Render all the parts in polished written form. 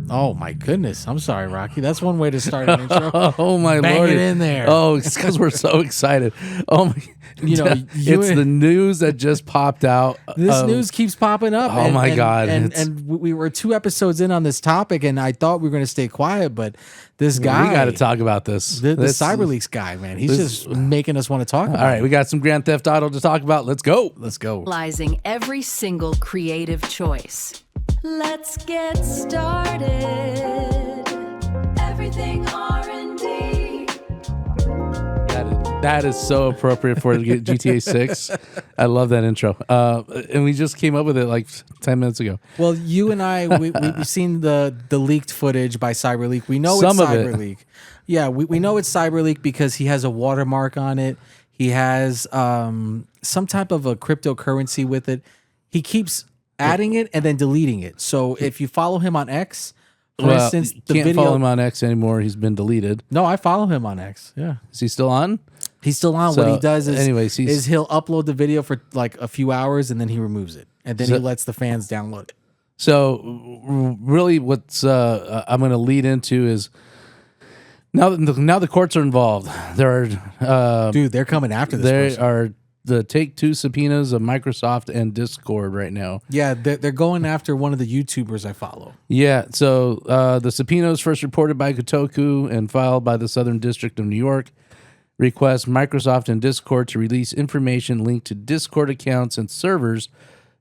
Oh my goodness! I'm sorry, Rocky. That's one way to start an intro. Oh my Bang lord! it in there. Oh, it's because we're so excited. Oh my! It's the news that just popped out. This news keeps popping up. Oh my God. And we were 2 episodes in on this topic, and I thought we were going to stay quiet, but this guy, we got to talk about this. The Cyberleeks guy, man, he's just making us want to talk about it. All right, we got some Grand Theft Auto to talk about. Let's go. Analyzing every single creative choice. Let's get started. Everything R&D. That is so appropriate for GTA 6. I love that intro. And we just came up with it like 10 minutes ago. Well, you and I, we've seen the leaked footage by Cyberleek. We know Some it's of it. Cyberleek. Yeah, we know it's Cyberleek because he has a watermark on it. He has some type of a cryptocurrency with it. He keeps adding it and then deleting it. So if you follow him on X, for instance, you the can't video. follow him on X anymore. He's been deleted. No, I follow him on X. Yeah. Is he still on? He's still on. So, What he does is, anyways, is he'll upload the video for like a few hours and then he removes it. And then he lets the fans download it. So really what's I'm going to lead into is now the courts are involved. There are Dude, they're coming after this person. are the Take-Two subpoenas of Microsoft and Discord right now. Yeah, they're going after one of the YouTubers I follow. Yeah, so the subpoenas first reported by Kotaku and filed by the Southern District of New York request Microsoft and Discord to release information linked to Discord accounts and servers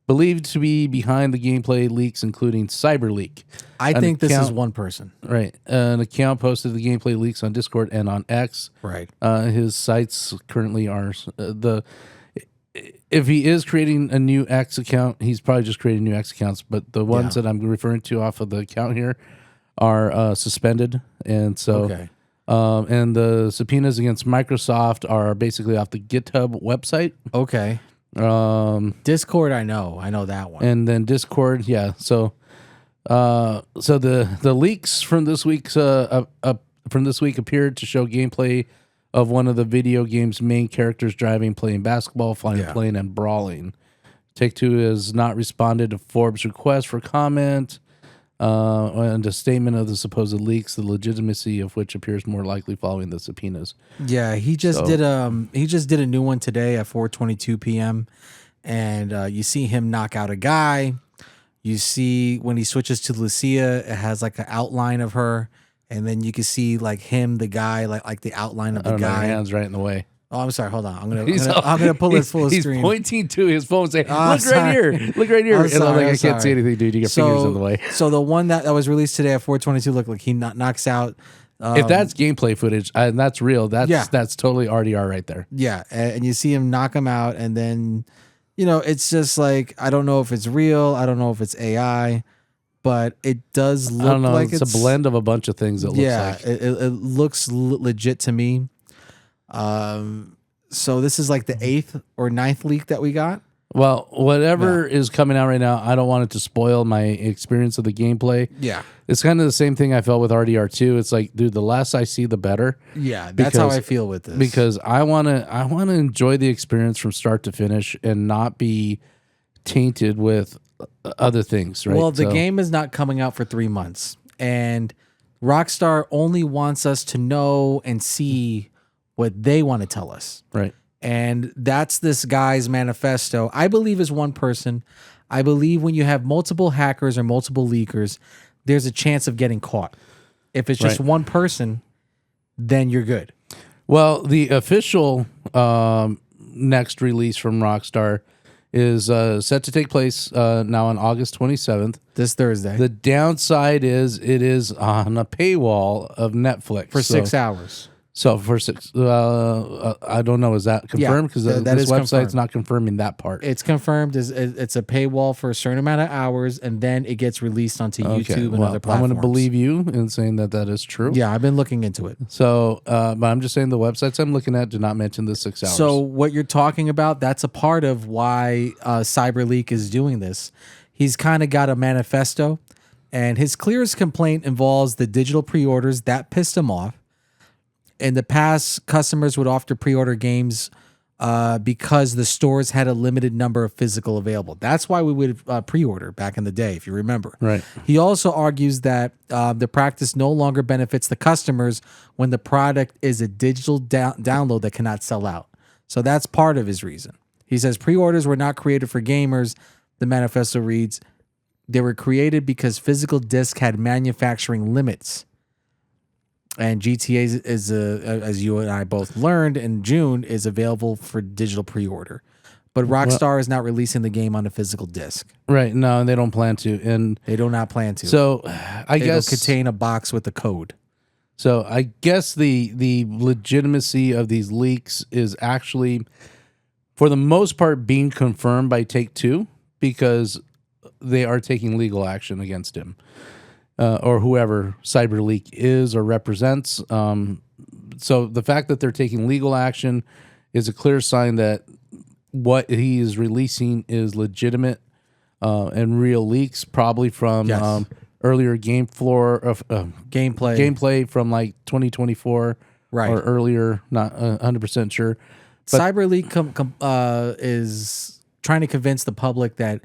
believed to be behind the gameplay leaks, including Cyberleek. I think this is one person. Right. An account posted the gameplay leaks on Discord and on X. Right. His sites currently are if he is creating a new X account, he's probably just creating new X accounts. But the ones that I'm referring to off of the account here are suspended. And so, and the subpoenas against Microsoft are basically off the GitHub website. Okay. Discord, I know that one. And then Discord, yeah. So the leaks from this week's appeared to show gameplay of one of the video game's main characters driving, playing basketball, flying a plane, and brawling. Take-Two has not responded to Forbes' request for comment and a statement of the supposed leaks, the legitimacy of which appears more likely following the subpoenas. Yeah, he just did a new one today at 4:22 p.m. and you see him knock out a guy. You see when he switches to Lucia, it has like an outline of her, and then you can see like him, the guy, like the outline of the guy. My hand's right in the way. Oh, I'm sorry. Hold on. I'm gonna pull his full screen. He's pointing to his phone, saying, "Look right here! Look right here!" And I'm like, I can't see anything, dude. You got fingers in the way. So the one that was released today at 4:22, look like he knocks out. If that's gameplay footage and that's real, that's totally RDR right there. Yeah, and you see him knock him out, and then it's just like I don't know if it's real. I don't know if it's AI. But it does look like it's a blend of a bunch of things. It looks like it looks legit to me. So this is like the 8th or 9th leak that we got. Well, whatever is coming out right now, I don't want it to spoil my experience of the gameplay. Yeah, it's kind of the same thing I felt with RDR2. It's like, dude, the less I see, the better. Yeah, that's how I feel with this. Because I wanna enjoy the experience from start to finish and not be tainted with other things, right? Well, the game is not coming out for 3 months, and Rockstar only wants us to know and see what they want to tell us. Right. And that's this guy's manifesto. I believe is one person. I believe when you have multiple hackers or multiple leakers, there's a chance of getting caught. If it's just one person, then you're good. Well, the official next release from Rockstar is set to take place now on August 27th. This Thursday. The downside is it is on a paywall of Netflix. For 6 hours. So for 6, I don't know. Is that confirmed? Because this website's not confirming that part. It's confirmed. It's a paywall for a certain amount of hours, and then it gets released onto YouTube and other platforms. I'm going to believe you in saying that is true. Yeah, I've been looking into it. So, but I'm just saying the websites I'm looking at do not mention the 6 hours. So what you're talking about, that's a part of why Cyberleek is doing this. He's kind of got a manifesto, and his clearest complaint involves the digital pre-orders. That pissed him off. In the past, customers would often pre-order games because the stores had a limited number of physical available. That's why we would pre-order back in the day, if you remember. Right. He also argues that the practice no longer benefits the customers when the product is a digital download that cannot sell out. So that's part of his reason. He says pre-orders were not created for gamers. The manifesto reads, they were created because physical disc had manufacturing limits. And GTA is as you and I both learned in June, is available for digital pre-order. But Rockstar is not releasing the game on a physical disc. Right. No, they don't plan to. And they do not plan to. So I guess it'll contain a box with the code. So I guess the legitimacy of these leaks is actually, for the most part, being confirmed by Take-Two, because they are taking legal action against him. Or whoever Cyberleek is or represents. So the fact that they're taking legal action is a clear sign that what he is releasing is legitimate and real leaks, probably from earlier gameplay from like 2024, right, or earlier. Not 100% sure. But Cyberleek is trying to convince the public that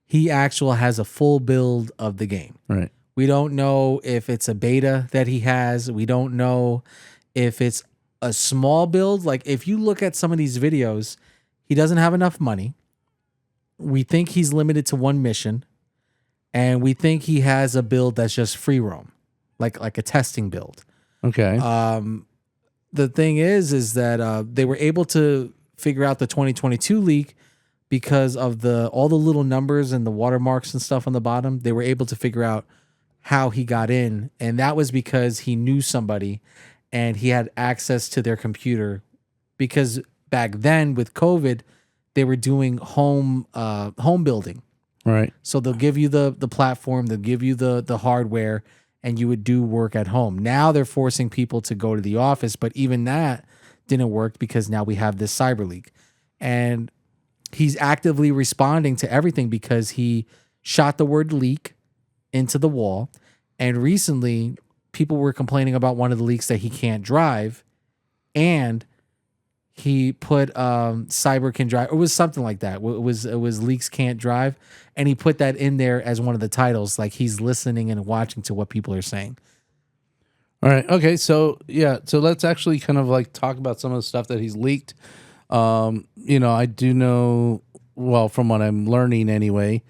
he actually has a full build of the game. Right. We don't know if it's a beta that he has. We don't know if it's a small build. Like, if you look at some of these videos, he doesn't have enough money. We think he's limited to one mission. And we think he has a build that's just free roam, like a testing build. Okay. The thing is that they were able to figure out the 2022 leak because of all the little numbers and the watermarks and stuff on the bottom. They were able to figure out how he got in, and that was because he knew somebody and he had access to their computer, because back then with COVID they were doing home building, right? So they'll give you the platform, they'll give you the hardware, and you would do work at home. Now they're forcing people to go to the office, but even that didn't work because now we have this Cyberleak, and he's actively responding to everything because he shot the word leak into the wall. And recently people were complaining about one of the leaks that he can't drive, and he put cyber can drive, or it was something like that. It was leaks can't drive, and he put that in there as one of the titles, like he's listening and watching to what people are saying. All right. Okay. So yeah. So let's actually kind of like talk about some of the stuff that he's leaked. I do know, well, from what I'm learning anyway,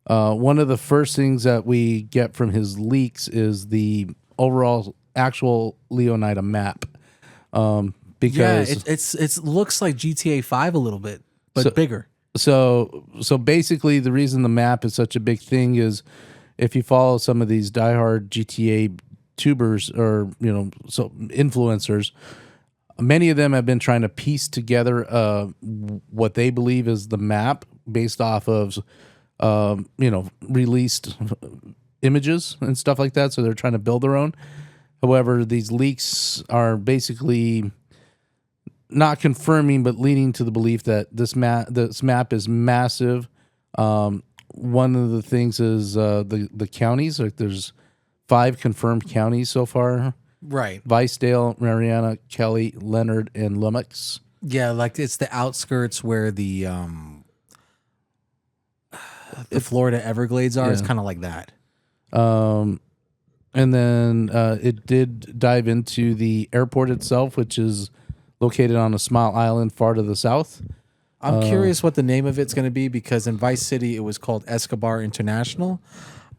one of the first things that we get from his leaks is the overall actual Leonida map. Because it looks like GTA 5 a little bit, but bigger. So basically the reason the map is such a big thing is if you follow some of these diehard GTA tubers or, influencers, many of them have been trying to piece together what they believe is the map based off of released images and stuff like that. So they're trying to build their own. However, these leaks are basically not confirming, but leading to the belief that this map is massive. One of the things is the counties. Like, there's 5 confirmed counties so far. Right. Vicedale, Mariana, Kelly, Leonard, and Lummox. Yeah, like it's the outskirts where the Florida Everglades are. Yeah. It's kind of like that. And then it did dive into the airport itself, which is located on a small island far to the south. I'm curious what the name of it's going to be, because in Vice City it was called Escobar International.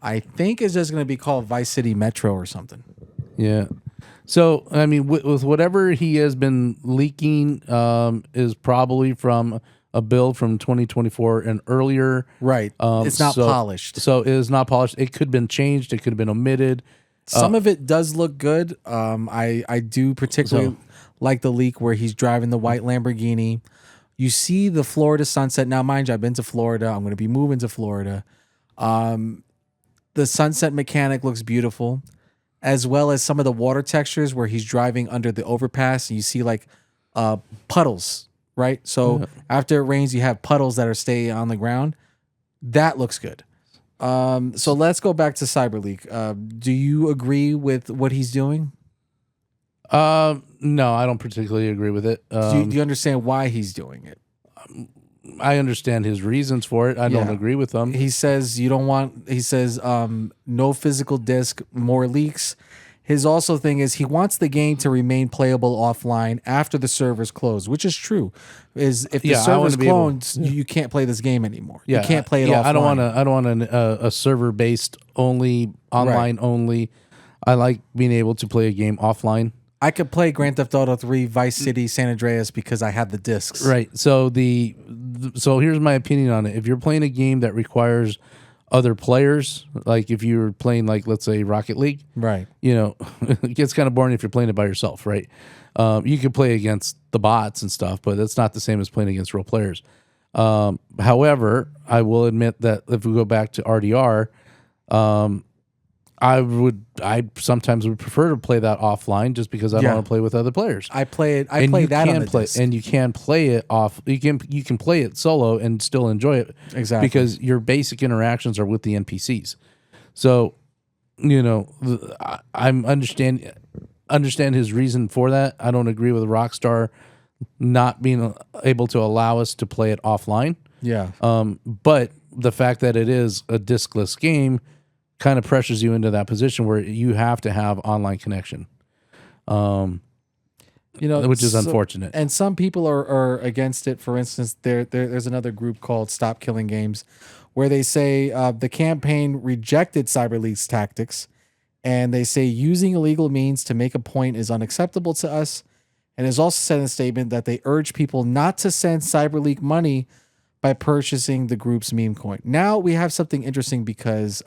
I think it's just going to be called Vice City Metro or something. Yeah. So, I mean, with whatever he has been leaking is probably from a build from 2024 and earlier. Right. It's not polished. So it is not polished. It could have been changed. It could have been omitted. Some of it does look good. I do particularly like the leak where he's driving the white Lamborghini. You see the Florida sunset. Now, mind you, I've been to Florida. I'm going to be moving to Florida. The sunset mechanic looks beautiful, as well as some of the water textures where he's driving under the overpass and you see like puddles, right? So after it rains, you have puddles that are staying on the ground. That looks good. So let's go back to Cyberleek. Do you agree with what he's doing? No, I don't particularly agree with it. Do you understand why he's doing it? I understand his reasons for it. I don't agree with them. He says you don't want. He says no physical disc, more leaks. His also thing is he wants the game to remain playable offline after the servers close, which is true. Is if the servers closed, you can't play this game anymore. You can't play it offline. I don't want a server based only, online only. I like being able to play a game offline. I could play Grand Theft Auto 3, Vice City, San Andreas because I have the discs. Right. So so here's my opinion on it. If you're playing a game that requires other players, like if you're playing, like, let's say Rocket League, right? It gets kind of boring if you're playing it by yourself, right? You could play against the bots and stuff, but that's not the same as playing against real players. However, I will admit that if we go back to RDR, I sometimes would prefer to play that offline just because I don't want to play with other players. I play that on the disc. And you can play it off. You can play it solo and still enjoy it. Exactly. Because your basic interactions are with the NPCs. So, I understand his reason for that. I don't agree with Rockstar not being able to allow us to play it offline. Yeah. But the fact that it is a discless game kind of pressures you into that position where you have to have online connection, which is unfortunate. And some people are against it. For instance, there's another group called Stop Killing Games, where they say the campaign rejected Cyberleek's tactics, and they say using illegal means to make a point is unacceptable to us. And has also said in a statement that they urge people not to send Cyberleek money by purchasing the group's meme coin. Now we have something interesting because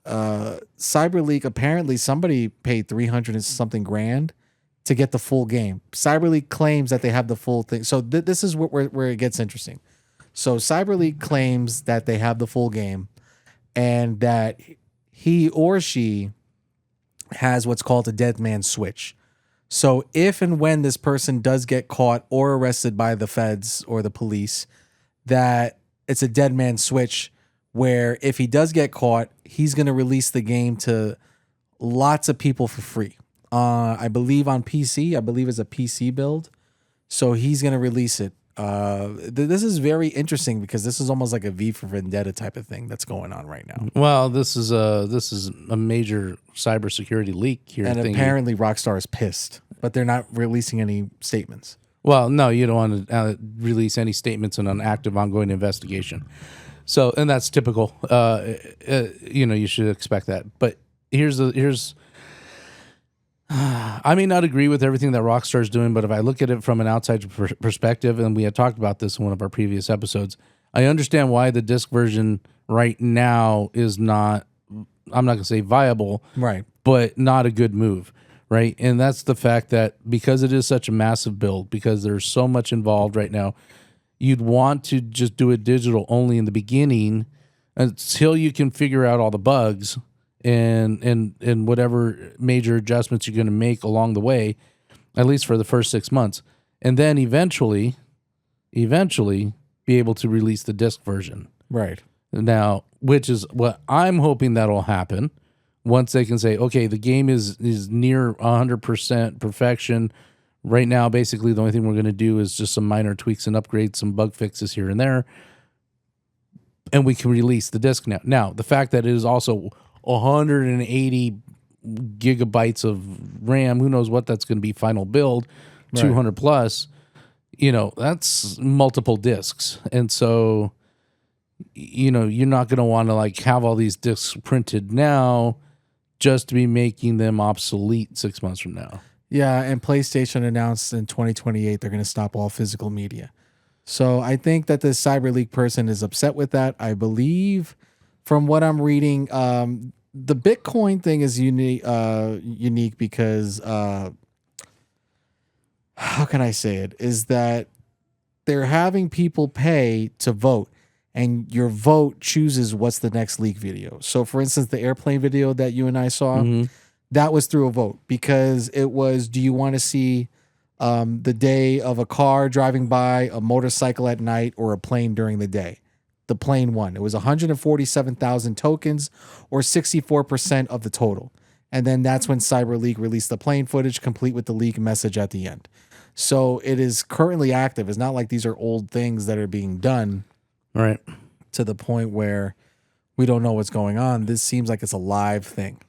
Cyberleek, apparently somebody paid 300 and something grand to get the full game. Cyberleek claims that they have the full thing. So this is where it gets interesting. So Cyberleek claims that they have the full game and that he or she has what's called a dead man switch. So if and when this person does get caught or arrested by the feds or the police, that it's a dead man switch where if he does get caught, he's going to release the game to lots of people for free. I believe on PC. I believe it's a PC build. So he's going to release it. This is very interesting because this is almost like a V for Vendetta type of thing that's going on right now. Well, this is a major cybersecurity leak here. And apparently Rockstar is pissed, but they're not releasing any statements. Well, no, you don't want to release any statements in an active ongoing investigation. So, and that's typical. You should expect that. But I may not agree with everything that Rockstar is doing, but if I look at it from an outside perspective, and we had talked about this in one of our previous episodes, I understand why the disc version right now is not, I'm not going to say viable, right, but not a good move, right? And that's the fact that because it is such a massive build, because there's so much involved right now, you'd want to just do it digital only in the beginning until you can figure out all the bugs and whatever major adjustments you're going to make along the way, at least for the first 6 months. And then eventually be able to release the disc version. Right. Now, which is what I'm hoping that'll happen once they can say, okay, the game is near 100% perfection. Right now, basically, the only thing we're going to do is just some minor tweaks and upgrades, some bug fixes here and there, and we can release the disc now. Now, the fact that it is also 180 gigabytes of RAM, who knows what that's going to be final build, right. 200 plus, that's multiple discs. And so, you're not going to want to have all these discs printed now just to be making them obsolete 6 months from now. Yeah, and PlayStation announced in 2028 they're going to stop all physical media. So I think that this Cyberleek person is upset with that. I believe, from what I'm reading, the Bitcoin thing is unique because, how can I say it, is that they're having people pay to vote, and your vote chooses what's the next leak video. So, for instance, the airplane video that you and I saw, that was through a vote because it was, do you want to see the day of a car driving by, a motorcycle at night, or a plane during the day? The plane won. It was 147,000 tokens, or 64% of the total. And then that's when Cyberleek released the plane footage, complete with the leak message at the end. So it is currently active. It's not like these are old things that are being done Right. to the point where we don't know what's going on. This seems like it's a live thing.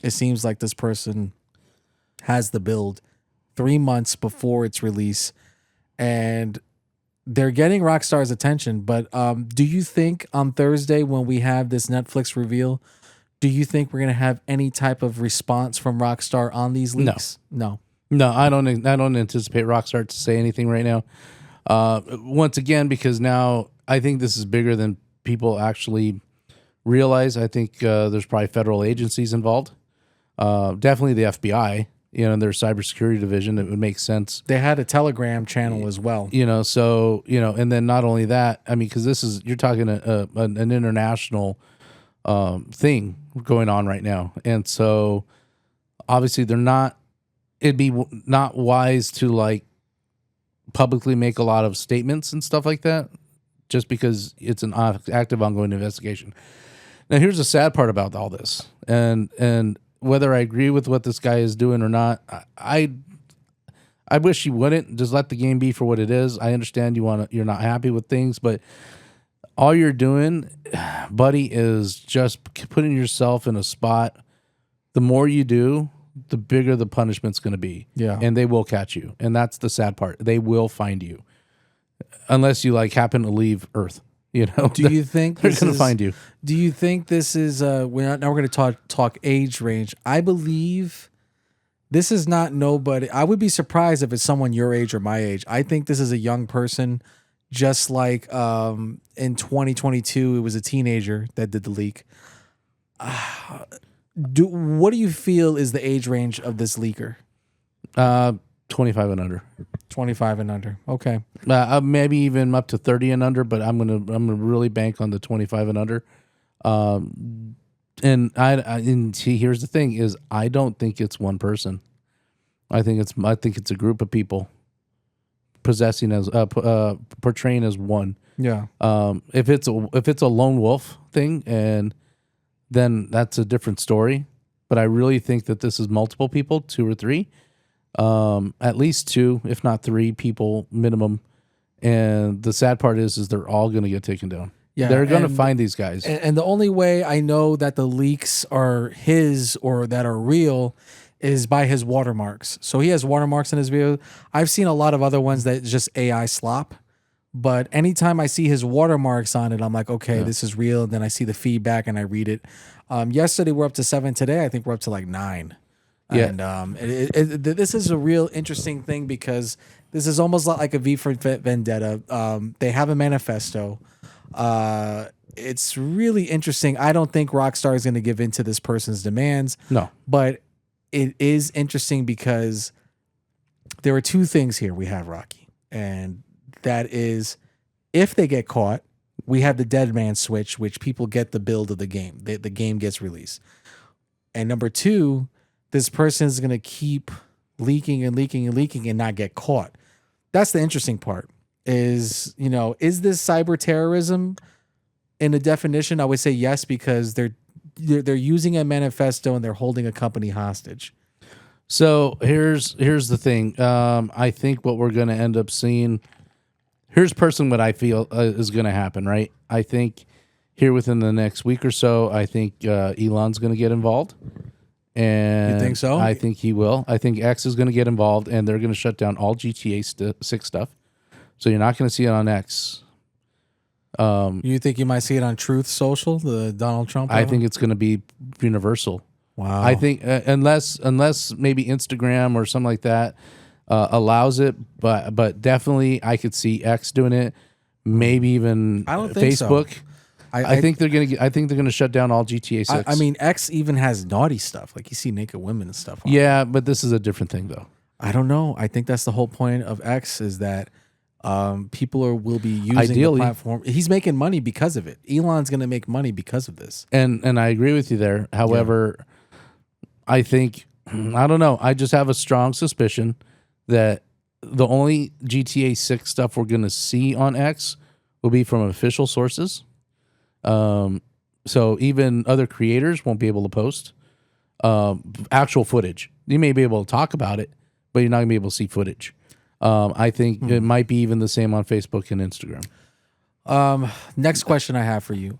It seems like this person has the build 3 months before its release, and they're getting Rockstar's attention. But do you think on Thursday when we have this Netflix reveal, do you think we're going to have any type of response from Rockstar on these leaks? No. No, I don't anticipate Rockstar to say anything right now. Once again, because now I think this is bigger than people actually realize. I think there's probably federal agencies involved. Definitely the FBI, and their cybersecurity division. It would make sense. They had a Telegram channel as well. So, and then not only that, I mean, because you're talking an international thing going on right now. And so obviously it'd be not wise to like publicly make a lot of statements and stuff like that, just because it's an active ongoing investigation. Now, here's the sad part about all this, and whether I agree with what this guy is doing or not, I wish he wouldn't just let the game be for what it is. I understand you're not happy with things, but all you're doing, buddy, is just putting yourself in a spot. The more you do, the bigger the punishment's going to be. Yeah. And they will catch you. And that's the sad part. They will find you. Unless you like happen to leave Earth. Do you think they're going to find you? Do you think this is now we're going to talk age range? I believe this is not nobody. I would be surprised if it's someone your age or my age. I think this is a young person, just like in 2022 it was a teenager that did the leak. What do you feel is the age range of this leaker? 25 and under. 25 and under. Okay. Maybe even up to 30 and under, but I'm gonna really bank on the 25 and under. And see, here's the thing: is I don't think it's one person. I think it's a group of people portraying as one. Yeah. If it's a lone wolf thing, and then that's a different story. But I really think that this is multiple people, 2 or 3. At least 2, if not 3 people minimum. And the sad part is they're all going to get taken down. Yeah, they're going to find these guys. And the only way I know that the leaks are his or that are real is by his watermarks. So he has watermarks in his video. I've seen a lot of other ones that just AI slop. But anytime I see his watermarks on it, I'm like, okay, this is real. And then I see the feedback and I read it. Yesterday we're up to 7. Today I think we're up to like 9. Yeah. And this is a real interesting thing because this is almost like a V for Vendetta. They have a manifesto. It's really interesting. I don't think Rockstar is going to give in to this person's demands. No. But it is interesting because there are 2 things here we have, Rocky. And that is, if they get caught, we have the dead man switch, which people get the build of the game. The game gets released. And number 2, this person is going to keep leaking and leaking and leaking and not get caught. That's the interesting part is, is this cyber terrorism in a definition? I would say yes, because they're using a manifesto and they're holding a company hostage. So here's the thing. I think what we're going to end up seeing, here's what I feel is going to happen, right? I think here within the next week or so, I think Elon's going to get involved. And you think so? I think he will. I think X is going to get involved, and they're going to shut down all GTA 6 stuff. So you're not going to see it on X. You think you might see it on Truth Social, the Donald Trump? I think it's going to be universal. Wow. I think unless maybe Instagram or something like that allows it, but definitely I could see X doing it. Maybe even I don't think Facebook. So. I think they're gonna shut down all GTA 6. I mean, X even has naughty stuff, like you see naked women and stuff. Yeah, but this is a different thing, though. I don't know. I think that's the whole point of X is that people will be using the platform. He's making money because of it. Elon's going to make money because of this. And I agree with you there. However, I think I don't know. I just have a strong suspicion that the only GTA 6 stuff we're going to see on X will be from official sources. So even other creators won't be able to post. actual footage. You may be able to talk about it, but you're not going to be able to see footage. I think it might be even the same on Facebook and Instagram. Next question I have for you.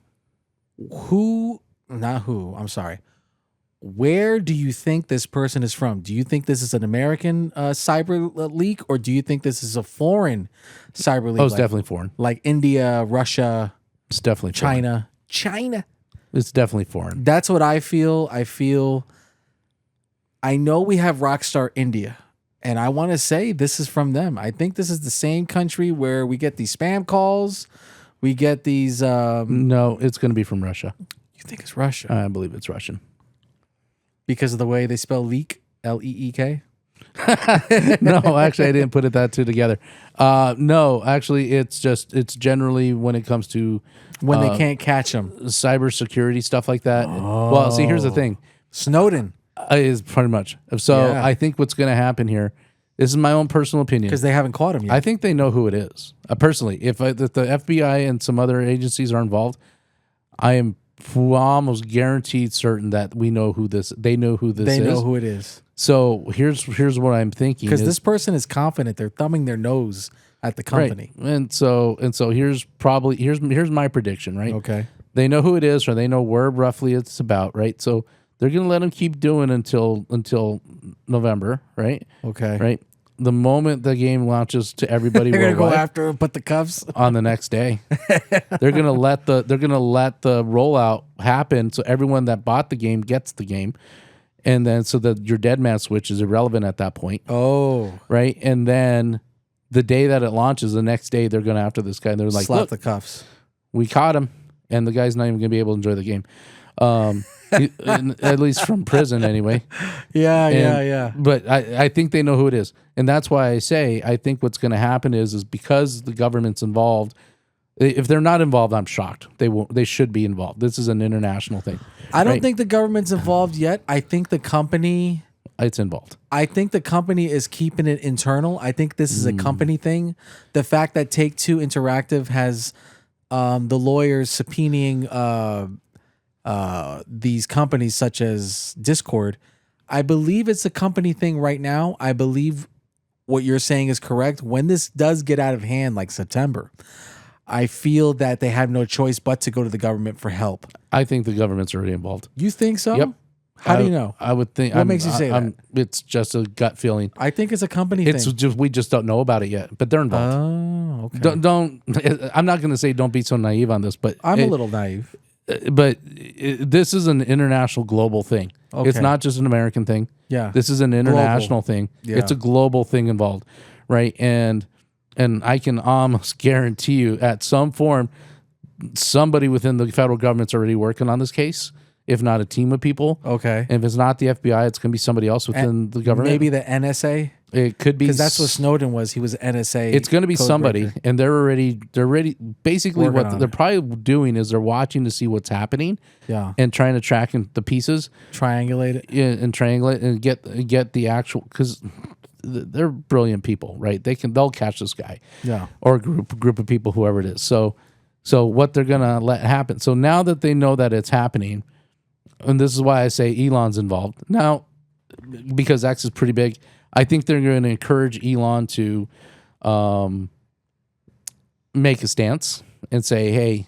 Where do you think this person is from? Do you think this is an American Cyberleek, or do you think this is a foreign Cyberleek? Oh, it's definitely foreign. Like India, Russia, It's definitely foreign. China. It's definitely foreign. That's what I feel. I know we have Rockstar India, and I want to say this is from them. I think this is the same country where we get these spam calls. We get these. No, it's going to be from Russia. You think it's Russia? I believe it's Russian. Because of the way they spell leek, Leek? No, actually, I didn't put that two together. No, actually, it's generally when it comes to When they can't catch them. cybersecurity stuff like that. Well, see, here's the thing. Snowden. Is pretty much. So Yeah. I think what's going to happen here, this is my own personal opinion. Because they haven't caught him yet. I think they know who it is. Personally, if the FBI and some other agencies are involved, I am almost guaranteed certain that we know who this. They know who this is. They know who it is. So here's what I'm thinking. Because this person is confident. They're thumbing their nose at the company. Right. And so here's my prediction. Right. Okay. They know who it is, or they know where roughly it's about. Right. So they're going to let them keep doing until November. Right. Okay. Right. The moment the game launches to everybody, They're gonna go worldwide, after him, put the cuffs on the next day. They're gonna let the rollout happen, so everyone that bought the game gets the game, and then so that your dead man switch is irrelevant at that point. Oh, Right, and then the day that it launches, the next day they're going after this guy. And they're like, slap "Look, the cuffs." we caught him," and the guy's not even gonna be able to enjoy the game. At least from prison, anyway. Yeah. But I think they know who it is, and that's why I say I think what's going to happen is because the government's involved. If they're not involved, I'm shocked. They won't. They should be involved. This is an international thing. I don't right? think the government's involved yet. I think the company. It's involved. I think the company is keeping it internal. I think this is a company thing. The fact that Take-Two Interactive has the lawyers subpoenaing these companies such as Discord, I believe it's a company thing right now. I believe what you're saying is correct. When this does get out of hand, like September, I feel that they have no choice but to go to the government for help. I think the government's already involved. You think so? Yep. How do you know? I would think. What makes you say that? It's just a gut feeling. I think it's a company It's thing. just we just don't know about it yet, but they're involved. Oh, okay. Don't. I'm not going to say don't be so naive on this, but I'm a little naive. But this is an international, global thing. Okay. It's not just an American thing. Yeah. This is an international thing. Yeah. It's a global thing involved, right? And I can almost guarantee you, at some form, somebody within the federal government's already working on this case, if not a team of people. Okay. And if it's not the FBI, it's going to be somebody else within the government. Maybe the NSA. It could be, Because that's what Snowden was. He was an NSA. it's going to be code somebody, breaker. and they're already basically Working what on they're it. probably doing is they're watching to see what's happening Yeah. and trying to track in the pieces. Triangulate it. And triangulate and get the actual, because they're brilliant people, right? They'll catch this guy, Yeah. or a group of people, whoever it is. So what they're gonna let happen. So now that they know that it's happening, and this is why I say Elon's involved now, because X is pretty big. I think they're going to encourage Elon to make a stance and say, hey,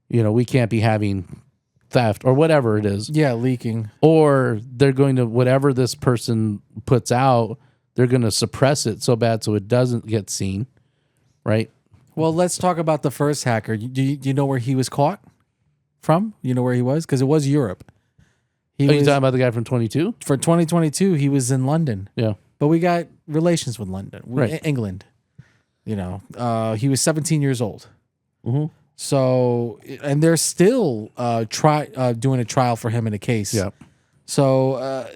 we can't be having theft or whatever it is. Yeah, leaking. Or they're going to, whatever this person puts out, they're going to suppress it so bad so it doesn't get seen, right? Well, let's talk about the first hacker. Do you know where he was caught from? You know where he was? Because it was Europe. Are you talking about the guy from 22? For 2022, he was in London. Yeah. But we got relations with London, Right. England. He was 17 years old. Mm-hmm. So, and they're still doing a trial for him in a case. Yeah. So,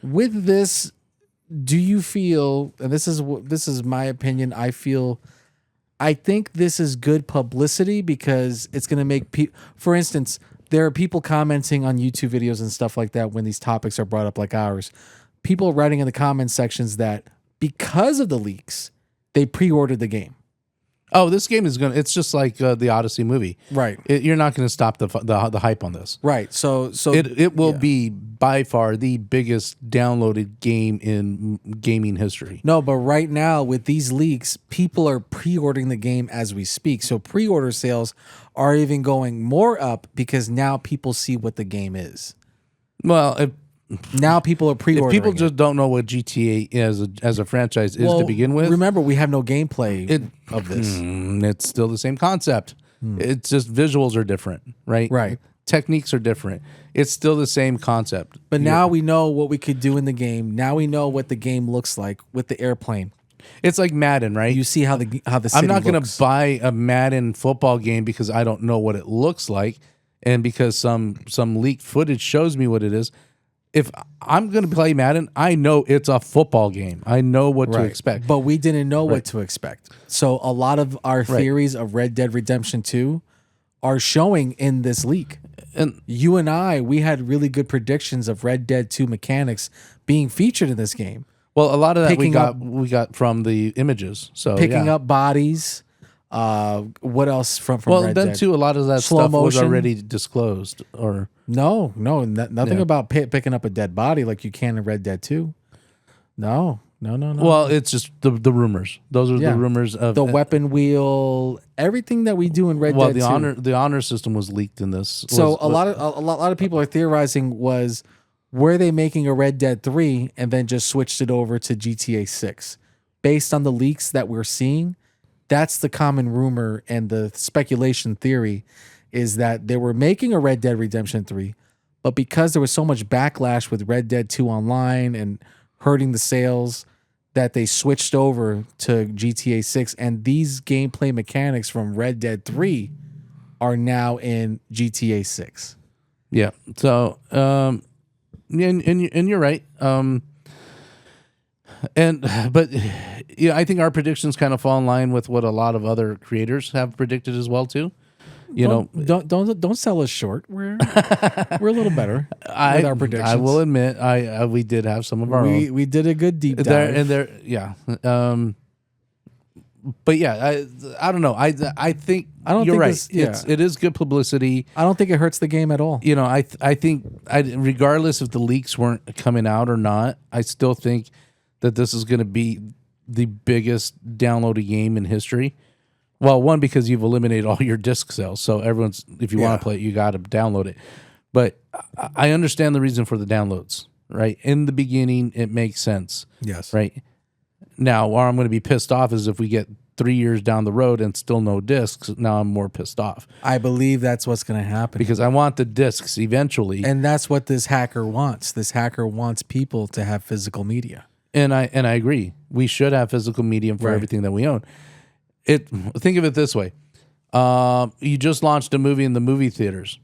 with this, do you feel? And this is my opinion. I think this is good publicity because it's going to make people. For instance, there are people commenting on YouTube videos and stuff like that when these topics are brought up, like ours. People writing in the comment sections that because of the leaks, they pre-ordered the game. Oh, this game is it's just like the Odyssey movie. Right. You're not going to stop the hype on this. Right. So it will be by far the biggest downloaded game in gaming history. No, but right now with these leaks, people are pre-ordering the game as we speak. So pre-order sales are even going more up because now people see what the game is. Well, now people are pre-ordering. People just don't know what GTA as a franchise is to begin with. Remember, we have no gameplay of this. It's still the same concept. It's just visuals are different, right? Right. Techniques are different. It's still the same concept. But now we know what we could do in the game. Now we know what the game looks like with the airplane. It's like Madden, right? You see how the city I'm not going looks. to buy a Madden football game because I don't know what it looks like, and because some leaked footage shows me what it is. If I'm going to play Madden, I know it's a football game. I know what to expect. But we didn't know what to expect. So a lot of our theories of Red Dead Redemption 2 are showing in this leak. And you and I, we had really good predictions of Red Dead 2 mechanics being featured in this game. Well, a lot of that we got from the images. So picking up bodies. What else from well, Red then Dead? Too, a lot of that Slow stuff was motion. already disclosed. Or nothing about picking up a dead body like you can in Red Dead 2. No. Well, it's just the rumors. Those are the rumors of the weapon wheel, everything that we do in Red Dead 2. The honor system was leaked in this. So a lot of people are theorizing were they making a Red Dead 3 and then just switched it over to GTA 6? Based on the leaks that we're seeing, that's the common rumor and the speculation theory is that they were making a Red Dead Redemption 3, but because there was so much backlash with Red Dead 2 online and hurting the sales, that they switched over to GTA 6, and these gameplay mechanics from Red Dead 3 are now in GTA 6. Yeah. So, and you're right. But yeah, I think our predictions kind of fall in line with what a lot of other creators have predicted as well too. Don't sell us short. We're a little better with our predictions. I will admit, we did have some of our own. We did a good deep dive. But yeah, I don't know. I think you're right. It is good publicity. I don't think it hurts the game at all. I think regardless if the leaks weren't coming out or not, I still think that this is going to be the biggest downloaded game in history. Well, one, because you've eliminated all your disc sales, so if you want to play it, you got to download it. But I understand the reason for the downloads, right? In the beginning, it makes sense. Yes. Right? Now, where I'm going to be pissed off is if we get 3 years down the road and still no discs, now I'm more pissed off. I believe that's what's going to happen. Because I want the discs eventually. And that's what this hacker wants. This hacker wants people to have physical media. And I agree. We should have physical media for everything that we own. Think of it this way. You just launched a movie in the movie theaters.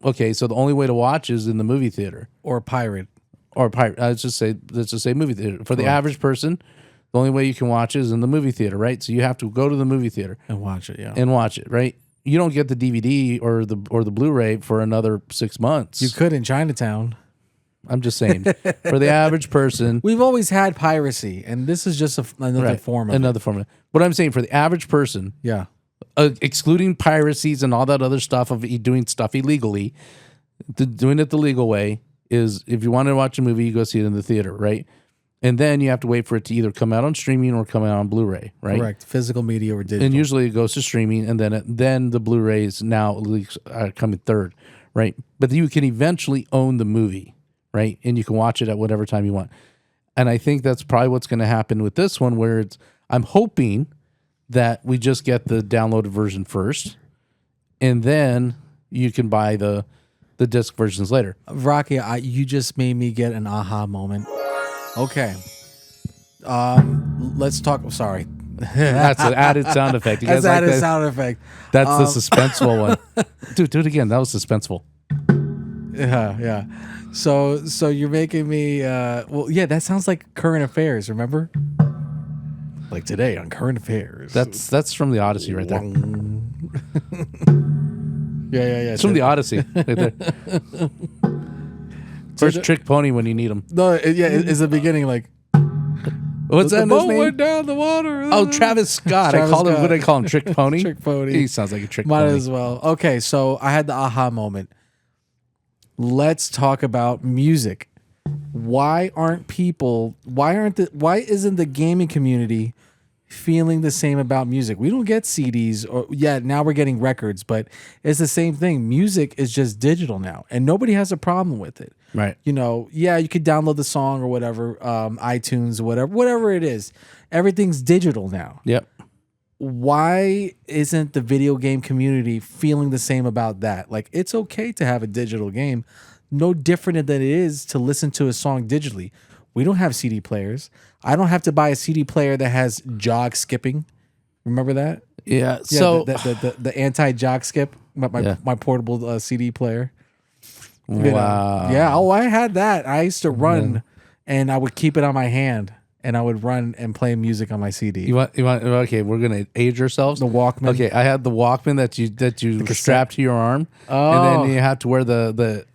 Okay, so the only way to watch is in the movie theater. Or pirate. Let's just say movie theater. For the average person, the only way you can watch it is in the movie theater, right? So you have to go to the movie theater. And watch it, yeah. And watch it, right? You don't get the DVD or the Blu-ray for another 6 months. You could in Chinatown. I'm just saying, for the average person, we've always had piracy, and this is just another form of another form. What I'm saying for the average person, excluding piracies and all that other stuff of doing stuff illegally, doing it the legal way is if you want to watch a movie, you go see it in the theater, right? And then you have to wait for it to either come out on streaming or come out on Blu-ray, right? Correct, physical media or digital. And usually it goes to streaming, and then the Blu-rays now are coming third, right? But you can eventually own the movie. Right, and you can watch it at whatever time you want, and I think that's probably what's going to happen with this one. Where I'm hoping that we just get the downloaded version first, and then you can buy the disc versions later. Rocky, you just made me get an aha moment. Okay, let's talk. Sorry, that's an added sound effect. You that's guys added like that? Sound effect. That's the suspenseful one. Dude, do it again. That was suspenseful. Yeah. So you're making me that sounds like current affairs, remember? Like today on current affairs. That's from the Odyssey right there. Yeah. It's from the Odyssey right there. First trick pony when you need them. No, it's the beginning like What's that? The His boat name? went down the water. Oh, Travis Scott. Travis I called him. Scott. What did I call him? Trick Pony. Trick Pony. He sounds like a trick Might pony. as well. Okay, so I had the aha moment. Let's talk about music. Why isn't the gaming community feeling the same about music? We don't get CDs now we're getting records, but it's the same thing. Music is just digital now and nobody has a problem with it. Right. You could download the song or whatever, iTunes or whatever it is. Everything's digital now. Yep. Why isn't the video game community feeling the same about that? Like, it's okay to have a digital game, no different than it is to listen to a song digitally. We don't have CD players. I don't have to buy a CD player that has jog skipping. Remember that? Yeah. Yeah, So the anti jog skip, my portable CD player. wow. Yeah. Oh, I had that. I used to run, and I would keep it on my hand, and I would run and play music on my CD. You want? Okay, we're gonna age ourselves. The Walkman. Okay, I had the Walkman that you strapped to your arm, Oh. and then you had to wear the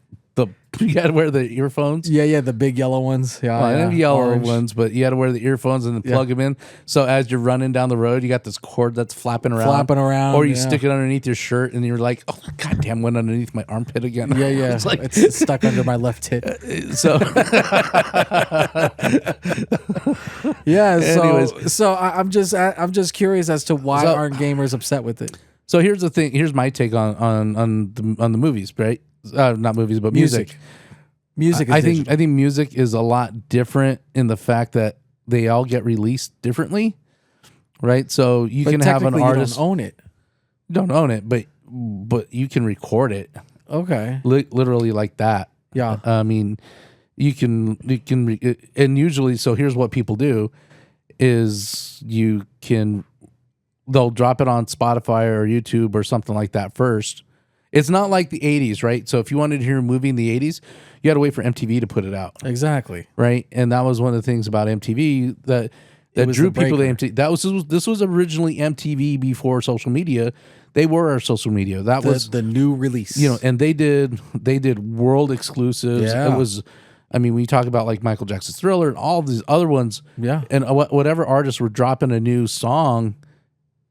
you had to wear the earphones. Yeah, the big yellow ones. Yeah, Well, I didn't have yellow Orange. ones, but you had to wear the earphones and then plug them in. So as you're running down the road, you got this cord that's flapping around, or you stick it underneath your shirt, and you're like, "Oh, goddamn, went underneath my armpit again." Yeah. It's like it's stuck under my left tit. so. Yeah. Anyways. So I'm just curious as to why So- aren't gamers upset with it? So here's the thing. Here's my take on the movies, right? Not movies, but music. Music. Is I digital. think music is a lot different in the fact that they all get released differently, right? So you But can have an technically artist you don't own it. don't own it, but you can record it Okay. literally like that. Yeah. I mean, and usually, so here's what people do is they'll drop it on Spotify or YouTube or something like that first. It's not like the 80s, right? So if you wanted to hear a movie in the 80s, you had to wait for MTV to put it out, Exactly. right? And that was one of the things about MTV that was drew the people to breaker. MTV. This was originally MTV before social media. They were our social media. That was The new release. and they did world exclusives. Yeah. It was, I mean, when you talk about like Michael Jackson's Thriller and all these other ones, Yeah. and whatever artists were dropping a new song,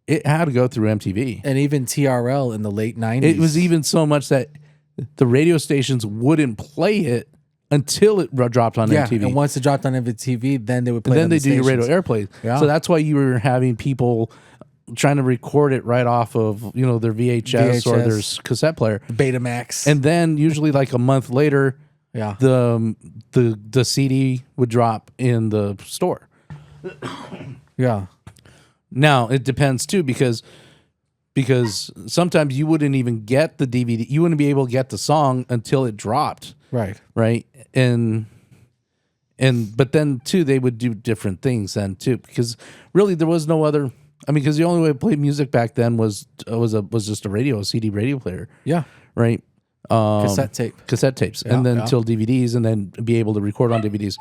it had to go through MTV. And even TRL in the late 90s. It was even so much that the radio stations wouldn't play it until it dropped on MTV. And once it dropped on MTV, then they would play And then it on they do your radio stations. airplay. Yeah. So that's why you were having people trying to record it right off of their VHS or their cassette player. Betamax. And then usually like a month later, yeah. the CD would drop in the store. Yeah. Now it depends too because sometimes you wouldn't even get the DVD. You wouldn't be able to get the song until it dropped, Right. right? And but then too they would do different things then too because really there was no other. I mean, because the only way to play music back then was just a CD radio player, Yeah. right? Cassette tapes. and then yeah. till DVDs, and then be able to record on DVDs.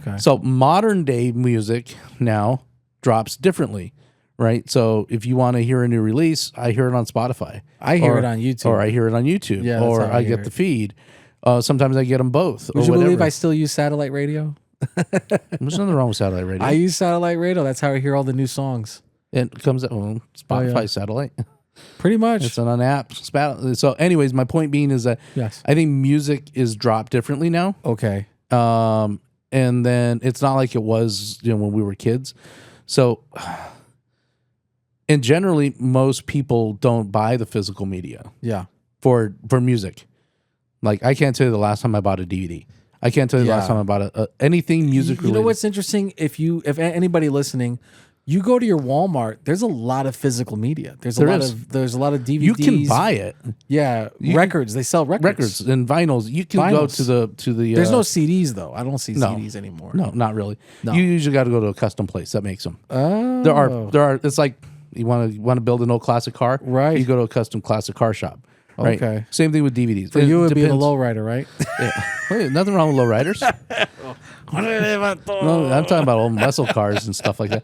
Okay. So modern day music now drops differently, right? So if you want to hear a new release, I hear it on Spotify. I hear it on YouTube. Or I hear it on YouTube. Yeah, that's or how I I hear get the it. feed. Sometimes I get them both. Would or you believe whatever. I still use satellite radio? There's nothing wrong with satellite radio. I use satellite radio. That's how I hear all the new songs. It comes out Spotify satellite. Pretty much. It's on an app. So, anyways, my point being is that Yes. I think music is dropped differently now. Okay. And then it's not like it was when we were kids. So, and generally, most people don't buy the physical media Yeah. for music. Like, I can't tell you the last time I bought a DVD. I can't tell you the last Yeah. time I bought anything music You related. know what's interesting? If anybody listening, you go to your Walmart, there's a lot of physical media. There's a lot of DVDs. You can buy it. Yeah, records. They sell Records and vinyls. You can go Vinyls. to the. There's no CDs though. I don't see no. CDs anymore. No, not really. No. You usually got to go to a custom place that makes them. Oh. There are. It's like you want to build an old classic car, Right. You go to a custom classic car shop, right? Okay. Same thing with DVDs. For you, it would be the depends. lowrider, right? Yeah. Hey, nothing wrong with lowriders. No, I'm talking about old muscle cars and stuff like that.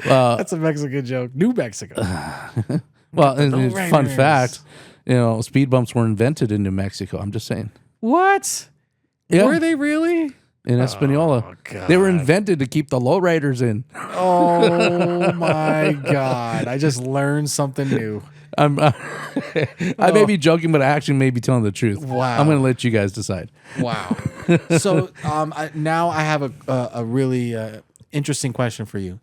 That's a Mexican joke. New Mexico. Well, and it's a fun lowriders. fact, speed bumps were invented in New Mexico. I'm just saying. What? Yeah. Were they really? in Espanola. They were invented to keep the lowriders in. Oh my God. I just learned something new. I may be joking, but I actually may be telling the truth. Wow. I'm going to let you guys decide. Wow. So now I have a really interesting question for you.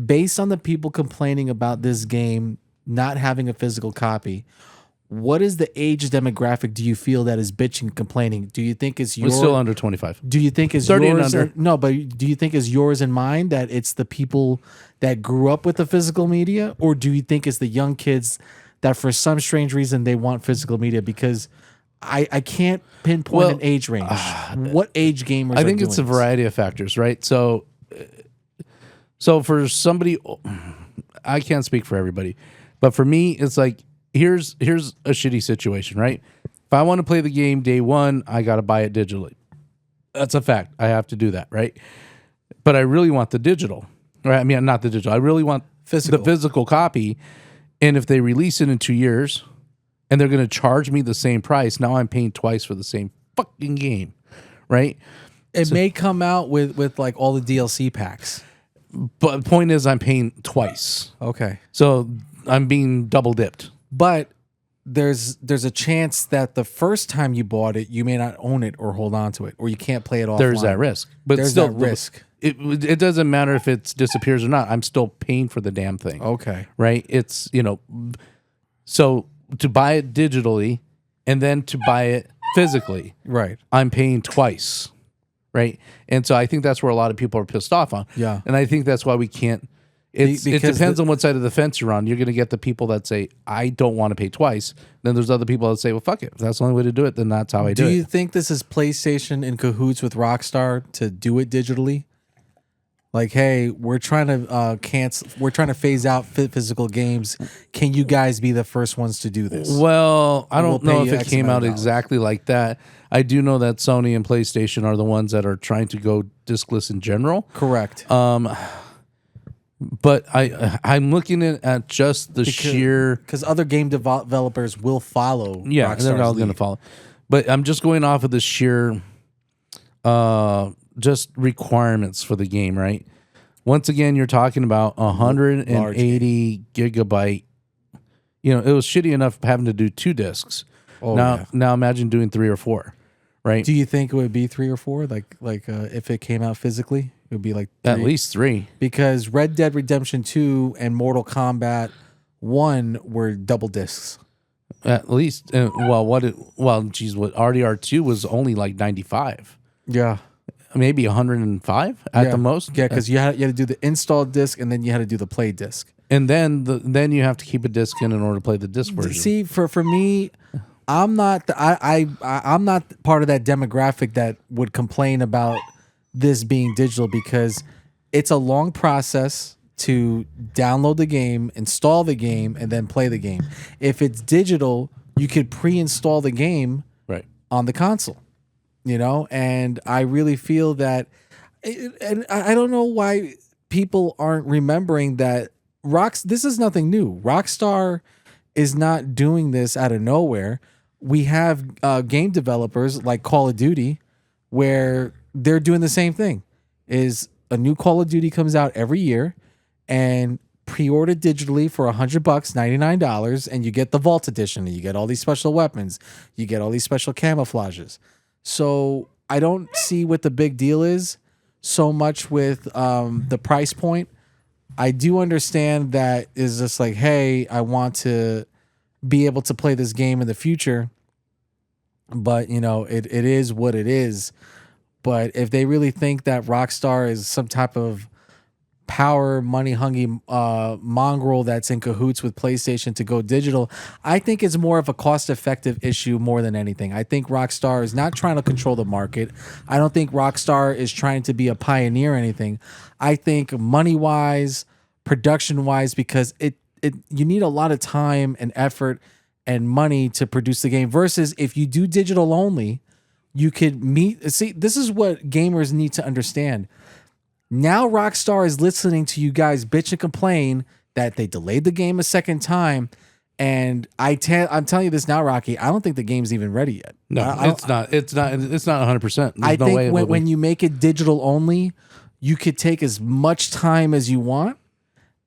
Based on the people complaining about this game not having a physical copy, what is the age demographic do you feel that is bitching and complaining? Do you think it's It's still under 25. Do you think it's 30 and yours? under. No, but do you think it's yours and mine that it's the people that grew up with the physical media, or do you think it's the young kids that for some strange reason they want physical media? Because I can't pinpoint an age range. What age gamers? I think it's a variety of factors, right? So for somebody, I can't speak for everybody, but for me, it's like here's a shitty situation, right? If I want to play the game day one, I got to buy it digitally. That's a fact. I have to do that, right? But I really want the digital, right? I mean, not the digital. I really want the physical copy. And if they release it in 2 years and they're going to charge me the same price, now I'm paying twice for the same fucking game, right? It may come out with like all the DLC packs. But the point is I'm paying twice. Okay. So I'm being double dipped. But there's a chance that the first time you bought it, you may not own it or hold on to it, or you can't play it offline. There's that risk. But there's still, that risk. It doesn't matter if it disappears or not. I'm still paying for the damn thing. Okay. Right? It's, so to buy it digitally and then to buy it physically, right, I'm paying twice. Right? And so I think that's where a lot of people are pissed off on. Yeah. And I think that's why we can't. It depends on what side of the fence you're on. You're going to get the people that say, I don't want to pay twice. Then there's other people that say, well, fuck it. If that's the only way to do it, then that's how I do it. Do you think this is PlayStation in cahoots with Rockstar to do it digitally? Like, hey, we're trying to cancel. We're trying to phase out physical games. Can you guys be the first ones to do this? Well, I don't know if it X came amount out of exactly like that. I do know that Sony and PlayStation are the ones that are trying to go discless in general. Correct. But I'm looking at just the sheer, because other game developers will follow. Yeah, they're all going to follow. But I'm just going off of the sheer, just requirements for the game, right? Once again, you're talking about 180 gigabyte. It was shitty enough having to do 2 discs. Oh, now imagine doing 3 or 4, right? Do you think it would be 3 or 4? Like if it came out physically, it would be like 3? At least 3. Because Red Dead Redemption 2 and Mortal Kombat 1 were double discs. At least, what RDR2 was only like 95. Yeah. Maybe 105 at the most. Yeah, because you had to do the install disc and then you had to do the play disc. And then you have to keep a disc in order to play the disc version. See, for me, I'm not I'm not part of that demographic that would complain about this being digital, because it's a long process to download the game, install the game, and then play the game. If it's digital, you could pre-install the game right on the console. And I really feel that, and I don't know why people aren't remembering that this is nothing new. Rockstar is not doing this out of nowhere. We have game developers like Call of Duty where they're doing the same thing. Is a new Call of Duty comes out every year, and pre-order digitally for $100, $99, and you get the Vault Edition, and you get all these special weapons, you get all these special camouflages. So I don't see what the big deal is so much with the price point. I do understand that is just like, hey, I want to be able to play this game in the future, but it is what it is. But if they really think that Rockstar is some type of power, money-hungry mongrel that's in cahoots with PlayStation to go digital, I think it's more of a cost-effective issue more than anything. I think Rockstar is not trying to control the market. I don't think Rockstar is trying to be a pioneer or anything. I think money-wise, production-wise, because you need a lot of time and effort and money to produce the game, versus if you do digital only, you could see, this is what gamers need to understand. Now Rockstar is listening to you guys bitch and complain that they delayed the game a second time, And I'm telling you this now, Rocky. I don't think the game's even ready yet. No, it's not. It's not 100%. I think when you make it digital only, you could take as much time as you want,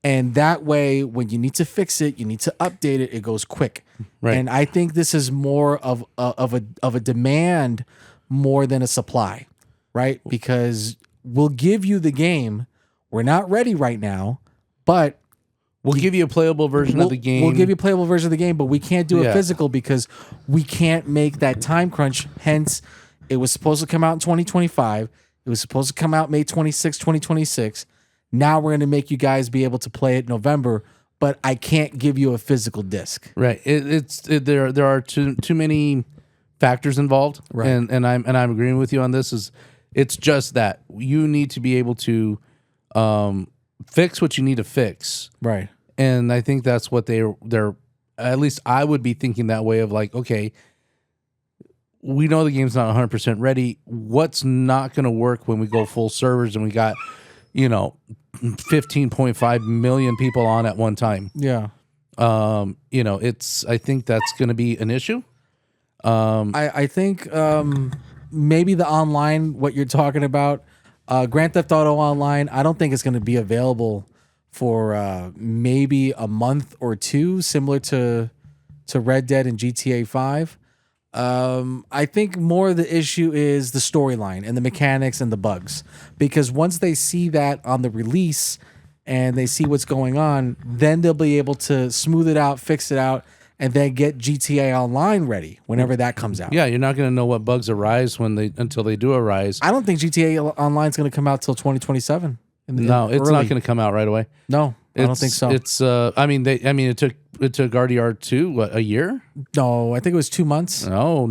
and that way, when you need to fix it, you need to update it. It goes quick. Right. And I think this is more of a demand more than a supply, right? Because we'll give you the game. We're not ready right now, but we'll give you a playable version of the game. We'll give you a playable version of the game, but we can't do it physical because we can't make that time crunch. Hence, it was supposed to come out in 2025. It was supposed to come out May 26, 2026. Now we're going to make you guys be able to play it November, but I can't give you a physical disc. Right. There are too many factors involved. Right. And I'm agreeing with you on this. It's just that you need to be able to fix what you need to fix. Right. And I think that's what they're at least I would be thinking that way of like, okay, we know the game's not 100% ready. What's not going to work when we go full servers and we got, 15.5 million people on at one time? Yeah. I think that's going to be an issue. I think maybe the online, what you're talking about, Grand Theft Auto Online, I don't think it's going to be available for maybe a month or two, similar to Red Dead and GTA 5. I think more of the issue is the storyline and the mechanics and the bugs. Because once they see that on the release and they see what's going on, then they'll be able to smooth it out, fix it out, and then get GTA Online ready whenever that comes out. Yeah, you're not going to know what bugs arise until they do arise. I don't think GTA Online is going to come out till 2027. No, it's not going to come out right away. No, I don't think so. It's it took RDR2 a year? No, I think it was 2 months. No.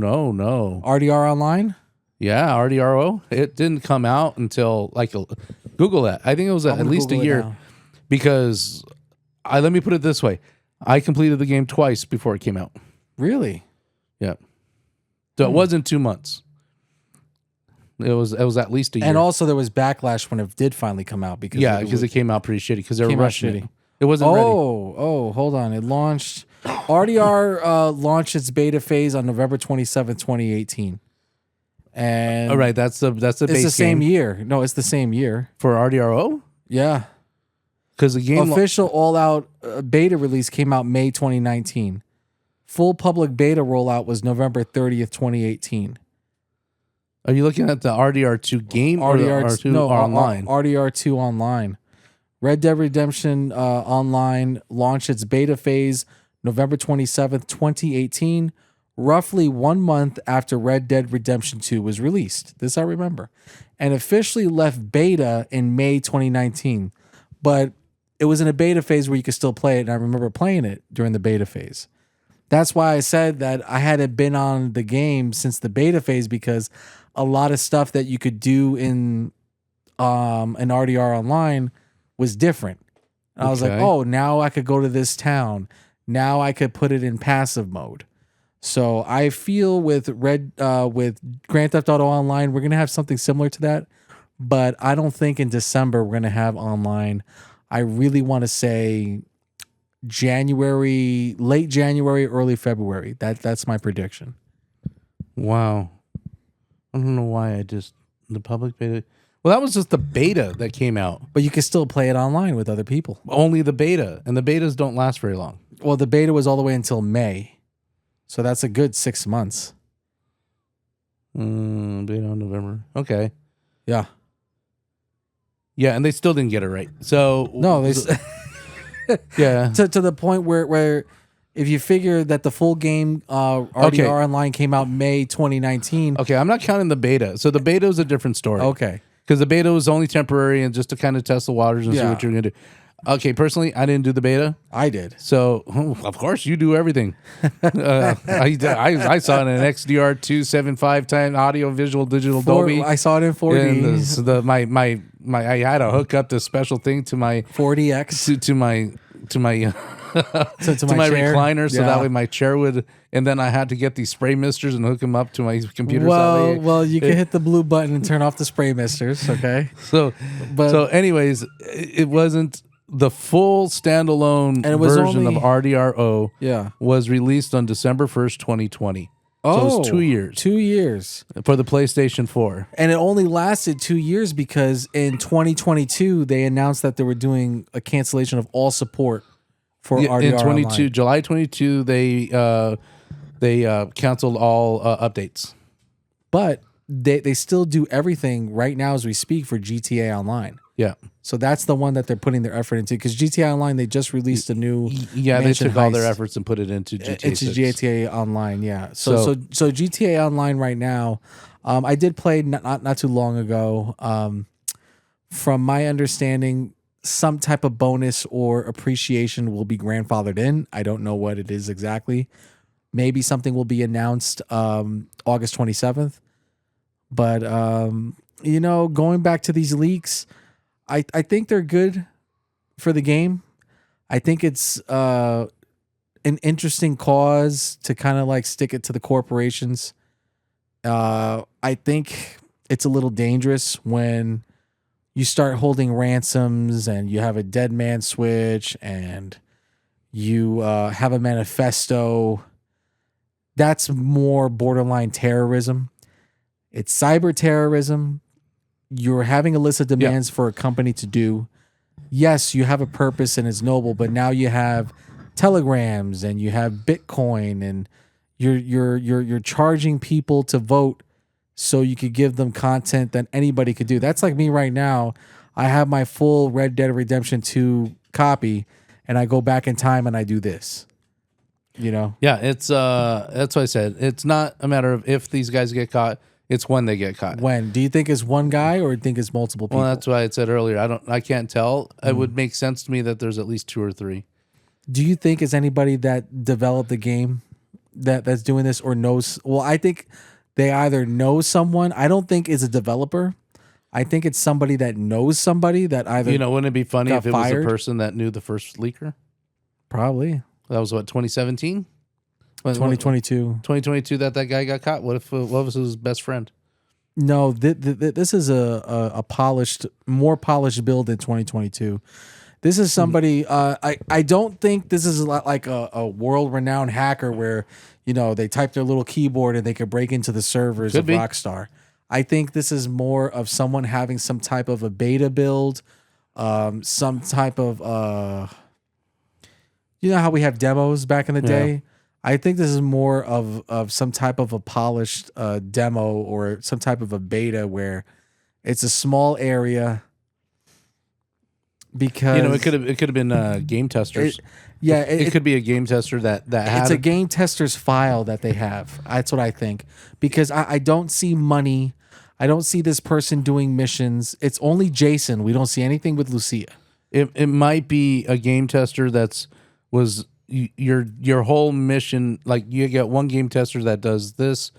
RDR Online? Yeah, RDRO. It didn't come out until Google that. I think it was at least a year because let me put it this way. I completed the game twice before it came out. Really? Yeah. So it wasn't 2 months. It was at least a year. And also there was backlash when it did finally come out because it came out pretty shitty because they were rushing it. It wasn't ready. Hold on. It launched RDR launched its beta phase on November 27th, 2018. And all right, that's the base game. It's the same year. No, it's the same year. For RDRO? Yeah. Because the game official all-out beta release came out May 2019. Full public beta rollout was November 30th, 2018. Are you looking at the RDR2 game or RDR2 online? RDR2 online. Red Dead Redemption Online launched its beta phase November 27th, 2018, roughly 1 month after Red Dead Redemption 2 was released. This I remember. And officially left beta in May 2019. But it was in a beta phase where you could still play it, and I remember playing it during the beta phase. That's why I said that I hadn't been on the game since the beta phase because a lot of stuff that you could do in an RDR Online was different. I was like, oh, now I could go to this town. Now I could put it in passive mode. So I feel with with Grand Theft Auto Online, we're gonna have something similar to that, but I don't think in December we're gonna have online. I really want to say January, late January, early February. That's my prediction. Wow. I don't know why the public beta. Well, that was just the beta that came out. But you can still play it online with other people. Only the beta, and the betas don't last very long. Well, the beta was all the way until May. So that's a good 6 months. Beta in November. Okay. Yeah. Yeah, and they still didn't get it right. So no, they yeah. To the point where if you figure that the full game RDR Online came out May 2019. Okay, I'm not counting the beta. So the beta is a different story. Okay. Because the beta was only temporary and just to kind of test the waters and see what you're going to do. Okay, personally, I didn't do the beta. I did. So, of course, you do everything. I saw it in an XDR 275 time audio visual digital Dolby. I saw it in 4D. And I had to hook up this special thing to my 4DX to my to my recliner, so that way my chair would. And then I had to get these spray misters and hook them up to my computer. Well, you can hit the blue button and turn off the spray misters. Okay. So anyways, it wasn't. the full standalone And it was version only- of RDRO Yeah. was released on December 1st, 2020. So it was 2 years 2 years. for the PlayStation 4. And it only lasted 2 years because in 2022 they announced that they were doing a cancellation of all support for Yeah, RDR in 22 Online. July 22, they canceled all updates. But they still do everything right now as we speak for GTA Online. Yeah. So that's the one that they're putting their effort into because GTA Online they just released a new Yeah, they mansion took all their heist efforts and put it into GTA. into 6. GTA Online. Yeah. So GTA Online right now, I did play not too long ago. From my understanding, some type of bonus or appreciation will be grandfathered in. I don't know what it is exactly. Maybe something will be announced August 27th. But going back to these leaks, I think they're good for the game. I think it's an interesting cause to kind of like stick it to the corporations. I think it's a little dangerous when you start holding ransoms and you have a dead man switch and you have a manifesto. That's more borderline terrorism. It's cyber terrorism. You're having a list of demands for a company to do. Yes, you have a purpose and it's noble, but now you have telegrams and you have Bitcoin and you're charging people to vote so you could give them content that anybody could do. That's like me right now. I have my full Red Dead Redemption 2 copy and I go back in time and I do this. Yeah, it's that's what I said. It's not a matter of if these guys get caught, it's when they get caught. When? Do you think it's one guy or do you think it's multiple people? Well, that's why I said earlier. I can't tell. It would make sense to me that there's at least 2 or 3. Do you think it's anybody that developed the game that's doing this or knows? Well, I think they either know someone. I don't think it's a developer. I think it's somebody that knows somebody that either Wouldn't it be funny got if it fired? was a person that knew the first leaker? Probably That was what, 2017? 2022. 2022 that guy got caught. What was his best friend? No, this is a more polished build in 2022. This is somebody. I don't think this is like a world renowned hacker where they type their little keyboard and they could break into the servers Could of be. Rockstar. I think this is more of someone having some type of a beta build, some type of how we have demos back in the day. I think this is more of some type of a polished demo or some type of a beta where it's a small area. Because it could have been game testers. It could be a game tester that had it's a game tester's file that they have. That's what I think. Because I don't see money. I don't see this person doing missions. It's only Jason. We don't see anything with Lucia. It might be a game tester was your whole mission. Like you get one game tester that does this.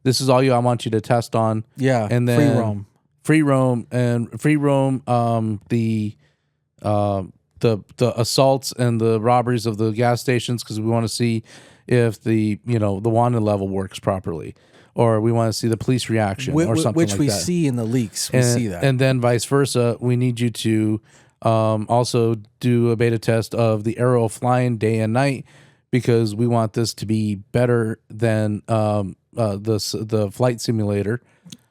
This is all I want you to test on. Yeah, and then free roam. The assaults and the robberies of the gas stations because we want to see if the wanted level works properly, or we want to see the police reaction or something which like we that. see in the leaks. We see that, and then vice versa. We need you to also do a beta test of the arrow flying day and night because we want this to be better than the flight simulator.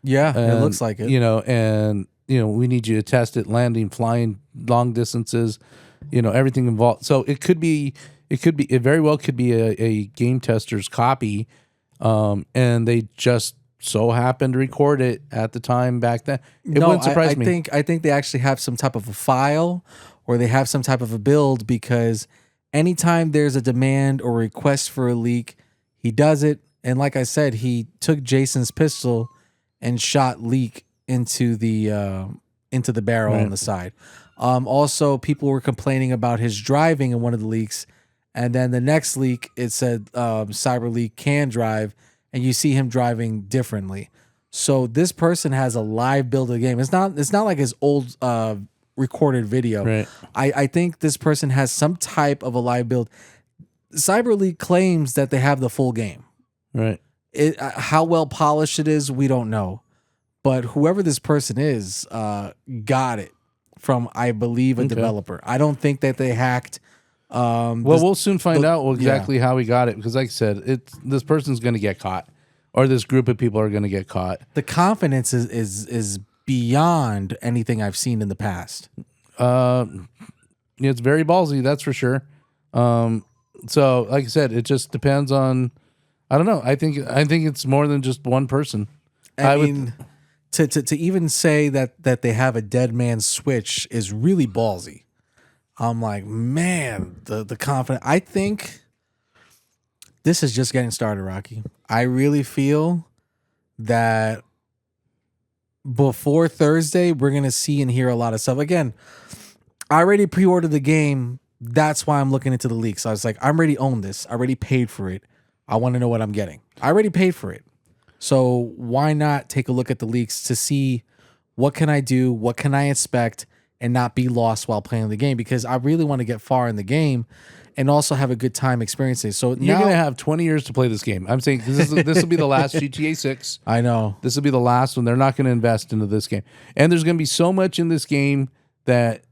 Yeah, it looks like it. We need you to test it, landing, flying, long distances, everything involved. So it very well could be a game tester's copy, and they just so happened to record it at the time back then. It wouldn't surprise me. I think they actually have some type of a file or they have some type of a build because anytime there's a demand or request for a leak, he does it. And like I said, he took Jason's pistol and shot Leak into the barrel on the side. Also, people were complaining about his driving in one of the leaks, and then the next leak it said Cyberleek can drive, and you see him driving differently. So this person has a live build of the game. It's not like his old recorded video. Right. I think this person has some type of a live build. Cyberleek claims that they have the full game. Right. How well polished it is, we don't know. But whoever this person is, got it from, I believe, a developer. I don't think that they hacked. Well, we'll soon find out exactly how he got it, because like I said, this person's going to get caught, or this group of people are going to get caught. The confidence is beyond anything I've seen in the past. It's very ballsy, that's for sure. So, like I said, it just depends on. I don't know. I think it's more than just one person. I mean, to even say that they have a dead man's switch is really ballsy. I'm like, man, the confidence. I think this is just getting started, Rocky. I really feel that before Thursday, we're gonna see and hear a lot of stuff. Again, I already pre-ordered the game. That's why I'm looking into the leaks. I was like, I'm already own this. I already paid for it. I want to know what I'm getting. I already paid for it. So why not take a look at the leaks to see what can I do, what can I expect, and not be lost while playing the game, because I really want to get far in the game and also have a good time experiencing it. So you're going to have 20 years to play this game. I'm saying this will be the last GTA 6. I know. This will be the last one. They're not going to invest into this game. And there's going to be so much in this game that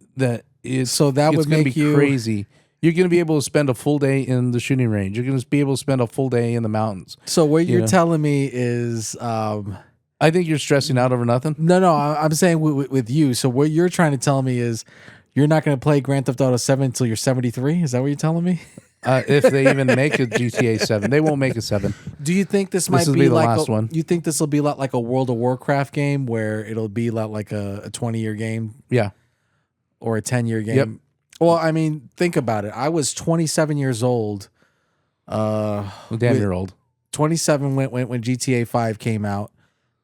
is so that would make you crazy. You're going to be able to spend a full day in the shooting range. You're going to be able to spend a full day in the mountains. So what you're telling me is I think you're stressing out over nothing. No, I'm saying with you. So what you're trying to tell me is you're not going to play Grand Theft Auto 7 until you're 73? Is that what you're telling me? If they even make a GTA 7. They won't make a 7. Do you think this might will be the like last one. You think this will be a lot like a World of Warcraft game where it'll be like a 20-year game? Yeah. Or a 10-year game? Yep. Well, I mean, think about it. I was 27 years old. Damn, you're old. 27 when GTA 5 came out,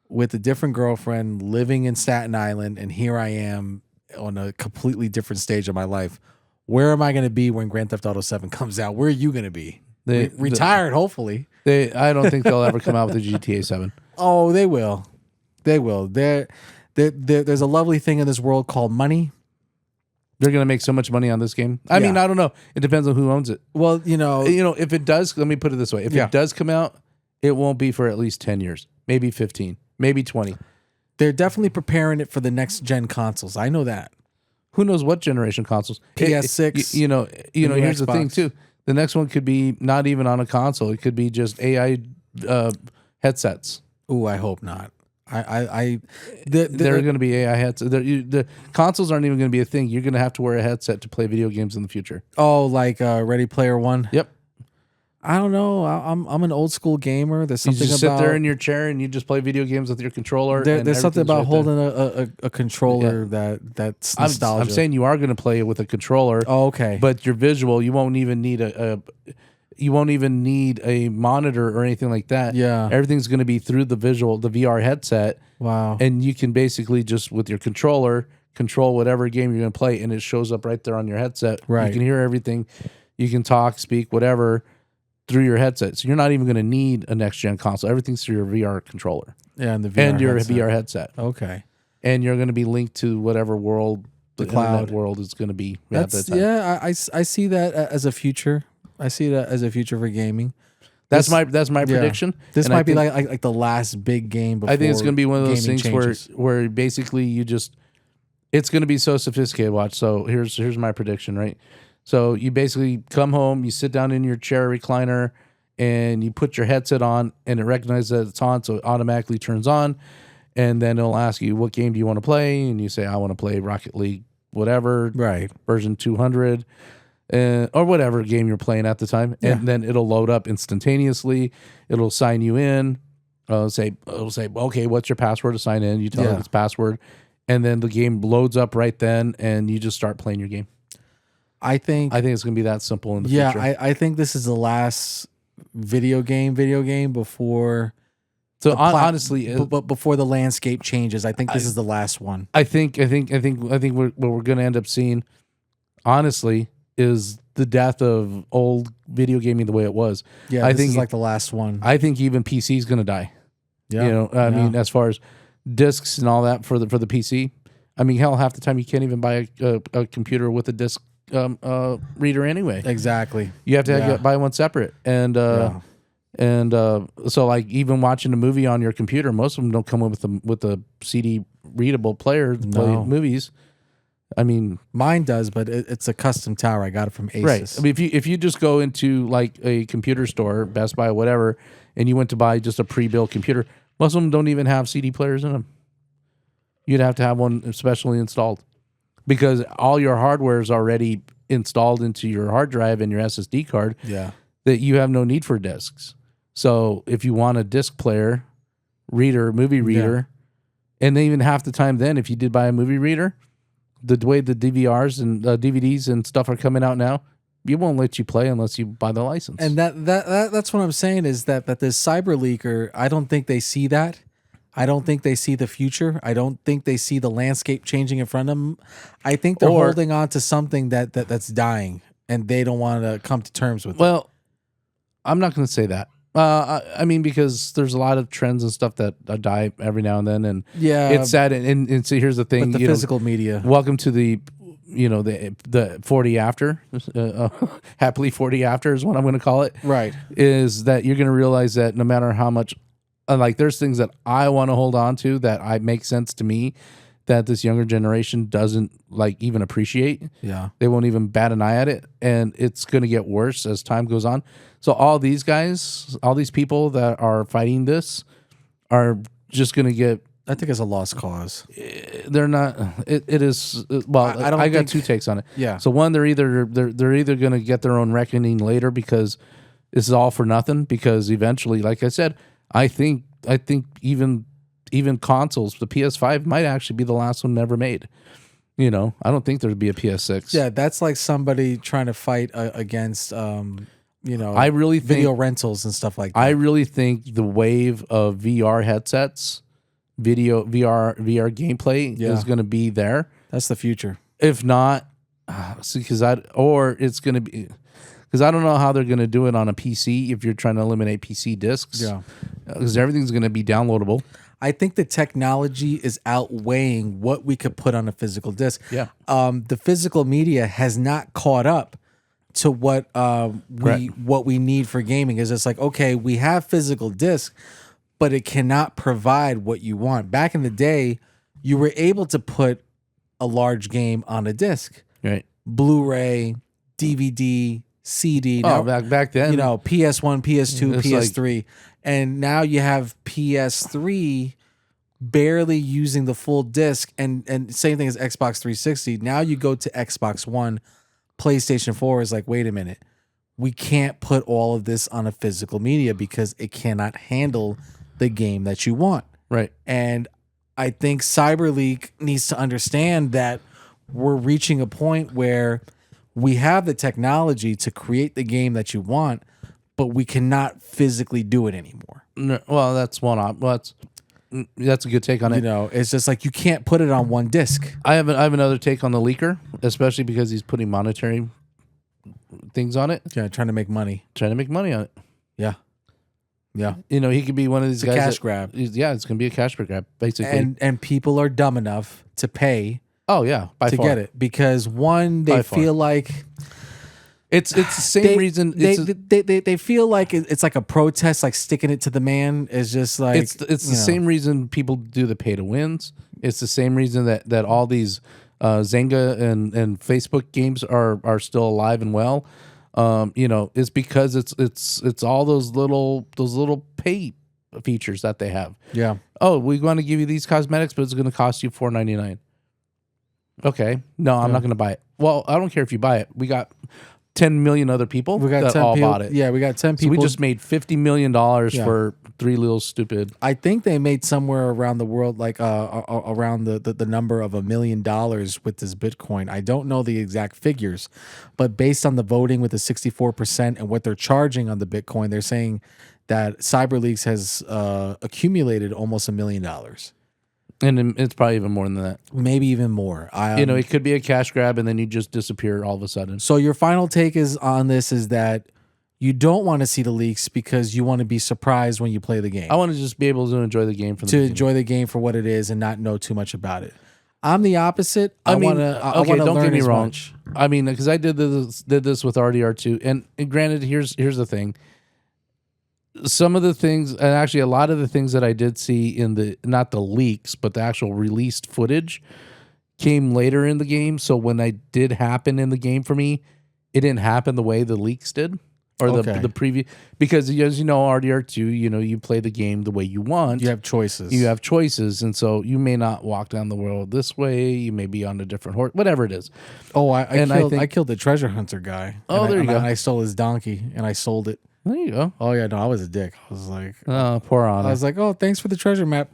with a different girlfriend, living in Staten Island, and here I am on a completely different stage of my life. Where am I going to be when Grand Theft Auto 7 comes out? Where are you going to be? Retired, hopefully. I don't think they'll ever come out with a GTA 7. Oh, they will. They will. There's a lovely thing in this world called money. They're going to make so much money on this game. I mean, I don't know. It depends on who owns it. Well, if it does, let me put it this way. If it does come out, it won't be for at least 10 years, maybe 15, maybe 20. They're definitely preparing it for the next gen consoles. I know that. Who knows what generation consoles? PS6. Here's the thing too. The next one could be not even on a console. It could be just AI headsets. Ooh, I hope not. They're going to be AI headsets. The consoles aren't even going to be a thing. You're going to have to wear a headset to play video games in the future. Oh, like Ready Player One? Yep. I don't know. I'm an old school gamer. There's something you just sit there in your chair and you just play video games with your controller. There's something about holding a controller that's nostalgia. I'm saying you are going to play it with a controller. Oh, okay. But your visual, you won't even need a monitor or anything like that. Yeah. Everything's going to be through the VR headset. Wow. And you can basically just with your controller control whatever game you're going to play, and it shows up right there on your headset. Right. You can hear everything. You can talk, speak, whatever through your headset. So you're not even going to need a next gen console. Everything's through your VR controller. Yeah, and your VR headset. Okay. And you're going to be linked to whatever world the cloud world is going to be at that time. Yeah, I see that as a future. I see that as a future for gaming. That's my prediction. This might be like the last big game before. I think it's going to be one of those things changes. where basically it's going to be so sophisticated. Watch. So here's my prediction, right? So you basically come home, you sit down in your chair recliner, and you put your headset on, and it recognizes that it's on, so it automatically turns on, and then it'll ask you, what game do you want to play? And you say, I want to play Rocket League, whatever, right, version 200, or whatever game you're playing at the time, and then it'll load up instantaneously. It'll sign you in. It'll say, okay, what's your password to sign in? You tell it its password, and then the game loads up right then, and you just start playing your game. I think it's going to be that simple in the future. Yeah, I think this is the last video game before. So honestly, but before the landscape changes, I think this is the last one. I think what we're going to end up seeing, honestly, is the death of old video gaming the way it was. Yeah, I think it's like the last one. I think even PC is going to die. Yeah, I mean, as far as discs and all that for the PC, I mean, hell, half the time you can't even buy a computer with a disc reader anyway. Exactly. You have to buy one separate, and so like even watching a movie on your computer, most of them don't come with a CD readable player to play movies. I mean, Mine does, but it's a custom tower. I got it from Asus. right. I mean, if you just go into like a computer store, Best Buy, whatever, and you went to buy just a pre-built computer, most of them don't even have CD players in them. You'd have to have one specially installed because all your hardware is already installed into your hard drive and your SSD card. Yeah. That you have no need for discs. So if you want a disc player, reader, movie reader, and even half the time then, if you did buy a movie reader, the way the DVRs and DVDs and stuff are coming out now, you won't let you play unless you buy the license. And that's what I'm saying is that this Cyberleaker, I don't think they see that. I don't think they see the future. I don't think they see the landscape changing in front of them. I think they're holding on to something that's dying, and they don't want to come to terms with it. Well, I'm not going to say that. I mean, because there's a lot of trends and stuff that die every now and then, and it's sad. And so here's the thing: but the physical media. Welcome to the, the 40 after, happily 40 after is what I'm going to call it. Right? Is that you're going to realize that no matter how much, like, there's things that I want to hold on to that make sense to me, that this younger generation doesn't like even appreciate. Yeah, they won't even bat an eye at it, and it's going to get worse as time goes on. So all these guys, all these people that are fighting this are just going to get... I think it's a lost cause. They're not... It is... Well, I got two takes on it. Yeah. So one, they're either going to get their own reckoning later because this is all for nothing, because eventually, like I said, I think even consoles, the PS5 might actually be the last one ever made. I don't think there'd be a PS6. Yeah, that's like somebody trying to fight against... I really think video rentals and stuff like that. I really think the wave of VR headsets, VR gameplay is going to be there. That's the future. If not, because it's going to be, because I don't know how they're going to do it on a PC if you're trying to eliminate PC discs. Yeah, because everything's going to be downloadable. I think the technology is outweighing what we could put on a physical disc. Yeah. The physical media has not caught up to what we need for gaming. Is it's like, okay, we have physical disc, but it cannot provide what you want. Back in the day, you were able to put a large game on a disc. Right. Blu-ray, DVD, CD. Oh, back then. PS1, PS2, it's PS3. And now you have PS3 barely using the full disc, and same thing as Xbox 360. Now you go to Xbox One, PlayStation 4 is like, wait a minute, we can't put all of this on a physical media because it cannot handle the game that you want. Right. And I think Cyberleek needs to understand that we're reaching a point where we have the technology to create the game that you want, but we cannot physically do it anymore. No, well, that's that's a good take on it. It's just like you can't put it on one disc. I have another take on the leaker, especially because he's putting monetary things on it. Yeah, trying to make money. Trying to make money on it. Yeah. Yeah. He could be one of these guys. A cash grab. Yeah, it's going to be a cash grab, basically. And people are dumb enough to pay. Oh, yeah, to get it. Because one, they feel like... It's the same reason. They feel like it's like a protest, like sticking it to the man is just like... It's the same reason people do the pay to wins. It's the same reason that all these Zynga and Facebook games are still alive and well. It's because it's all those little pay features that they have. Yeah. Oh, we want to give you these cosmetics, but it's going to cost you $4.99. Okay. No, I'm not going to buy it. Well, I don't care if you buy it. We got 10 million other people that all bought it. Yeah, we got 10 people. So we just made $50 million for three little stupid. I think they made somewhere around the world, like around the number of $1 million with this Bitcoin. I don't know the exact figures, but based on the voting with the 64% and what they're charging on the Bitcoin, they're saying that Cyberleaks has accumulated almost $1 million. And it's probably even more than that. Maybe even more. It could be a cash grab and then you just disappear all of a sudden. So your final take is that you don't want to see the leaks because you want to be surprised when you play the game. I want to just be able to enjoy the game enjoy the game for what it is and not know too much about it. I'm the opposite. I want to don't learn get me as wrong. much. I mean, because I did this with RDR2, and granted, here's the thing. Some of the things, and actually a lot of the things that I did see in not the leaks, but the actual released footage, came later in the game. So when I did happen in the game for me, it didn't happen the way the leaks did. Or the preview, because as you know, RDR2, you play the game the way you want. You have choices. And so you may not walk down the world this way. You may be on a different horse, whatever it is. Oh, I killed the treasure hunter guy. Oh, there you go. And I stole his donkey and I sold it. There you go. Oh yeah, no, I was a dick. I was like, oh, poor Honor. I was like, oh, thanks for the treasure map.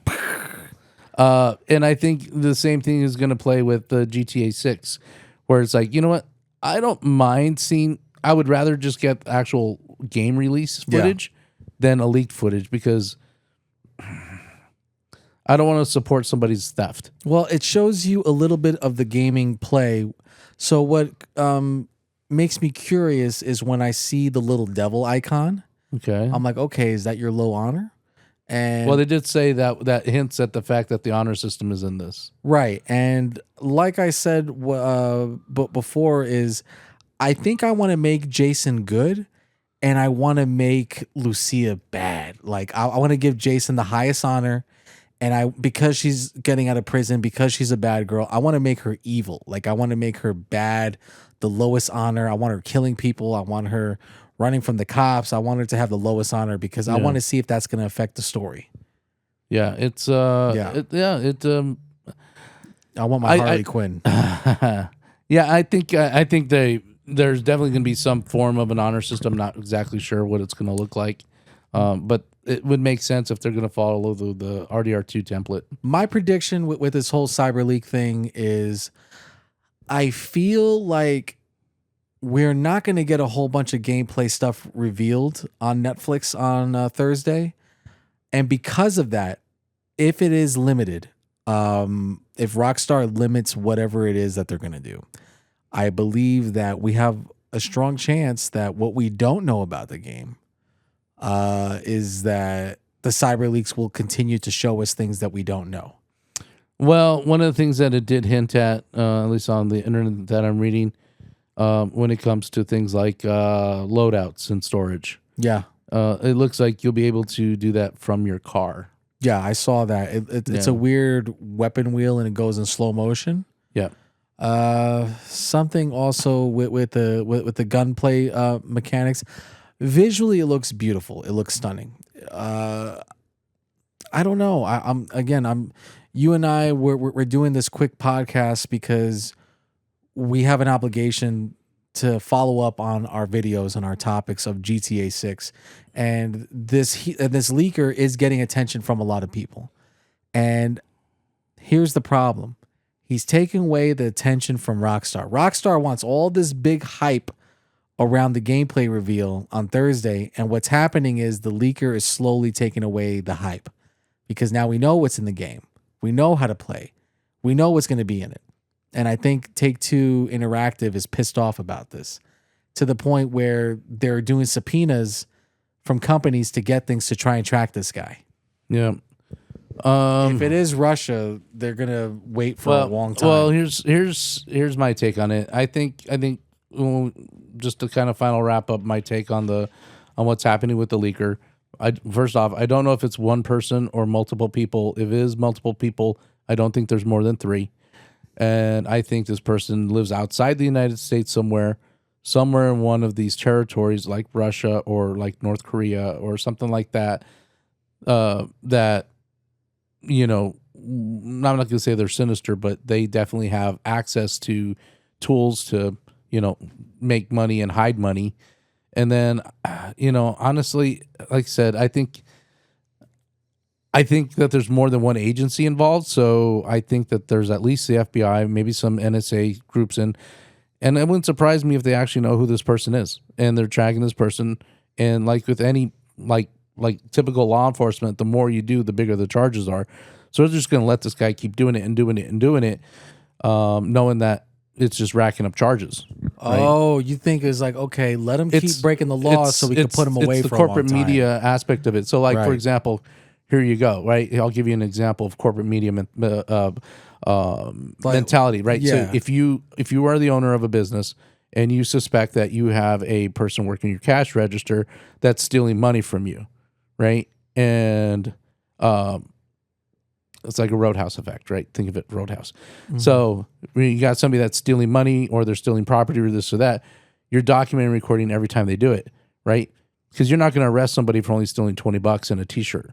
And I think the same thing is going to play with the GTA 6, where it's like, you know what? I don't mind seeing. I would rather just get actual game release footage than a leaked footage, because I don't want to support somebody's theft. Well, it shows you a little bit of the gaming play. So what makes me curious is when I see the little devil icon. Okay. I'm like, okay, is that your low honor? And well, they did say that hints at the fact that the honor system is in this. Right. And like I said but before is, I think I want to make Jason good, and I want to make Lucia bad. Like I want to give Jason the highest honor, and because she's getting out of prison, because she's a bad girl, I want to make her evil. Like I want to make her bad, the lowest honor. I want her killing people. I want her running from the cops. I want her to have the lowest honor, because I want to see if that's going to affect the story. Yeah, it's I want my Harley Quinn. Yeah, I think there's definitely going to be some form of an honor system. Not exactly sure what it's going to look like, but it would make sense if they're going to follow the RDR2 template. My prediction with this whole Cyberleek thing is, I feel like we're not going to get a whole bunch of gameplay stuff revealed on Netflix on Thursday, and because of that, if it is limited, if Rockstar limits whatever it is that they're going to do, I believe that we have a strong chance that what we don't know about the game is that the Cyberleaks will continue to show us things that we don't know. Well, one of the things that it did hint at least on the internet that I'm reading, when it comes to things like loadouts and storage. Yeah. It looks like you'll be able to do that from your car. Yeah, I saw that. It's a weird weapon wheel, and it goes in slow motion. Yeah. Something also with the gunplay mechanics. Visually, it looks beautiful. It looks stunning. I don't know. You and I we're doing this quick podcast because we have an obligation to follow up on our videos and our topics of GTA 6, and this leaker is getting attention from a lot of people. And here's the problem. He's taking away the attention from Rockstar. Rockstar wants all this big hype around the gameplay reveal on Thursday, and what's happening is the leaker is slowly taking away the hype, because now we know what's in the game. We know how to play. We know what's going to be in it. And I think Take-Two Interactive is pissed off about this, to the point where they're doing subpoenas from companies to get things to try and track this guy. Yeah. If it is Russia, they're gonna wait for a long time. Well, here's my take on it. I think just to kind of final wrap up my take on what's happening with the leaker. First off, I don't know if it's one person or multiple people. If it is multiple people, I don't think there's more than 3. And I think this person lives outside the United States somewhere in one of these territories like Russia or like North Korea or something like that. That, I'm not going to say they're sinister, but they definitely have access to tools to, make money and hide money. And then, honestly, like I said, I think that there's more than one agency involved. So I think that there's at least the FBI, maybe some NSA groups and it wouldn't surprise me if they actually know who this person is and they're tracking this person. And like with any, like typical law enforcement, the more you do, the bigger the charges are. So they're just going to let this guy keep doing it and doing it and doing it, knowing that it's just racking up charges. Right? Oh, you think it's like, okay, let him keep breaking the law so we can put him away for a long time. It's the corporate media aspect of it. So like, for example, here you go, right? I'll give you an example of corporate media mentality, right? Yeah. So if you are the owner of a business and you suspect that you have a person working your cash register that's stealing money from you, right? And it's like a Roadhouse effect, right? Think of it, Roadhouse. So when you got somebody that's stealing money or they're stealing property or this or that, you're documenting and recording every time they do it, right? Because you're not going to arrest somebody for only stealing $20 in a t-shirt,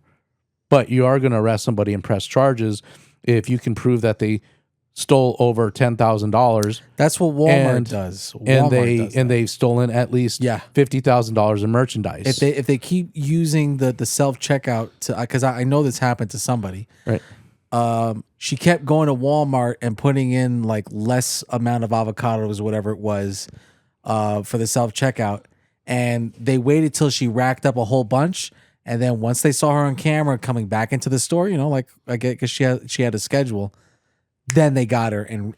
but you are going to arrest somebody and press charges if you can prove that they stole over $10,000. That's what Walmart does. Walmart does that. They've stolen at least $50,000 in merchandise. If they keep using the self checkout to, because I know this happened to somebody, right? She kept going to Walmart and putting in like less amount of avocados, whatever it was, for the self checkout, and they waited till she racked up a whole bunch. And then once they saw her on camera coming back into the store, like I get, because she had a schedule. Then they got her and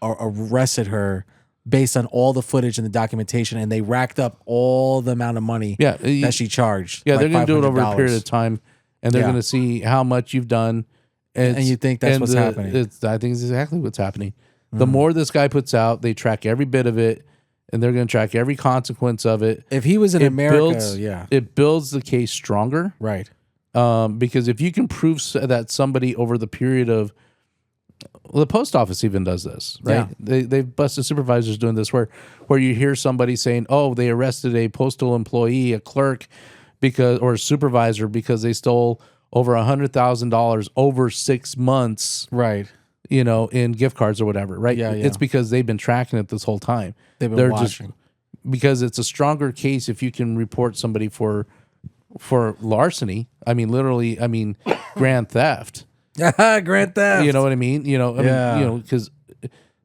arrested her based on all the footage and the documentation, and they racked up all the amount of money that she charged. Yeah, like they're going to do it over a $500. period of time, and they're going to see how much you've done. And you think that's what's happening? I think it's exactly what's happening. The more this guy puts out, they track every bit of it, and they're going to track every consequence of it. If he was in America, it builds the case stronger, right? Because if you can prove that somebody over the period of the post office even does this, right? Yeah. They've busted supervisors doing this where you hear somebody saying, oh, they arrested a postal employee, a clerk, or a supervisor because they stole over $100,000 over 6 months, right? In gift cards or whatever, right? Yeah. It's because they've been tracking it this whole time. They're watching. Because it's a stronger case if you can report somebody for larceny. Literally, grand theft. Grand theft. You know what I mean? Because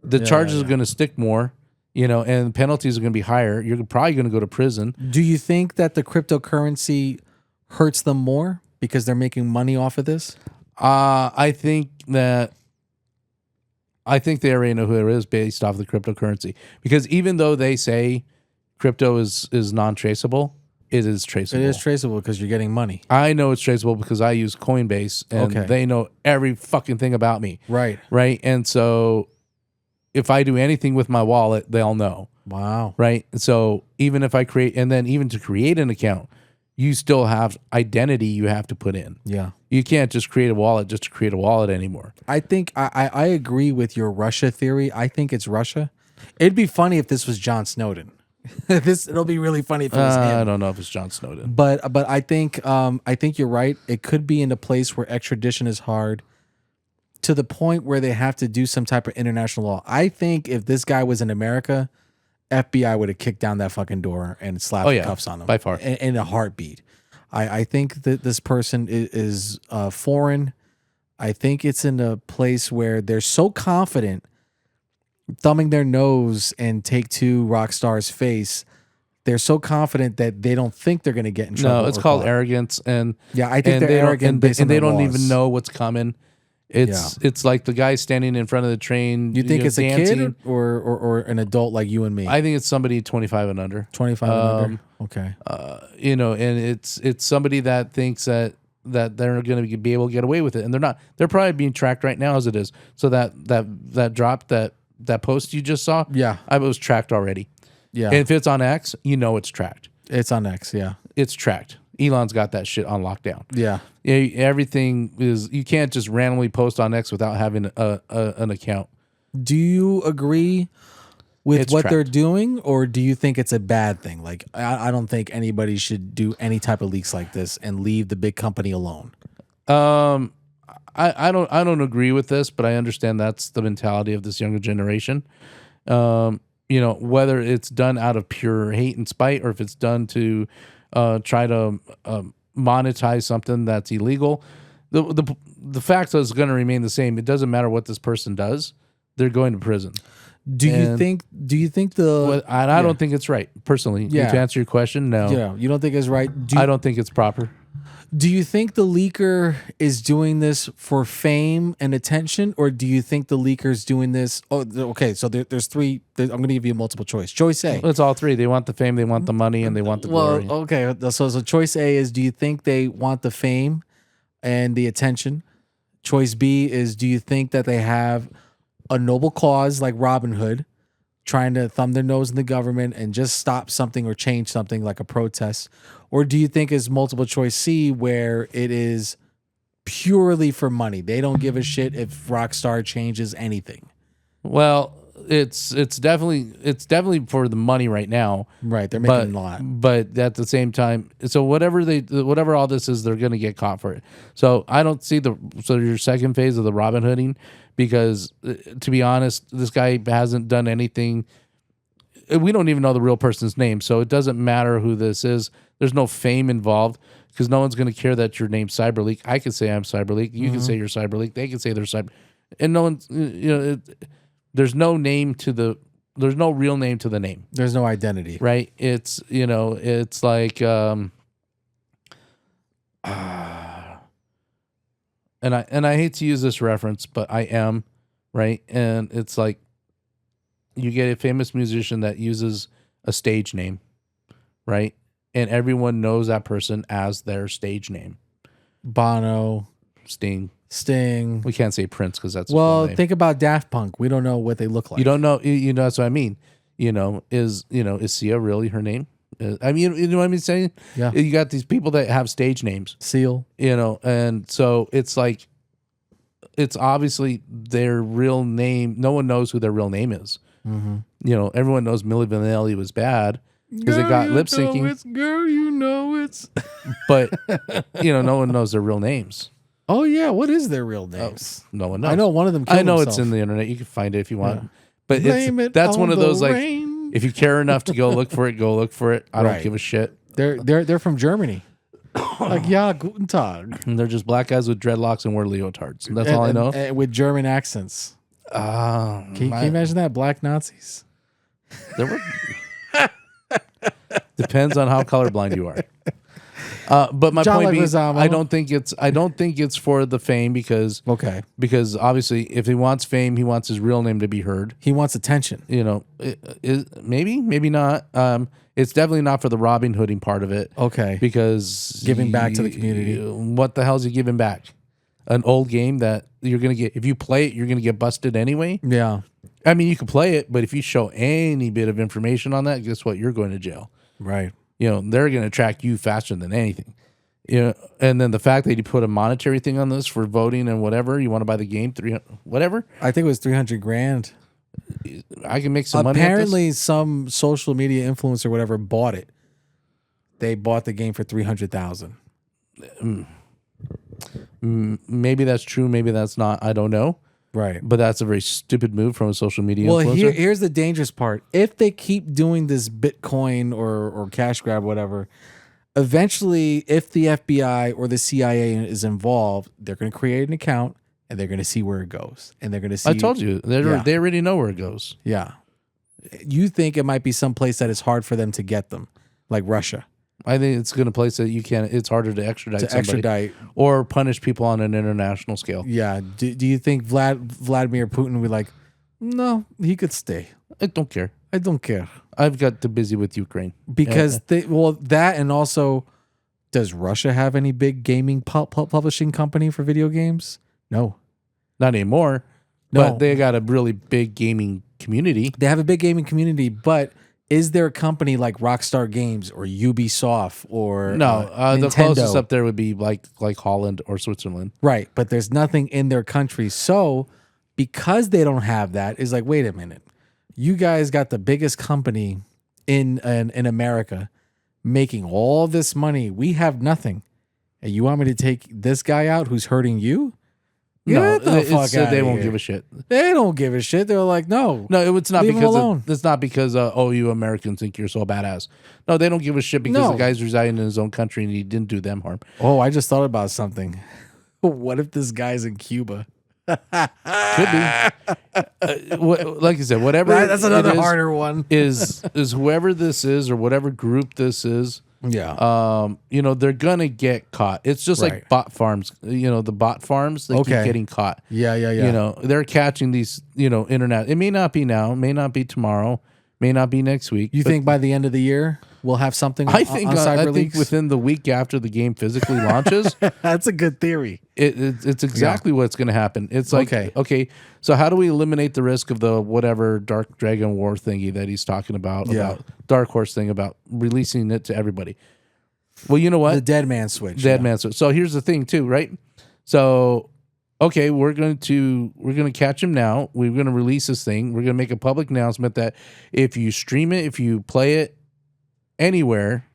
the charges are going to stick more, and penalties are going to be higher. You're probably going to go to prison. Do you think that the cryptocurrency hurts them more because they're making money off of this? I think they already know who it is based off the cryptocurrency. Because even though they say crypto is non-traceable, it is traceable. It is traceable because you're getting money. I know it's traceable because I use Coinbase, and they know every fucking thing about me. Right. Right. And so if I do anything with my wallet, they'll know. Wow. Right. So even if I even to create an account, you still have identity you have to put in. Yeah. You can't just create a wallet just to create a wallet anymore. I think I agree with your Russia theory. I think it's Russia. It'd be funny if this was John Snowden. It'll be really funny if it was him. I don't know if it's John Snowden. But I think you're right. It could be in a place where extradition is hard to the point where they have to do some type of international law. I think if this guy was in America, FBI would have kicked down that fucking door and slapped cuffs on him by far in a heartbeat. I think that this person is foreign. I think it's in a place where they're so confident, thumbing their nose and Take-Two Rockstar's face. They're so confident that they don't think they're going to get in trouble. No, it's called arrogance, and I think they're arrogant, and they don't even know what's coming. It's like the guy standing in front of the train. You think it's dancing. a kid or an adult like you and me? I think it's somebody 25 and under. 25 and under. Okay. And it's somebody that thinks that they're going to be able to get away with it, and they're not. They're probably being tracked right now as it is. So that drop that post you just saw, I was tracked already. Yeah. And if it's on X, it's tracked. It's on X. Yeah. It's tracked. Elon's got that shit on lockdown. Yeah. Everything is. You can't just randomly post on X without having an account. Do you agree with It's what tracked. they're doing, or do you think it's a bad thing? Like, I don't think anybody should do any type of leaks like this and leave the big company alone. I don't agree with this, but I understand that's the mentality of this younger generation. Whether it's done out of pure hate and spite, or if it's done to try to monetize something that's illegal, the fact is going to remain the same. It doesn't matter what this person does; they're going to prison. Do you think I don't think it's right personally. Yeah. To answer your question, no. Yeah, you don't think it's right. I don't think it's proper. Do you think the leaker is doing this for fame and attention, or do you think the leaker's doing this? Oh, okay. So there's three. I'm going to give you a multiple choice. Choice A. It's all three. They want the fame, they want the money, and they want the glory. Well, okay. So choice A is, do you think they want the fame and the attention? Choice B is, do you think that they have a noble cause like Robin Hood, trying to thumb their nose in the government and just stop something or change something like a protest? Or do you think it's multiple choice C, where it is purely for money. They don't give a shit if Rockstar changes anything. Well, it's definitely for the money right now. Right, they're making a lot. But at the same time, so whatever all this is, they're going to get caught for it. So I don't see your second phase of the Robin Hooding, because to be honest, this guy hasn't done anything. We don't even know the real person's name, so it doesn't matter who this is. There's no fame involved, because no one's going to care that your name's Cyberleek. I can say I'm Cyberleek. You can say you're Cyberleek. They can say they're Cyber, and no one's there's no real name to the name. There's no identity, right? It's it's like and I hate to use this reference, but I am right, and it's like you get a famous musician that uses a stage name, right? And everyone knows that person as their stage name. Bono, Sting. We can't say Prince because that's think about Daft Punk. We don't know what they look like. You don't know. That's what I mean. Is Sia really her name? I mean, you know what I'm saying? Yeah. You got these people that have stage names. Seal. And so it's like, it's obviously their real name. No one knows who their real name is. Mm-hmm. Everyone knows Milli Vanilli was bad because they got lip syncing. Girl, you know it's. But no one knows their real names. Oh yeah, what is their real names? No one knows. I know one of them. Killed himself. It's in the internet. You can find it if you want. Yeah. But that's one of those rain. Like, if you care enough to go look for it, go look for it. I don't give a shit. They're from Germany. Like, yeah, guten Tag. And they're just black guys with dreadlocks and wear leotards. That's all I know. And with German accents. Can you imagine that? Black Nazis. There were. Depends on how colorblind you are. But my point being, I don't think it's for the fame because obviously if he wants fame, he wants his real name to be heard. He wants attention. Maybe not. It's definitely not for the Robin Hooding part of it. Okay, because giving back to the community. What the hell is he giving back? An old game that you're gonna get, if you play it, you're gonna get busted anyway. Yeah, I mean you can play it, but if you show any bit of information on that, guess what? You're going to jail. Right. They're going to track you faster than anything. And then the fact that you put a monetary thing on this for voting and whatever, you want to buy the game, whatever. I think it was $300,000. I can make some money. Apparently, some social media influencer or whatever bought it. They bought the game for $300,000. Maybe that's true. Maybe that's not. I don't know. Right. But that's a very stupid move from a social media influencer. Here's the dangerous part. If they keep doing this Bitcoin or cash grab, whatever, eventually, if the FBI or the CIA is involved, they're going to create an account and they're going to see where it goes. And they're going to see. I told you. They already know where it goes. Yeah. You think it might be some place that is hard for them to get them, like Russia. I think it's going to place that you can't. It's harder to extradite somebody or punish people on an international scale. Yeah. Do you think Vladimir Putin would be like, no, he could stay. I don't care. I've got too busy with Ukraine because that and also, does Russia have any big gaming publishing company for video games? No, not anymore. No. But they got a really big gaming community. They have a big gaming community, but. Is there a company like Rockstar Games or Ubisoft or the closest up there would be like Holland or Switzerland, right? But there's nothing in their country, so because they don't have that, it's like, wait a minute, you guys got the biggest company in America making all this money, we have nothing, and you want me to take this guy out who's hurting you? No, they won't give a shit. They don't give a shit. They're like, no, it's not because you Americans think you're so badass. No, they don't give a shit because the guy's residing in his own country and he didn't do them harm. Oh, I just thought about something. What if this guy's in Cuba? Could be. Like I said, whatever. That's another harder one. is whoever this is or whatever group this is. Yeah. They're gonna get caught. It's just like bot farms. The bot farms, they keep getting caught. Yeah. They're catching these, internet. It may not be now, may not be tomorrow, may not be next week. You think by the end of the year we'll have something on Cyberleek? I think within the week after the game physically launches. That's a good theory. It's exactly what's going to happen. It's like, okay, so how do we eliminate the risk of the whatever Dark Dragon War thingy that he's talking about Dark Horse thing about releasing it to everybody? Well, you know what? The Dead Man Switch. Man Switch. So here's the thing too, right? So, okay, we're going to catch him now. We're going to release this thing. We're going to make a public announcement that if you stream it, if you play it anywhere,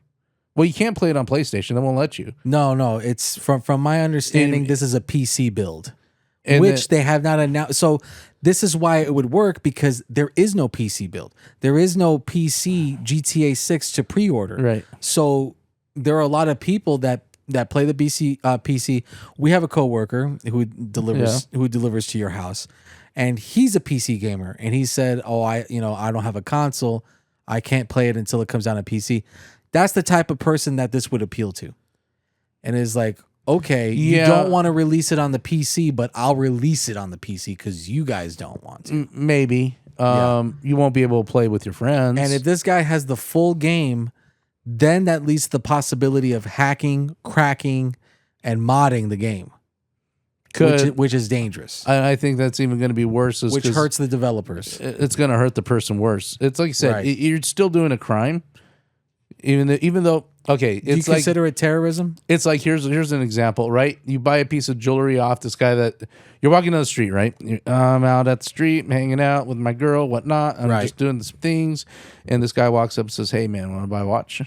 well, you can't play it on PlayStation. They won't let you. No. It's from my understanding, this is a PC build, which they have not announced. So this is why it would work, because there is no PC build. There is no PC GTA 6 to pre-order. Right. So there are a lot of people that play the PC. We have a coworker who delivers to your house, and he's a PC gamer. And he said, "Oh, I don't have a console. I can't play it until it comes out on PC." That's the type of person that this would appeal to, and is like, okay, you don't want to release it on the PC, but I'll release it on the PC because you guys don't want to. Maybe. You won't be able to play with your friends. And if this guy has the full game, then that leads to the possibility of hacking, cracking, and modding the game, which is dangerous. I think that's even going to be worse. Which hurts the developers. It's going to hurt the person worse. It's like you said, you're still doing a crime, even though. Okay, Do you consider it terrorism? It's like here's an example, right? You buy a piece of jewelry off this guy that you're walking down the street, right? I'm out at the street, hanging out with my girl, whatnot. I'm just doing some things, and this guy walks up and says, "Hey, man, want to buy a watch?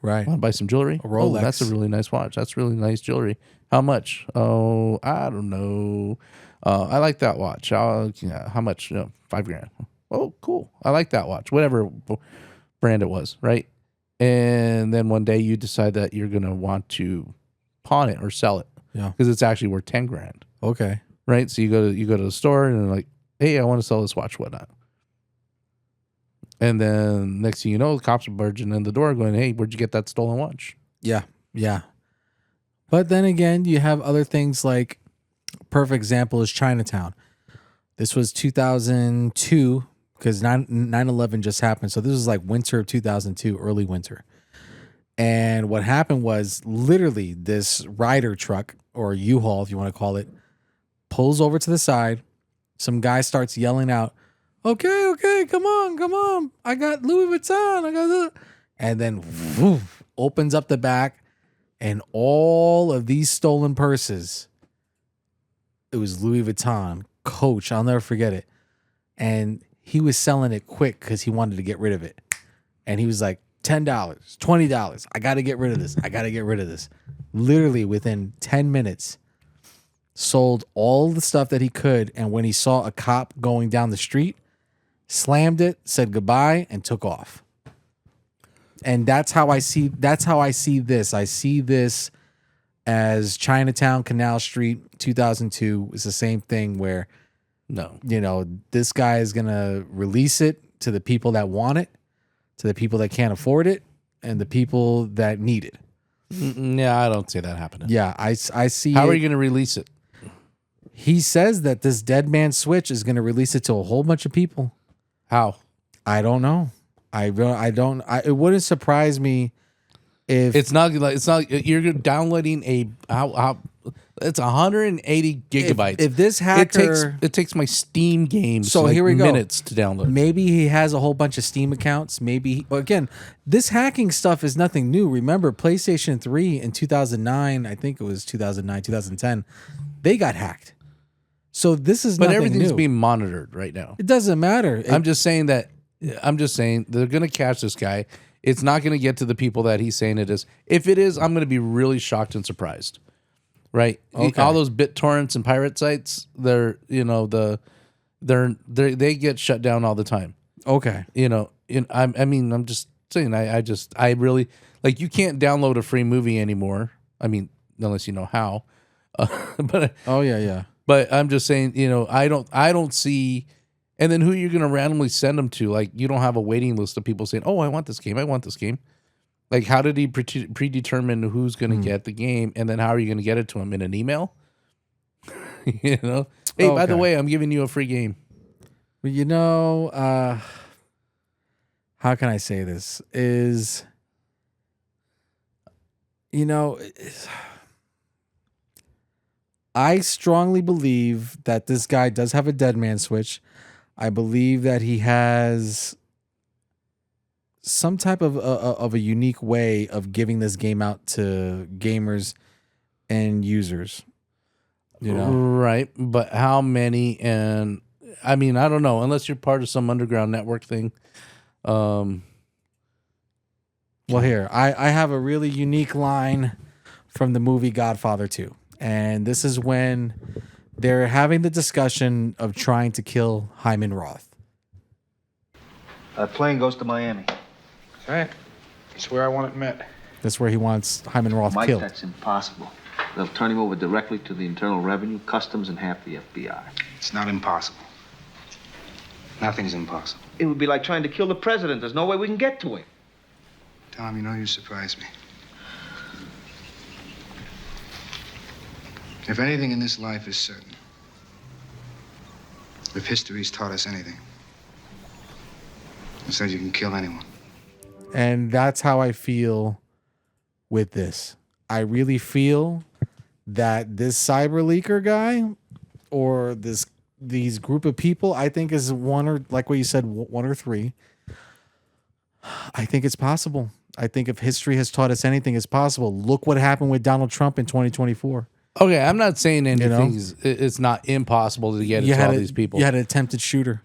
Right? Want to buy some jewelry? A Rolex. Oh, that's a really nice watch. That's really nice jewelry. How much? Oh, I don't know. I like that watch. How much? $5,000. Oh, cool. I like that watch. Whatever brand it was, right? And then one day you decide that you're going to want to pawn it or sell it. Yeah. Because it's actually worth $10,000. Okay. Right? So you go to the store and they're like, "Hey, I want to sell this watch, whatnot." And then next thing you know, the cops are barging in the door going, "Hey, where'd you get that stolen watch?" Yeah. But then again, you have other things like, perfect example is Chinatown. This was 2002. Because 9/11 just happened. So this was like winter of 2002, early winter. And what happened was literally this Ryder truck, or U-Haul, if you want to call it, pulls over to the side. Some guy starts yelling out, okay, come on. I got Louis Vuitton. And then opens up the back, and all of these stolen purses, it was Louis Vuitton, Coach, I'll never forget it. And he was selling it quick because he wanted to get rid of it. And he was like, $10, $20. I got to get rid of this. Literally within 10 minutes, sold all the stuff that he could. And when he saw a cop going down the street, slammed it, said goodbye, and took off. And that's how I see this. I see this as Chinatown, Canal Street, 2002. It's the same thing where, this guy is going to release it to the people that want it, to the people that can't afford it, and the people that need it. Yeah, I don't see that happening. Yeah, I see. How are you going to release it? He says that this Dead Man Switch is going to release it to a whole bunch of people. How? I don't know. It wouldn't surprise me if it's not you're downloading it's 180 gigabytes. If this hacker, it takes my Steam games so here we go, minutes to download. Maybe he has a whole bunch of Steam accounts. Maybe again, this hacking stuff is nothing new. Remember, PlayStation 3 in 2009, I think it was 2009, 2010, they got hacked. So this is nothing everything's new. Being monitored right now. It doesn't matter. I'm just saying they're going to catch this guy. It's not going to get to the people that he's saying it is. If it is, I'm going to be really shocked and surprised. Right? Okay. All those BitTorrents and pirate sites, they get shut down all the time. Okay. I'm just saying, I really, like, you can't download a free movie anymore. I mean, unless you know how. But yeah. But I'm just saying, I don't see. And then who you're going to randomly send them to? Like, you don't have a waiting list of people saying, "Oh, I want this game." Like, how did he predetermine who's going to get the game? And then how are you going to get it to him? In an email? Hey, by the way, I'm giving you a free game. Well, how can I say this? I strongly believe that this guy does have a Dead Man Switch. I believe that he has some type of a unique way of giving this game out to gamers and users. You know, Right. But how many? And I mean, I don't know, unless you're part of some underground network thing. well, here I have a really unique line from the movie Godfather 2, and this is when they're having the discussion of trying to kill Hyman Roth. That plane goes to Miami. That's right. That's where I want it met. That's where he wants Hyman Roth Mike, killed. that's impossible. They'll turn him over directly to the Internal Revenue, Customs, and half the FBI. It's not impossible. Nothing's impossible. It would be like trying to kill the president. There's no way we can get to him. Tom, you know you surprise me. If anything in this life is certain, if history's taught us anything, it says you can kill anyone. And that's how I feel with this. I really feel that this Cyberleaker guy or these group of people, I think is one, or like what you said, one or three. I think it's possible. I think if history has taught us anything, it's possible. Look what happened with Donald Trump in 2024. Okay, I'm not saying anything. It's not impossible to get into all these people. You had an attempted shooter.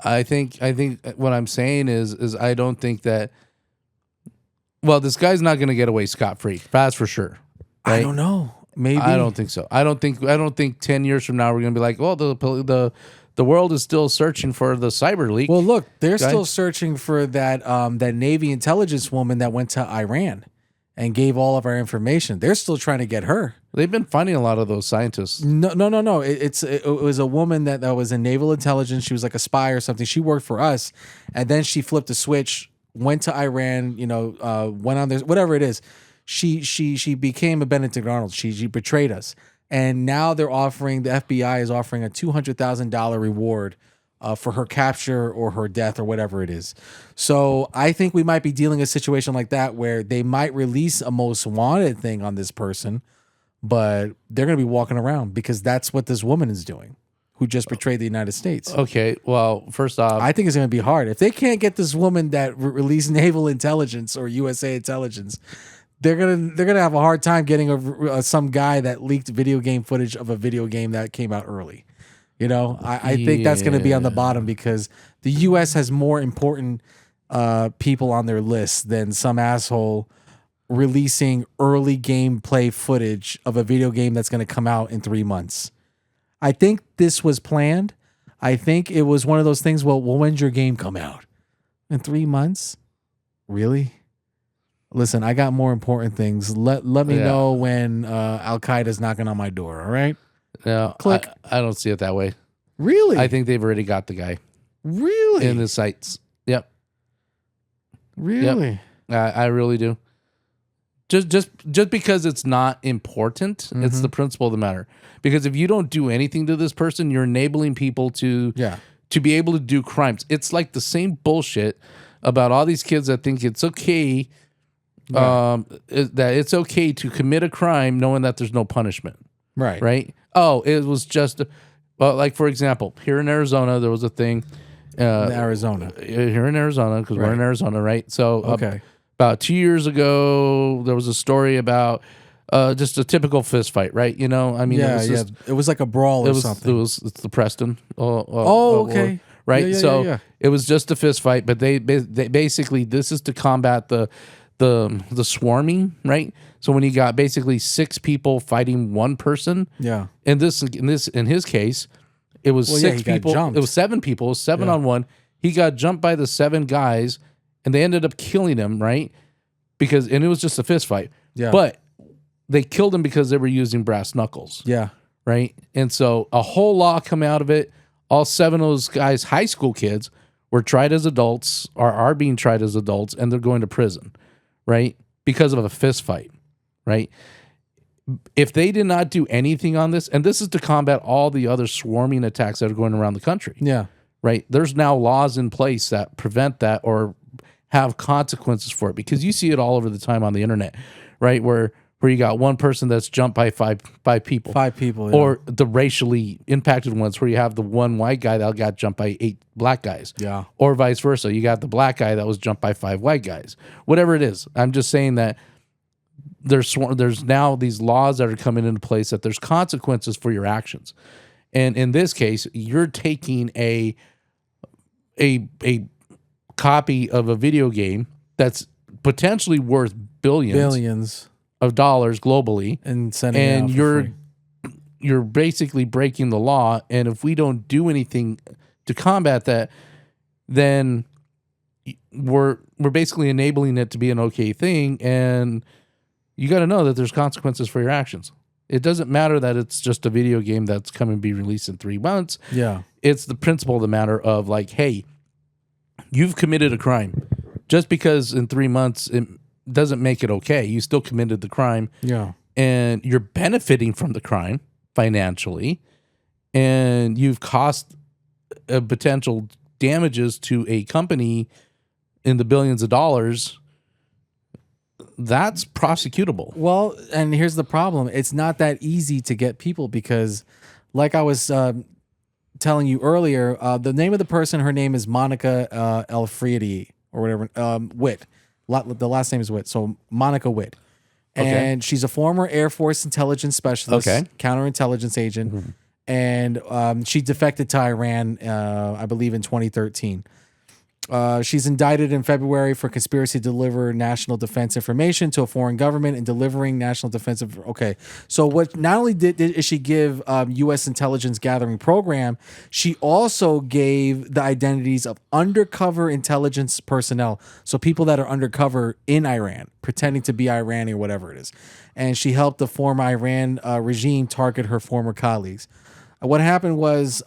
I think what I'm saying is I don't think that. Well, this guy's not going to get away scot-free. That's for sure. Right? I don't know. Maybe. I don't think so. I don't think 10 years from now we're going to be like, oh, the world is still searching for the Cyberleek. Well, look, they're still searching for that Navy intelligence woman that went to Iran and gave all of our information. They're still trying to get her. They've been finding a lot of those scientists. No. It was a woman that was in naval intelligence. She was like a spy or something. She worked for us, and then she flipped a switch, went to Iran. Went on there, whatever it is. She became a Benedict Arnold. She betrayed us, and now they're offering, the FBI is offering a $200,000 reward for her capture or her death or whatever it is. So I think we might be dealing a situation like that where they might release a most wanted thing on this person, but they're going to be walking around because that's what this woman is doing, who just betrayed the United States. Okay, well, first off, I think it's going to be hard. If they can't get this woman that released naval intelligence or USA intelligence, they're gonna have a hard time getting some guy that leaked video game footage of a video game that came out early. I think that's going to be on the bottom because the U.S. has more important people on their list than some asshole releasing early gameplay footage of a video game that's going to come out in 3 months. I think this was planned. I think it was one of those things. Well, when's your game come out? In 3 months? Really? Listen, I got more important things. Let me know when Al Qaeda's knocking on my door. All right. No, Click. I don't see it that way. Really? I think they've already got the guy Really? in the sights. Yep. Really? I really do. Just because it's not important, it's the principle of the matter. Because if you don't do anything to this person, you're enabling people to be able to do crimes. It's like the same bullshit about all these kids that think it's okay, that it's okay to commit a crime knowing that there's no punishment. Right. Right. Oh, it was just, like for example, here in Arizona, there was a thing. In Arizona. Here in Arizona, because we're in Arizona, right? So about 2 years ago, there was a story about just a typical fist fight, right? It was like a brawl or something. It's the Preston. Okay. Right. It was just a fist fight, but they basically, this is to combat the swarming, right? So when you got basically 6 people fighting one person, in his case, it was 6 people. It was 7 people. It was 7 on 1. He got jumped by the 7 guys, and they ended up killing him, right? And it was just a fist fight. Yeah. But they killed him because they were using brass knuckles. Yeah. Right. And so a whole law come out of it. All 7 of those guys, high school kids, were tried as adults or are being tried as adults, and they're going to prison, right? Because of a fist fight, right? If they did not do anything on this, and this is to combat all the other swarming attacks that are going around the country. Yeah. Right. There's now laws in place that prevent that or have consequences for it, because you see it all over the time on the internet, right? Where you got one person that's jumped by five people. 5 people. Or the racially impacted ones where you have the one white guy that got jumped by 8 black guys. Yeah. Or vice versa. You got the black guy that was jumped by 5 white guys. Whatever it is. I'm just saying that there's now these laws that are coming into place that there's consequences for your actions. And in this case, you're taking a copy of a video game that's potentially worth billions of dollars globally, and sending it out for free. You're basically breaking the law. And if we don't do anything to combat that, then we're basically enabling it to be an okay thing. And you got to know that there's consequences for your actions. It doesn't matter that it's just a video game that's coming to be released in 3 months. Yeah. It's the principle of the matter of like, hey, you've committed a crime. Just because in 3 months it doesn't make it okay. You still committed the crime. Yeah. And you're benefiting from the crime financially. And you've caused potential damages to a company in the billions of dollars. That's prosecutable. Well, and here's the problem. It's not that easy to get people because, like I was telling you earlier, the name of the person, her name is Monica Elfriedi or whatever, Witt. The last name is Witt. So Monica Witt. And she's a former Air Force intelligence specialist, counterintelligence agent. Mm-hmm. And she defected to Iran, I believe, in 2013. She's indicted in February for conspiracy to deliver national defense information to a foreign government and delivering national defense. Okay, so what? Not only did she give U.S. intelligence gathering program, she also gave the identities of undercover intelligence personnel. So people that are undercover in Iran, pretending to be Iranian or whatever it is, and she helped the former Iran regime target her former colleagues. What happened was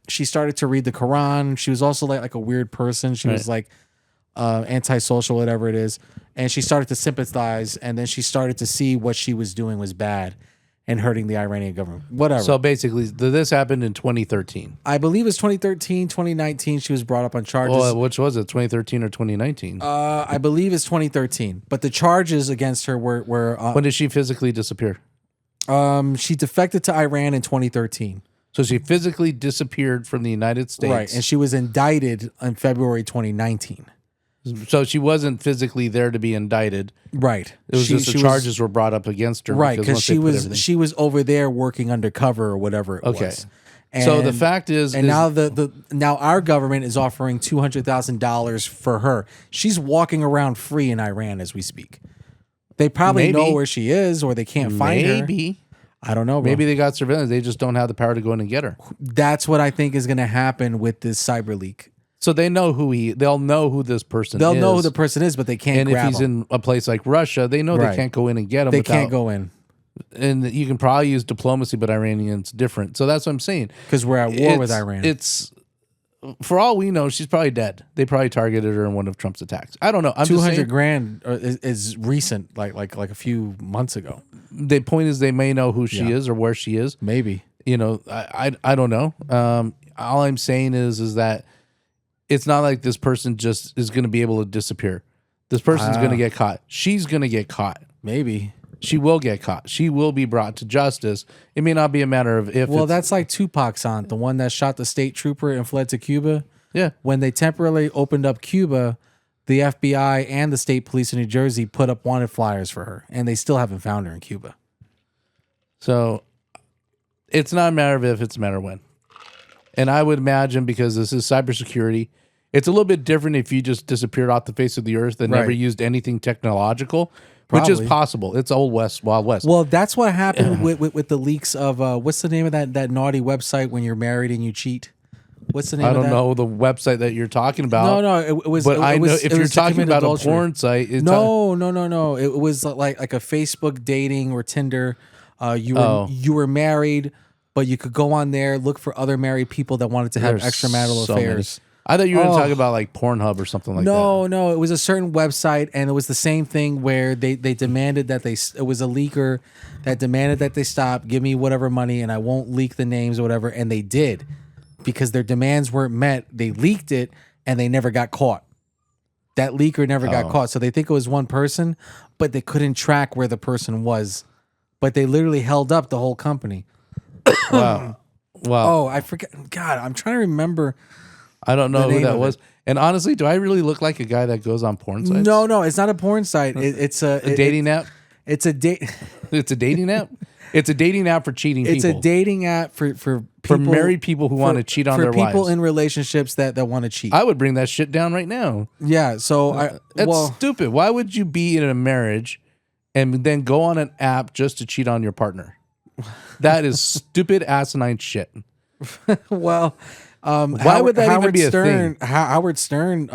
she started to read the Quran. She was also like a weird person. She was like antisocial, whatever it is. And she started to sympathize. And then she started to see what she was doing was bad and hurting the Iranian government. Whatever. So basically, this happened in 2013. I believe it was 2013, 2019. She was brought up on charges. Oh, which was it, 2013 or 2019? I believe it's 2013. But the charges against her were when did she physically disappear? She defected to Iran in 2013. So she physically disappeared from the United States. Right, and she was indicted in February 2019. So she wasn't physically there to be indicted. Right. It was just the charges were brought up against her. Right, because she was over there working undercover or whatever it was. And, so the fact is, now now our government is offering $200,000 for her. She's walking around free in Iran as we speak. They probably know where she is, or they can't find her. Maybe. I don't know, bro. Maybe they got surveillance. They just don't have the power to go in and get her. That's what I think is going to happen with this Cyberleek. So they know they'll know who this person is. They'll know who the person is, but they can't grab him. And if he's in a place like Russia, they know they can't go in and get him. They can't go in. And you can probably use diplomacy, but Iranians different. So that's what I'm saying. Because we're at war with Iran. It's, for all we know, she's probably dead. They probably targeted her in one of Trump's attacks. I don't know. I'm $200,000 is recent, like a few months ago. The point is, they may know who she is or where she is. Maybe. You know, I don't know. All I'm saying is that it's not like this person just is going to be able to disappear. This person's going to get caught. She's going to get caught. Maybe. She will get caught. She will be brought to justice. It may not be a matter of if. Well, that's like Tupac's aunt, the one that shot the state trooper and fled to Cuba. Yeah. When they temporarily opened up Cuba, the FBI and the state police in New Jersey put up wanted flyers for her, and they still haven't found her in Cuba. So it's not a matter of if, it's a matter of when. And I would imagine, because this is cybersecurity, it's a little bit different if you just disappeared off the face of the earth and never used anything technological, which is possible. It's Old West, Wild West. Well, that's what happened with the leaks of, what's the name of that naughty website when you're married and you cheat? What's the name of that? I don't know the website that you're talking about. No, it was. But I know if you're talking about adultery. a porn site. No. It was like a Facebook dating or Tinder. You were married, but you could go on there, look for other married people that wanted to have extramarital affairs. I thought you were talking about like Pornhub or something like that. No, it was a certain website, and it was the same thing where they demanded that it was a leaker that demanded that they stop, give me whatever money, and I won't leak the names or whatever, and they did. Because their demands weren't met, they leaked it, and they never got caught. That leaker never got caught. So they think it was one person, but they couldn't track where the person was. But they literally held up the whole company. Wow. Oh, I forget. God, I'm trying to remember. I don't know who that was. And honestly, do I really look like a guy that goes on porn sites? No, it's not a porn site. It's a dating app? It's a date. It's a dating app. It's a dating app for cheating It's people. a dating app for people, married people who want to cheat on their for people wives. in relationships that want to cheat. I would bring that shit down right now. Yeah. So That's stupid. Why would you be in a marriage and then go on an app just to cheat on your partner? That is stupid, asinine shit. well, why would that even be a thing? Howard Stern,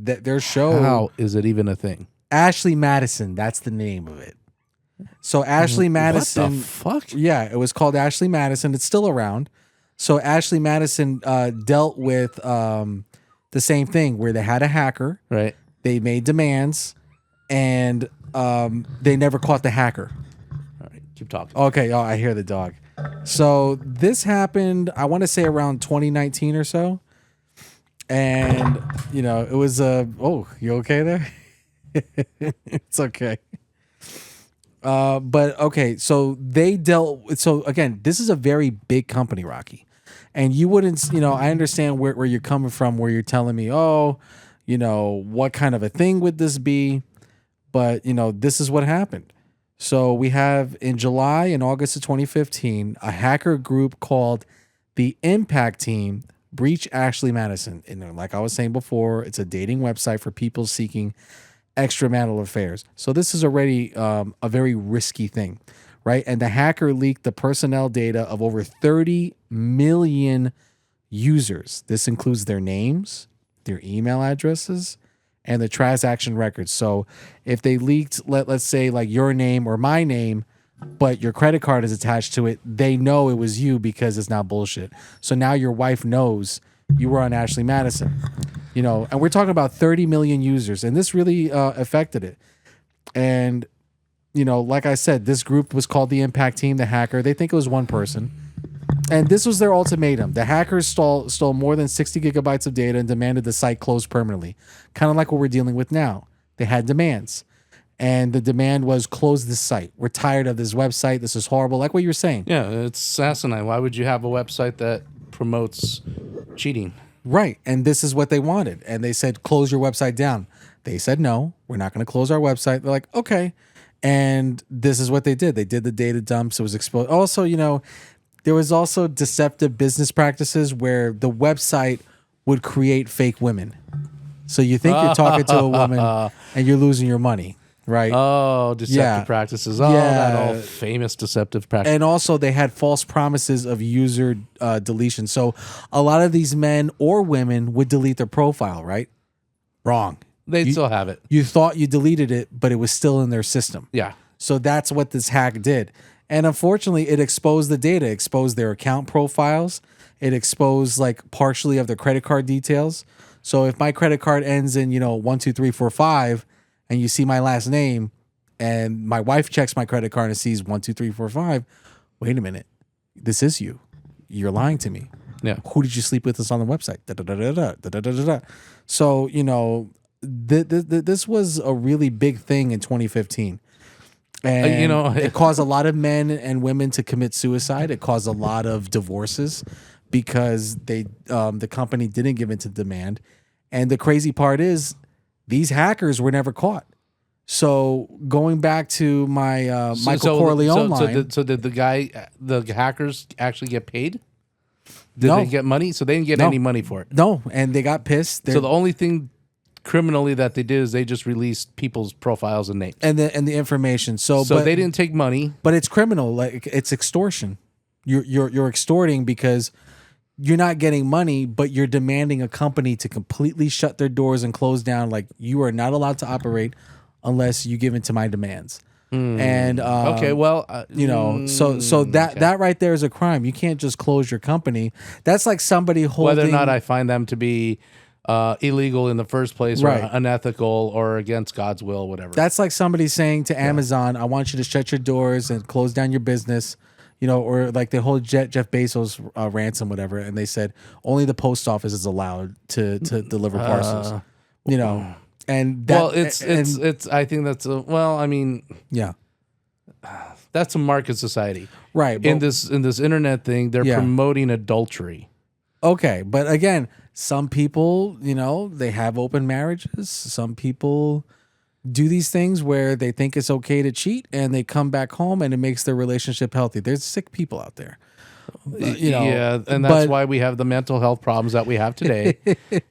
their show. How is it even a thing? Ashley Madison, that's the name of it. So Ashley Madison, What the fuck? yeah, it was called Ashley Madison. It's still around. So Ashley Madison dealt with the same thing where they had a hacker, Right. they made demands, and they never caught the hacker. All right. Keep talking. Okay, oh, I hear the dog. So this happened, I want to say around 2019 or so, and it was oh, you okay there? It's okay. But okay, so they dealt. So again, this is a very big company, Rocky, and you wouldn't. I understand where you're coming from, where you're telling me, oh, what kind of a thing would this be? But this is what happened. So we have in July and August of 2015, a hacker group called the Impact Team breached Ashley Madison. And like I was saying before, it's a dating website for people seeking extramarital affairs. So this is already a very risky thing, right? And the hacker leaked the personnel data of over 30 million users. This includes their names, their email addresses, and the transaction records. So if they leaked, let's say like your name or my name, but your credit card is attached to it, they know it was you because it's not bullshit. So now your wife knows you were on Ashley Madison, and we're talking about 30 million users, and this really affected it. And, like I said, this group was called the Impact Team, the hacker. They think it was one person. And this was their ultimatum. The hackers stole more than 60 gigabytes of data and demanded the site closed permanently. Kind of like what we're dealing with now. They had demands. And the demand was close this site. We're tired of this website. This is horrible. Like what you were saying. Yeah, it's asinine. Why would you have a website that promotes cheating? Right. And this is what they wanted. And they said, close your website down. They said, no, we're not going to close our website. They're like, okay. And this is what they did. They did the data dumps. It was exposed. Also, there was also deceptive business practices where the website would create fake women. So you think you're talking to a woman and you're losing your money, right? Oh, deceptive practices. Oh, that old famous deceptive practice. And also they had false promises of user deletion. So a lot of these men or women would delete their profile, right? Wrong. They'd still have it. You thought you deleted it, but it was still in their system. Yeah. So that's what this hack did. And unfortunately, it exposed the data, exposed their account profiles. It exposed like partially of their credit card details. So if my credit card ends in, 12345 and you see my last name and my wife checks my credit card and sees 12345, wait a minute. This is you. You're lying to me. Yeah. Who did you sleep with us on the website? So, this was a really big thing in 2015. And it caused a lot of men and women to commit suicide. It caused a lot of divorces because the company didn't give in to demand. And the crazy part is these hackers were never caught. So going back to my Michael Corleone line. So did the hackers actually get paid? Did No. they get money? So they didn't get any money for it. No, and they got pissed. So the only thing criminally that they did is they just released people's profiles and names. and the information. So they didn't take money. But it's criminal. Like it's extortion. You're extorting because you're not getting money, but you're demanding a company to completely shut their doors and close down. Like you are not allowed to operate unless you give in to my demands. And Okay, well, so that right there is a crime. You can't just close your company. That's like somebody holding whether or not I find them to be illegal in the first place, Right. or unethical, or against God's will, whatever. That's like somebody saying to Amazon, I want you to shut your doors and close down your business, or like the whole Jeff Bezos ransom, whatever. And they said only the post office is allowed to deliver parcels, and that, it's I think that's yeah, that's a market society. right. In but- this internet thing, they're Yeah. promoting adultery. Okay, but again, some people, they have open marriages. Some people, do these things where they think it's okay to cheat, and they come back home and it makes their relationship healthy. There's sick people out there. Yeah, and that's why we have the mental health problems that we have today,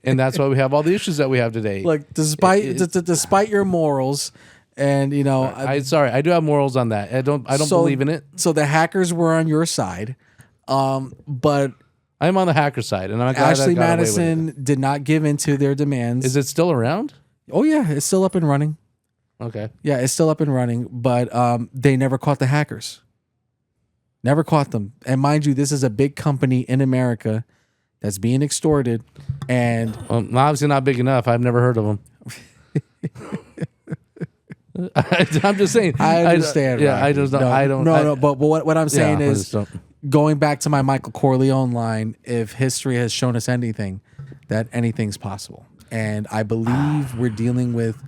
and that's why we have all the issues that we have today. Like, despite your morals, and I do have morals on that. I don't believe in it. So the hackers were on your side, but I'm on the hacker side, and I'm glad Ashley I got away with Madison did not give in to their demands. Is it still around? Oh yeah, it's still up and running. Okay. Yeah, it's still up and running, but they never caught the hackers. Never caught them. And mind you, this is a big company in America that's being extorted. And obviously not big enough. I've never heard of them. I'm just saying. I understand. Yeah, I just don't. I don't. No. But what I'm saying is, going back to my Michael Corleone line, if history has shown us anything, that anything's possible. And I believe we're dealing with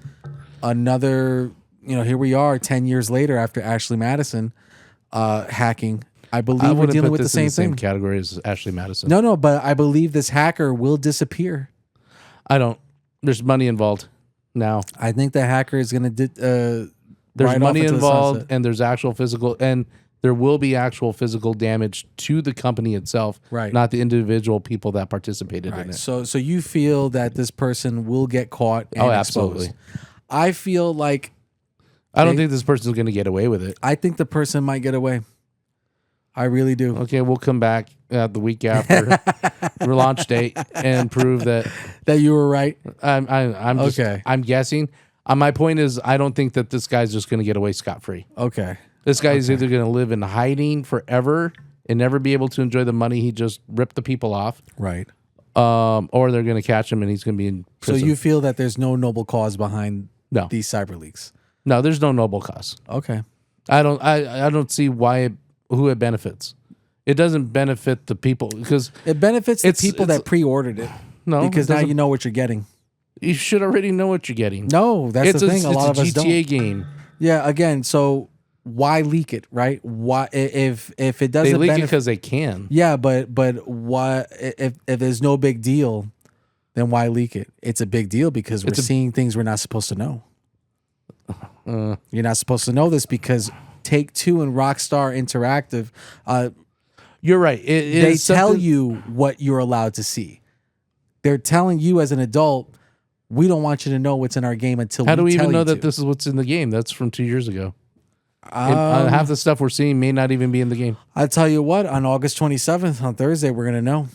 another. Here we are 10 years later after Ashley Madison hacking. I believe we're dealing with the same thing. Category as Ashley Madison. No, but I believe this hacker will disappear. I don't. There's money involved now. I think the hacker is going to. There's money involved, and there's actual physical, and there will be actual physical damage to the company itself, right? Not the individual people that participated in it. So you feel that this person will get caught? And absolutely. Exposed. I feel like I don't think this person's going to get away with it. I think the person might get away. I really do. Okay, we'll come back the week after launch date and prove that you were right. I'm just, okay. I'm guessing. My point is, I don't think that this guy's just going to get away scot-free. Okay. This guy is either going to live in hiding forever and never be able to enjoy the money he just ripped the people off, right? Or they're going to catch him and he's going to be in prison. So you feel that there's no noble cause behind these Cyberleeks? No, there's no noble cause. Okay. I don't see who it benefits. It doesn't benefit the people because it benefits the people that pre-ordered it. No, because now you know what you're getting. You should already know what you're getting. No, that's the thing. A lot of us don't. It's a GTA game. Yeah. Again, so why leak it, right? Why if it doesn't? They leak it because they can. Yeah, but why if there's no big deal, then why leak it? It's a big deal because we're seeing things we're not supposed to know. You're not supposed to know this because Take-Two and Rockstar Interactive, you're right. They tell you what you're allowed to see. They're telling you as an adult, we don't want you to know what's in our game until. How do we even know that this is what's in the game? That's from 2 years ago. Half the stuff we're seeing may not even be in the game. I'll tell you what. On August 27th, on Thursday, we're gonna know.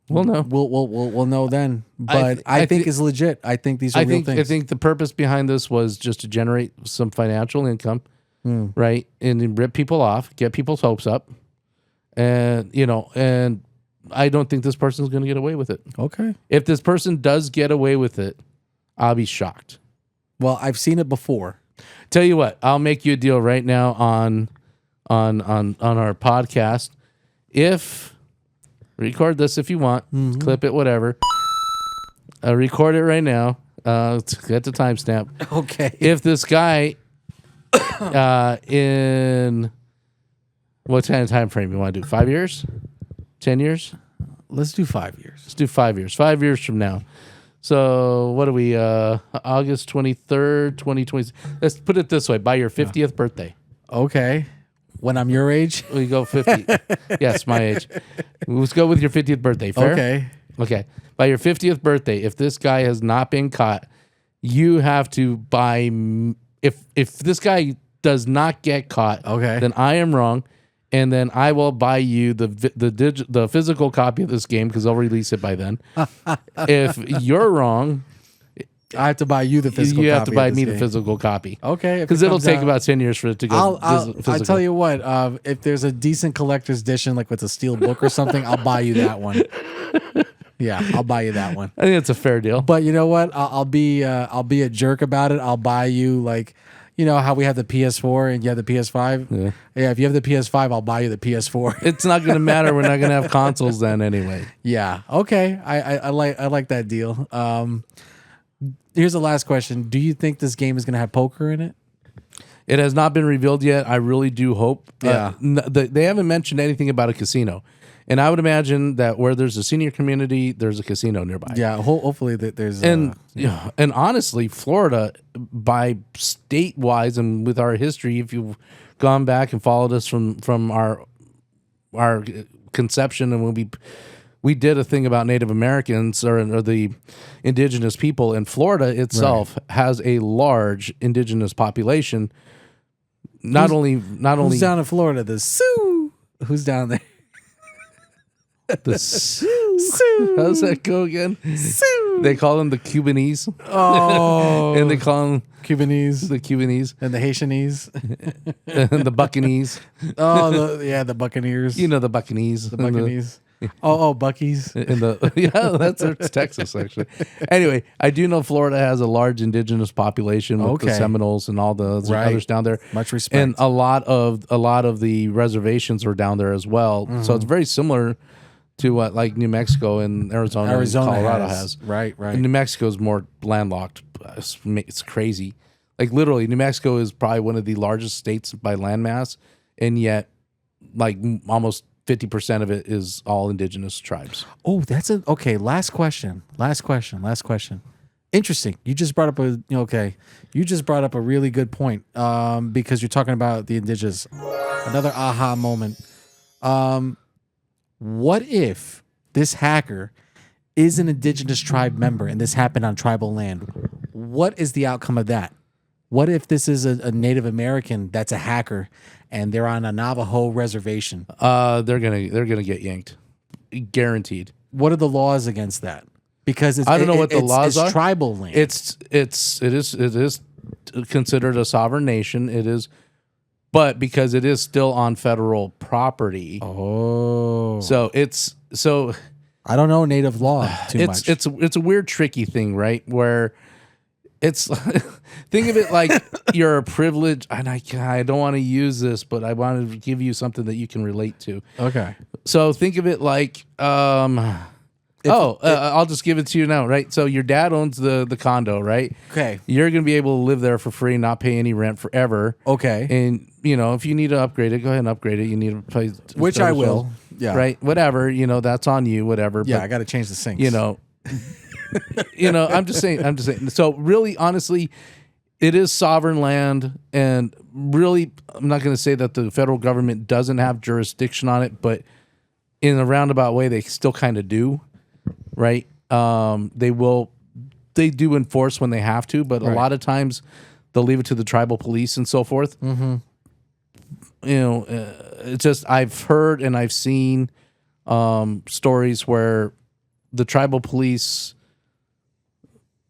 We'll know. We'll know then. But I think it's legit. I think these are real things. I think the purpose behind this was just to generate some financial income, right? And then rip people off, get people's hopes up, and and I don't think this person's going to get away with it. Okay. If this person does get away with it, I'll be shocked. Well, I've seen it before. Tell you what, I'll make you a deal right now on our podcast. If record this if you want, clip it, whatever. Record it right now. Get the timestamp. Okay. If this guy, in what kind of time frame you want to do? 5 years? 10 years? Let's do 5 years. Let's do 5 years. 5 years from now. So what are we? August 23rd, 2020. Let's put it this way: by your 50th birthday. Okay. When I'm your age? We go 50. Yes, my age. Let's go with your 50th birthday. Fair? Okay. By your 50th birthday, if this guy has not been caught, you have to buy. If this guy does not get caught, then I am wrong, and then I will buy you the physical copy of this game because I'll release it by then. If you're wrong, I have to buy you the physical copy. You have to buy me the physical copy. Okay. Because it'll take about 10 years for it to go physical. I'll tell you what, if there's a decent collector's edition, like with a steel book or something, I'll buy you that one. Yeah, I'll buy you that one. I think it's a fair deal. But you know what? I'll be a jerk about it. I'll buy you how we have the PS4 and you have the PS5? Yeah, if you have the PS5, I'll buy you the PS4. It's not going to matter. We're not going to have consoles then anyway. Yeah. Okay. I like that deal. Here's the last question. Do you think this game is going to have poker in it? It has not been revealed yet. I really do hope. Yeah. They haven't mentioned anything about a casino. And I would imagine that where there's a senior community, there's a casino nearby. Yeah, hopefully that there's And and honestly, Florida, by state wise and with our history, if you've gone back and followed us from our conception, and when we did a thing about Native Americans or the indigenous people, and Florida itself has a large indigenous population. Not only who's down in Florida? The Sioux. Who's down there? the Sioux. How's that go again? Sioux. They call them the Cubanese. Oh, And they call them Cubanese the Cubanese and the Haitianese. and the Buccaneese. Oh, the Buccaneers. You know the Buccaneese. The Buccaneers. Oh, Bucky's. That's Texas actually. Anyway, I do know Florida has a large indigenous population with the Seminoles and all the others down there. Much respect. And a lot of the reservations are down there as well. So it's very similar to what like New Mexico and Arizona and Colorado has. Right. And New Mexico is more landlocked. It's crazy. Like literally, New Mexico is probably one of the largest states by landmass, and yet like almost 50% of it is all indigenous tribes. Oh, okay. Last question. Interesting. You just brought up a really good point. Because you're talking about the indigenous. Another aha moment. What if this hacker is an indigenous tribe member and this happened on tribal land? What is the outcome of that? What if this is a Native American that's a hacker and they're on a Navajo reservation? They're gonna get yanked, guaranteed. What are the laws against that? Because I don't know what the laws are. It's tribal land. It is considered a sovereign nation. It is, but because it is still on federal property. Oh, so I don't know native law too much. It's a weird, tricky thing, right? Where it's think of it like you're a privilege, and I don't want to use this, but I want to give you something that you can relate to. Okay. So think of it like, I'll just give it to you now, right? So your dad owns the condo, right? Okay. You're gonna be able to live there for free, not pay any rent forever. Okay. And if you need to upgrade it, go ahead and upgrade it. You need to pay, which I will. Yeah. Right. Whatever. That's on you. Whatever. Yeah. But, I got to change the sinks. I'm just saying. So really, honestly, it is sovereign land, and really, I'm not going to say that the federal government doesn't have jurisdiction on it, but in a roundabout way, they still kind of do, right? They do enforce when they have to, but a lot of times they'll leave it to the tribal police and so forth. Mm-hmm. It's just I've heard and I've seen stories where the tribal police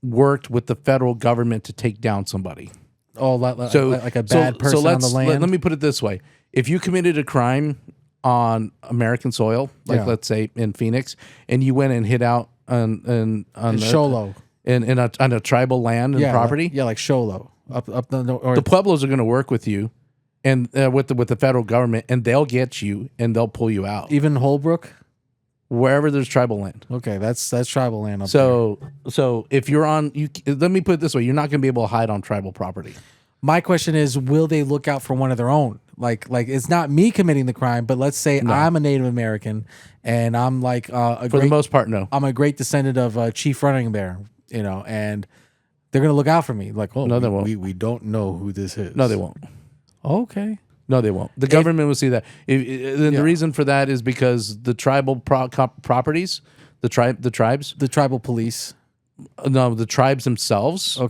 worked with the federal government to take down somebody. Oh, like a bad person on the land? Let me put it this way. If you committed a crime on American soil, let's say in Phoenix, and you went and hid out on Sholo. On a tribal land and property. Like Sholo. Up the Pueblos are going to work with you and with the federal government, and they'll get you and they'll pull you out. Even Holbrook? Wherever there's tribal land. Okay, that's tribal land up there. So if you're on, let me put it this way: you're not going to be able to hide on tribal property. My question is, will they look out for one of their own? Like it's not me committing the crime, but let's say I'm a Native American and I'm like for the most part, no. I'm a great descendant of Chief Running Bear, and they're gonna look out for me. Like, no, they won't. We don't know who this is. No, they won't. Okay. No, they won't. The government will see that. The reason for that is because the tribal properties, the tribes, the tribal police, the tribes themselves,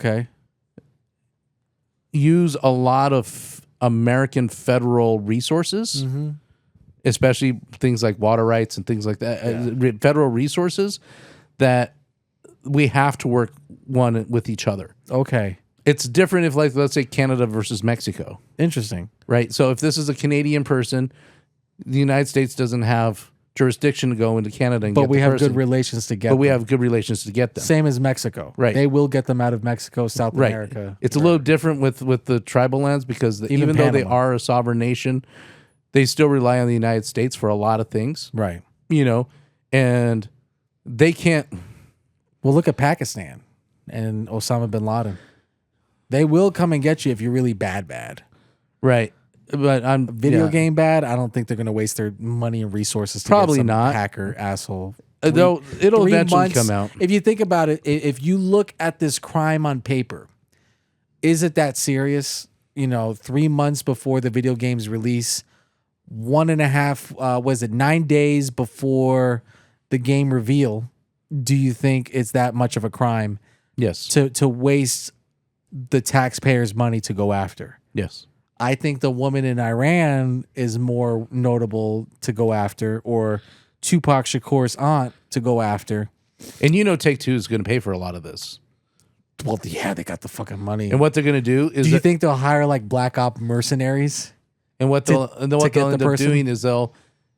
use a lot of American federal resources, especially things like water rights and things like that. Federal resources that we have to work one with each other. Okay. It's different if, like, let's say Canada versus Mexico. Interesting. Right? So if this is a Canadian person, the United States doesn't have jurisdiction to go into Canada and get the person. But we have good relations to get them. But we have good relations to get them. Same as Mexico. Right. They will get them out of Mexico, South America. It's a little different with the tribal lands because even though they are a sovereign nation, they still rely on the United States for a lot of things. Right. And they can't. Well, look at Pakistan and Osama bin Laden. They will come and get you if you're really bad. Right. But I'm Video game bad. I don't think they're going to waste their money and resources to Probably get some not. hacker asshole. Though it'll 3 eventually months. come out. If you think about it, if you look at this crime on paper, is it that serious? 3 months before the video game's release, 1.5, 9 days before the game reveal. Do you think it's that much of a crime? Yes. To waste the taxpayers' money to go after? Yes. I think the woman in Iran is more notable to go after, or Tupac Shakur's aunt to go after. And Take-Two is going to pay for a lot of this. Well, yeah, they got the fucking money. And what they're going to do is... Do you think they'll hire like black op mercenaries? And what they'll end up person? doing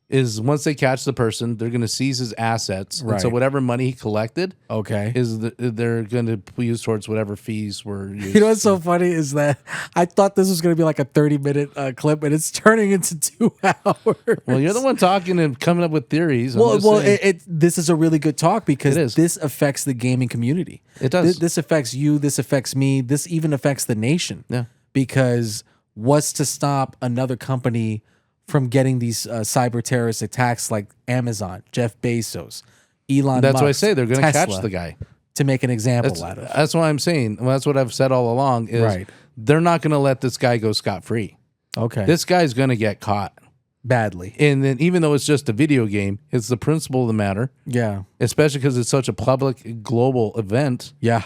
is once they catch the person, they're going to seize his assets. Right. And so whatever money he collected Okay. they're going to use towards whatever fees were used. You know what's so funny is that I thought this was going to be like a 30-minute clip, and it's turning into 2 hours. Well, you're the one talking and coming up with theories. This is a really good talk because It is. this affects the gaming community. It does. This affects you. This affects me. This even affects the nation. Yeah. Because what's to stop another company from getting these cyber terrorist attacks like Amazon, Jeff Bezos, Elon That's Musk, why I say they're going to Tesla, catch the guy. to make an example out of. That's what I'm saying. Well, that's what I've said all along is Right. they're not going to let this guy go scot-free. Okay. This guy's going to get caught. Badly. And then even though it's just a video game, it's the principle of the matter, Yeah. especially because it's such a public global event. Yeah.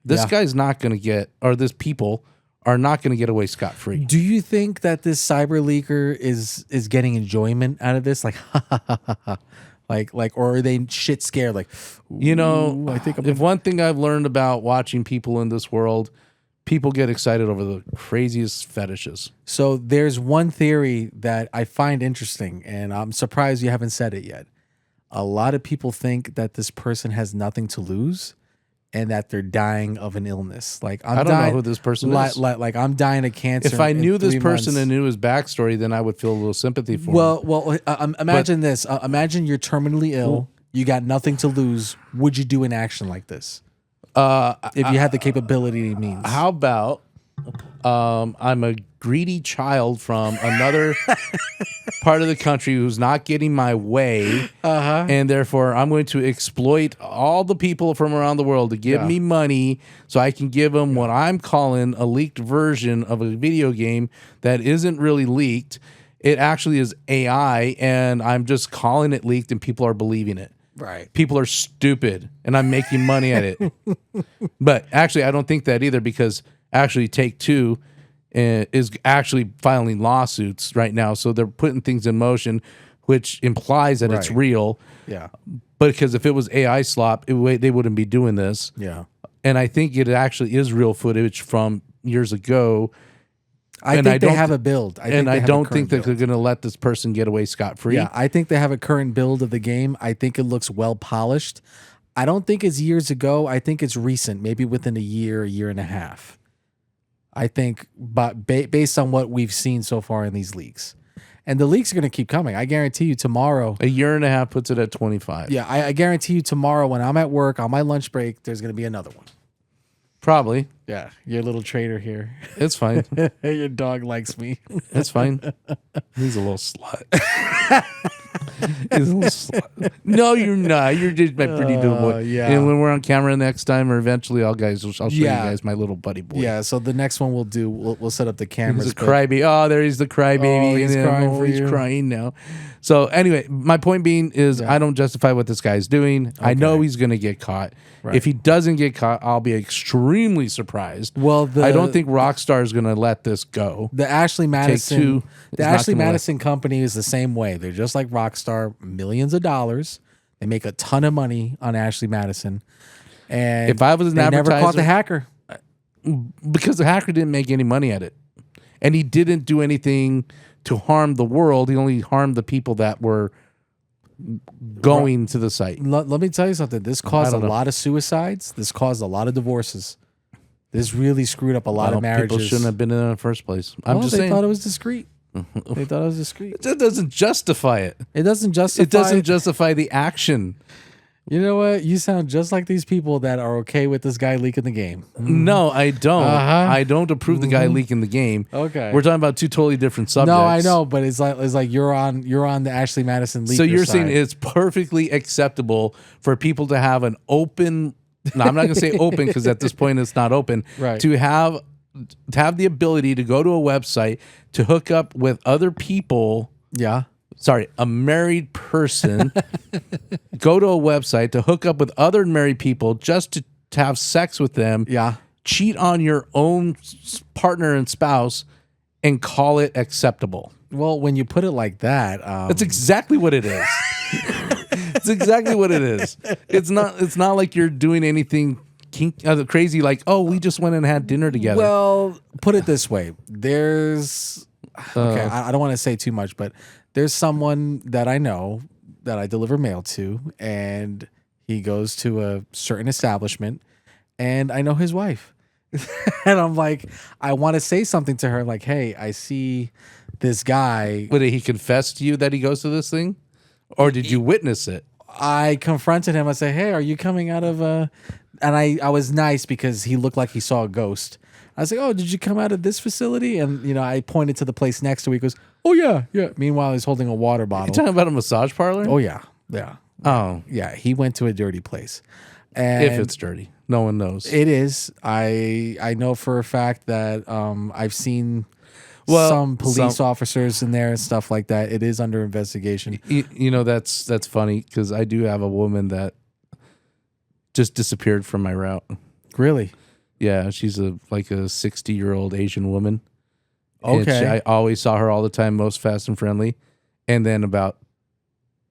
This Yeah. guy's not going to get, or this people are not going to get away scot-free. Do you think that this cyber leaker is getting enjoyment out of this? Like, or are they shit scared? Like, I think if one thing I've learned about watching people in this world, people get excited over the craziest fetishes. So there's one theory that I find interesting, and I'm surprised you haven't said it yet. A lot of people think that this person has nothing to lose, and that they're dying of an illness. Like I don't know who this person is. Like I'm dying of cancer. If I knew this 3 person months. and knew his backstory, then I would feel a little sympathy for him. Well, imagine this. Imagine you're terminally ill. You got nothing to lose. Would you do an action like this? If you had the capability, it means. How about I'm a greedy child from another part of the country who's not getting my way, and therefore I'm going to exploit all the people from around the world to give me money so I can give them what I'm calling a leaked version of a video game that isn't really leaked. It actually is AI, and I'm just calling it leaked, and people are believing it. Right. People are stupid, and I'm making money at it. But actually, I don't think that either, because actually Take-Two is actually filing lawsuits right now. So they're putting things in motion, which implies that it's Right. real. Yeah. But because if it was AI slop, they wouldn't be doing this. Yeah. And I think it actually is real footage from years ago. I think they have a build. I don't think that they're going to let this person get away scot-free. Yeah, I think they have a current build of the game. I think it looks well polished. I don't think it's years ago. I think it's recent, maybe within a year and a half. I think, but based on what we've seen so far in these leaks. And the leaks are going to keep coming. I guarantee you tomorrow. A year and a half puts it at 25. Yeah, I guarantee you tomorrow when I'm at work on my lunch break, there's going to be another one. Probably. Yeah, your little traitor here. It's fine. Your dog likes me. It's fine. He's a little slut. He's a little slut. No, you're not. You're just my pretty little boy. Yeah. And when we're on camera next time, or eventually, I'll show you Yeah. guys my little buddy boy. Yeah, so the next one we'll set up the cameras. He's a crybaby. Oh, there he's the crybaby. Oh, he's And then, crying for he's you. crying now. So anyway, my point being is I don't justify what this guy's doing. I know he's going to get caught. Right. If he doesn't get caught, I'll be extremely surprised. Well, I don't think Rockstar is going to let this go. The Ashley Madison, Take-Two is the not Ashley gonna let- Madison company is the same way. They're just like Rockstar, millions of dollars. They make a ton of money on Ashley Madison. And If I was an they never caught advertiser- the hacker. Because the hacker didn't make any money at it. And he didn't do anything to harm the world. He only harmed the people that were going to the site. Let me tell you something. This caused a don't know. lot of suicides. This caused a lot of divorces. This really screwed up a lot of marriages. People shouldn't have been in the first place. I'm just they saying. thought it was discreet. They thought it was discreet. That doesn't justify it. It doesn't justify. It doesn't justify the action. You know what? You sound just like these people that are okay with this guy leaking the game. No, I don't. Uh-huh. I don't approve the guy leaking the game. Okay. We're talking about two totally different subjects. No, I know, but it's like you're on the Ashley Madison leaker So you're saying side. it's perfectly acceptable for people to have an open. No, I'm not going to say open because at this point it's not open. Right. To have the ability to go to a website to hook up with other people. Yeah. Sorry, a married person. Go to a website to hook up with other married people just to have sex with them. Yeah. Cheat on your own partner and spouse and call it acceptable. Well, when you put it like that, That's exactly what it is. It's exactly what it is. It's not like you're doing anything crazy like, oh, we just went and had dinner together. well, put it this way. There's okay, I don't want to say too much, but there's someone that I know that I deliver mail to, and he goes to a certain establishment, and I know his wife. And I'm like, I want to say something to her, like, hey, I see this guy. Did he confess to you that he goes to this thing? Or did you witness it? I confronted him. I said, hey, are you coming out of a... And I was nice because he looked like he saw a ghost. I was like, oh, did you come out of this facility? And, I pointed to the place next to it. He goes, oh, yeah, yeah. Meanwhile, he's holding a water You bottle. talking about a massage parlor? Oh, yeah, yeah. Oh, Yeah, he went to a dirty place. And if it's dirty. No one knows. It is. I know for a fact that I've seen Well, some police some- officers in there and stuff like that. It is under investigation. That's funny because I do have a woman that just disappeared from my route. Really? Yeah, she's a 60-year-old Asian woman. And Okay. I always saw her all the time, most fast and friendly. And then about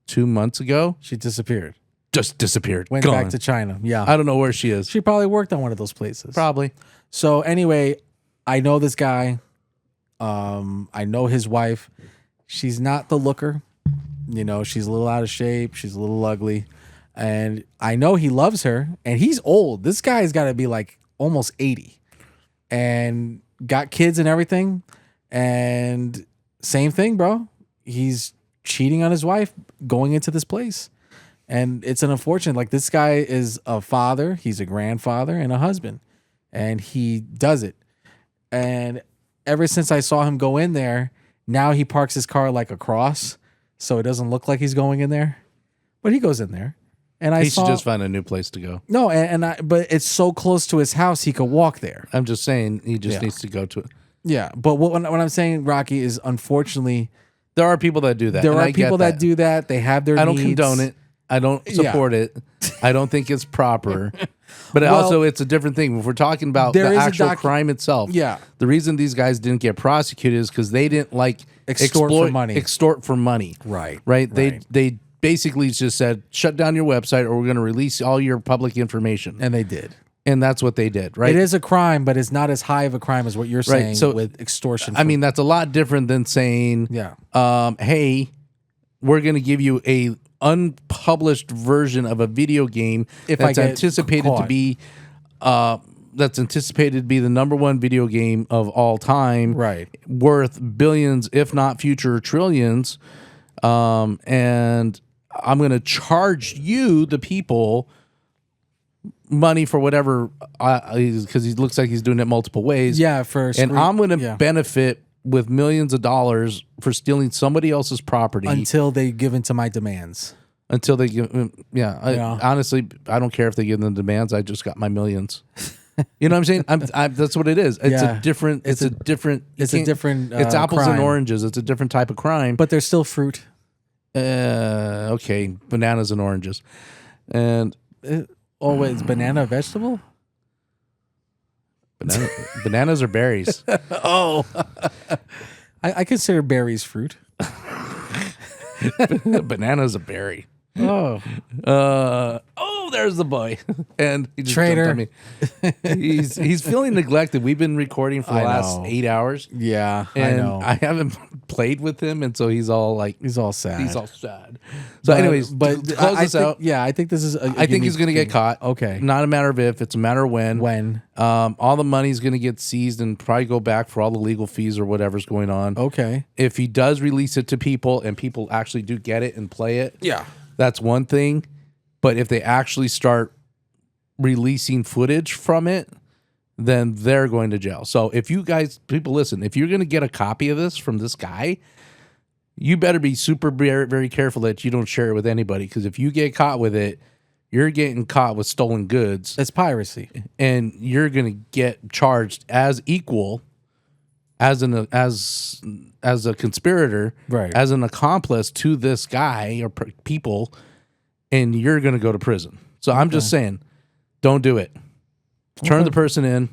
2 months ago, She disappeared. just disappeared. Went Gone. back to China. Yeah. I don't know where she is. She probably worked on one of those places. Probably. So anyway, I know this guy. I know his wife. She's not the looker. She's a little out of shape. She's a little ugly. And I know he loves her. And he's old. This guy's got to be like almost 80. And got kids and everything. And same thing, bro. He's cheating on his wife going into this place. And it's an unfortunate, like this guy is a father, he's a grandfather and a husband, and he does it. And ever since I saw him go in there, now he parks his car like across, so it doesn't look like he's going in there. But he goes in there. And He should just find a new place to go. No, but it's so close to his house he could walk there. I'm just saying he just Yeah. needs to go to it. Yeah. But what I'm saying, Rocky, is unfortunately There are people that do that. there and are I get people that do that. They have their I don't needs. condone it. I don't support it. I don't think it's proper. But Well, also, it's a different thing. If we're talking about there the is a actual crime itself, Yeah. the reason these guys didn't get prosecuted is because they didn't Extort for money. Extort for money. Right. Right. Right. They basically just said, shut down your website or we're going to release all your public information. And they did. And that's what they did. Right. It is a crime, but it's not as high of a crime as what you're saying So, with extortion. I mean, that's a lot different than saying, yeah. Hey, we're going to give you a unpublished version of a video game If I that's get anticipated caught. to be the number one video game of all time, Right. worth billions, if not future trillions, and I'm going to charge you, the people, money for whatever, because he looks like he's doing it multiple ways. Yeah, for and screen- I'm going to yeah. benefit with millions of dollars for stealing somebody else's property Until they give into my demands. until they give. Yeah. Honestly, I don't care if they give them demands. I just got my millions. You know what I'm saying? That's what it is. It's Yeah. a different. It's a different. It's a different, It's apples and crime. oranges. It's a different type of crime. But there's still fruit. Okay, bananas and oranges, and Wait, is banana a vegetable? bananas are berries. Oh. I consider berries fruit. Banana's a berry. Oh. There's the boy, and he just Traitor. jumped on me. He's feeling neglected. We've been recording for the I last know. 8 hours. Yeah, And I know. I haven't played with him, and so he's all like, He's all sad. he's all sad. So, anyways, but to close I this think, out. Yeah, I think this is. I think he's going to get caught. Okay. Not a matter of if; it's a matter of when. When? All the money's going to get seized and probably go back for all the legal fees or whatever's going on. Okay. If he does release it to people and people actually do get it and play it, Yeah. that's one thing. But if they actually start releasing footage from it, then they're going to jail. So if you guys, people listen, if you're going to get a copy of this from this guy, you better be super very, very careful that you don't share it with anybody. Because if you get caught with it, you're getting caught with stolen goods. It's piracy. And you're going to get charged as equal as a conspirator, Right. as an accomplice to this guy or people, and you're going to go to prison. So I'm just saying, don't do it. Turn the person in.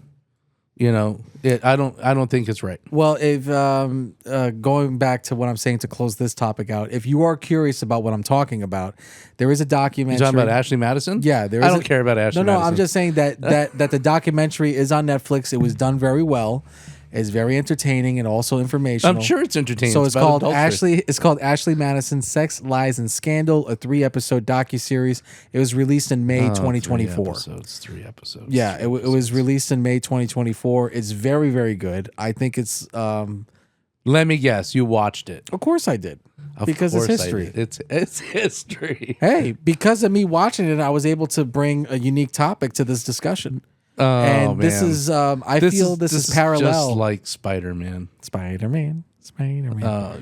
You know, I don't think it's right. Well, if going back to what I'm saying to close this topic out, if you are curious about what I'm talking about, there is a documentary. You talking about Ashley Madison? Yeah, there is. I don't care about Ashley Madison. No, I'm just saying that the documentary is on Netflix. It was done very well. It's very entertaining and also informational. I'm sure it's entertaining. So it's called adultery. Ashley. It's called Ashley Madison: Sex, Lies, and Scandal, a 3-episode docuseries. It was released in May 2024. 3 episodes. Yeah, it was released in May 2024. It's very, very good. I think it's. Let me guess, you watched it. Of course, I did. Because it's history. It's history. Hey, because of me watching it, I was able to bring a unique topic to this discussion. Oh, and man. this is, I feel this is parallel. Just like Spider-Man. Spider-Man.